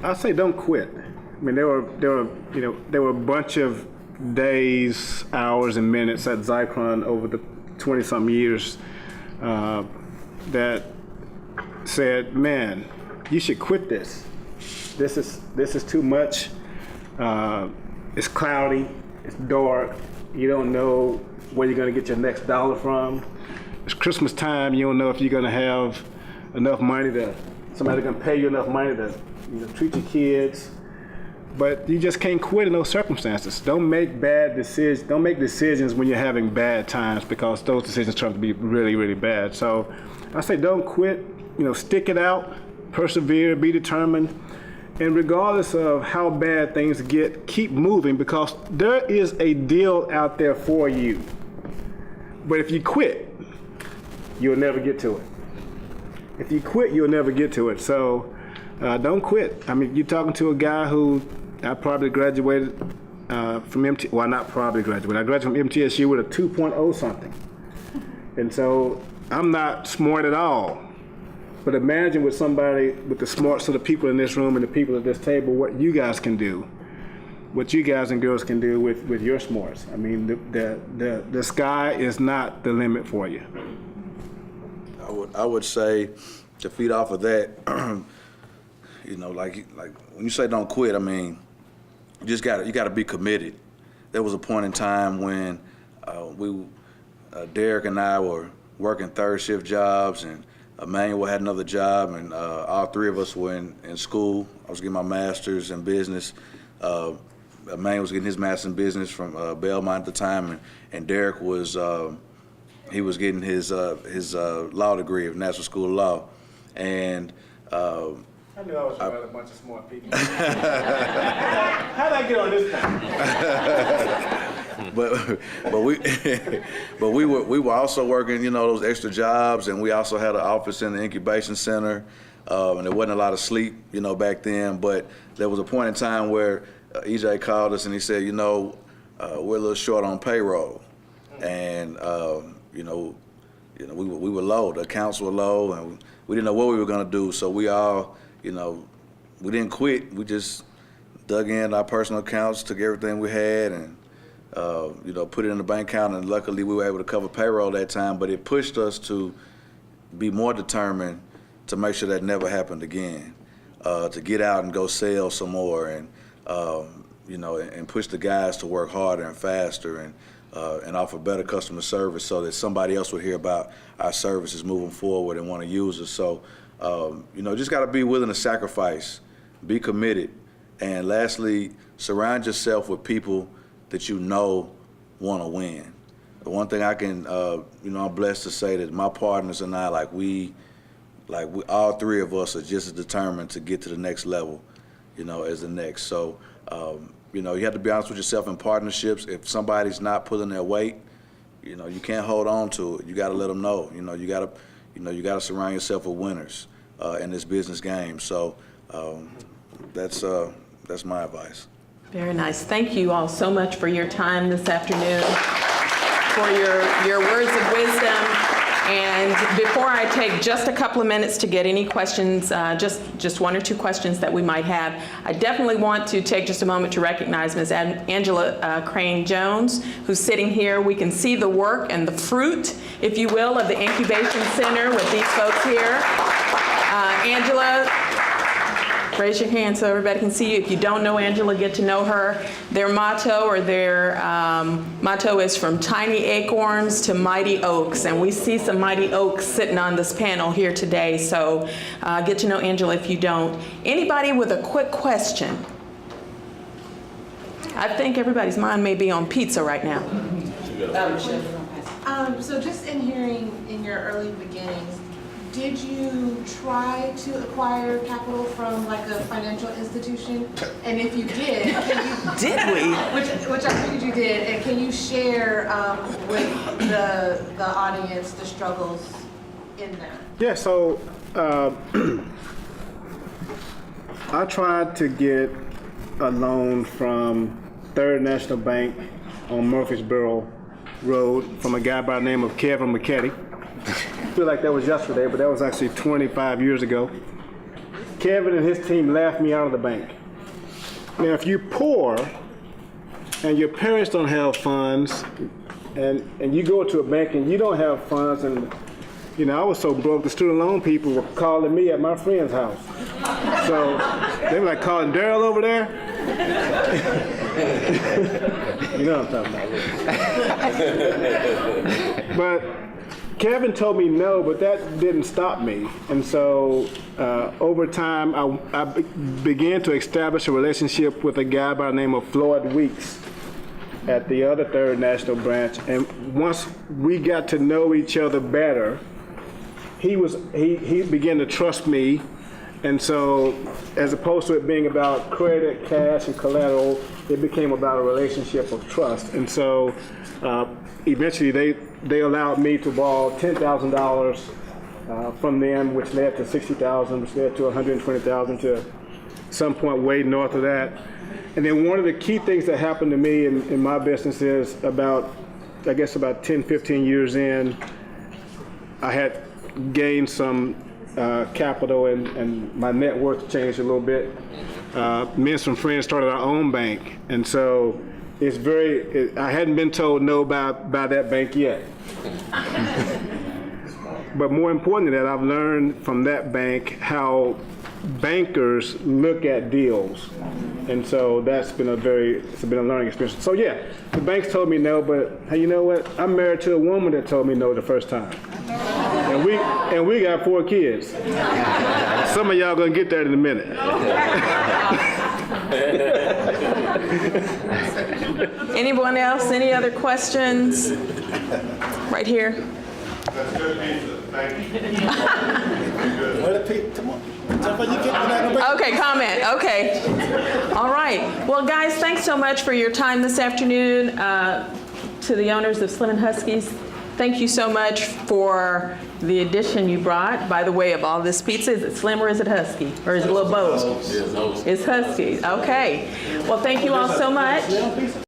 I say don't quit. I mean, there were a bunch of days, hours, and minutes at Zycron over the 20-something years that said, man, you should quit this. This is too much. It's cloudy, it's dark, you don't know where you're gonna get your next dollar from. It's Christmas time, you don't know if you're gonna have enough money somebody's gonna pay you enough money to treat your kids. But you just can't quit in those circumstances. Don't make bad decisions. Don't make decisions when you're having bad times, because those decisions turn to be really, really bad. So I say don't quit. Stick it out, persevere, be determined, and regardless of how bad things get, keep moving, because there is a deal out there for you. But if you quit, you'll never get to it. If you quit, you'll never get to it. So don't quit. I mean, you're talking to a guy who I probably graduated from MT. Well, not probably graduated. I graduated from MTSU with a 2.0 something. And so I'm not smart at all. But imagine with somebody with the smarts of the people in this room and the people at this table, what you guys can do, what you guys and girls can do with your smarts. I mean, the sky is not the limit for you. I would say, to feed off of that, like when you say don't quit, I mean, you got to be committed. There was a point in time when Derek and I were working third shift jobs, and Emmanuel had another job, and all three of us were in school. I was getting my master's in business. Emmanuel was getting his master's in business from Belmont at the time, and Derek was he was getting his law degree at National School of Law, and I knew I was around a bunch of smart people. How'd I get on this panel? but we were also working, those extra jobs, and we also had an office in the incubation center. and there wasn't a lot of sleep, back then. But there was a point in time where EJ called us and he said, we're a little short on payroll, and we were low. The accounts were low, and we didn't know what we were going to do. So we all, we didn't quit. We just dug in our personal accounts, took everything we had, and put it in the bank account. And luckily, we were able to cover payroll that time. But it pushed us to be more determined to make sure that never happened again. To get out and go sell some more, and and push the guys to work harder and faster, and offer better customer service so that somebody else would hear about our services moving forward and want to use us. So, just got to be willing to sacrifice, be committed, and lastly, surround yourself with people that want to win. The one thing I can, I'm blessed to say that my partners and I, we all three of us are just as determined to get to the next level, as the next. So, you have to be honest with yourself in partnerships. If somebody's not pulling their weight, you can't hold on to it. You got to let them know. You got to surround yourself with winners in this business game. So, that's my advice. Very nice. Thank you all so much for your time this afternoon, for your words of wisdom. And before I take just a couple of minutes to get any questions, just one or two questions that we might have, I definitely want to take just a moment to recognize Ms. Angela Crane-Jones, who's sitting here. We can see the work and the fruit, if you will, of the incubation center with these folks here. Angela, raise your hand so everybody can see you. If you don't know Angela, get to know her. Their motto is from tiny acorns to mighty oaks, and we see some mighty oaks sitting on this panel here today, so get to know Angela if you don't. Anybody with a quick question? I think everybody's mind may be on pizza right now. So just in hearing in your early beginnings, did you try to acquire capital from a financial institution? And if you did, Did we? Which I figured you did. And can you share with the audience the struggles in that? Yeah, so I tried to get a loan from Third National Bank on Murfreesboro Road from a guy by the name of Kevin McKetty. I feel like that was yesterday, but that was actually 25 years ago. Kevin and his team laughed me out of the bank. Now, if you're poor and your parents don't have funds, and you go to a bank and you don't have funds, and I was so broke, the student loan people were calling me at my friend's house. So they were calling Daryl over there. You know what I'm talking about. But Kevin told me no, but that didn't stop me. And so over time, I began to establish a relationship with a guy by the name of Floyd Weeks at the other Third National Branch. And once we got to know each other better, he began to trust me. And so as opposed to it being about credit, cash, and collateral, it became about a relationship of trust. And so eventually they allowed me to borrow $10,000 from them, which led to $60,000, which led to $120,000, to some point way north of that. And then one of the key things that happened to me in my business is about 10, 15 years in, I had gained some capital and my net worth changed a little bit. Me and some friends started our own bank. And so I hadn't been told no by that bank yet. But more important than that, I've learned from that bank how bankers look at deals. And so it's been a learning experience. So yeah, the banks told me no, but hey, you know what? I'm married to a woman that told me no the first time. And we got 4 kids. Some of y'all gonna get that in a minute. Anyone else? Any other questions? Right here. That's good pizza. Thank you. Okay, comment. Okay. All right. Well, guys, thanks so much for your time this afternoon. To the owners of Slim & Huskies, thank you so much for the addition you brought by the way of all this pizza. Is it Slim or is it Husky? Or is it a little both? It's Husky. Okay. Well, thank you all so much.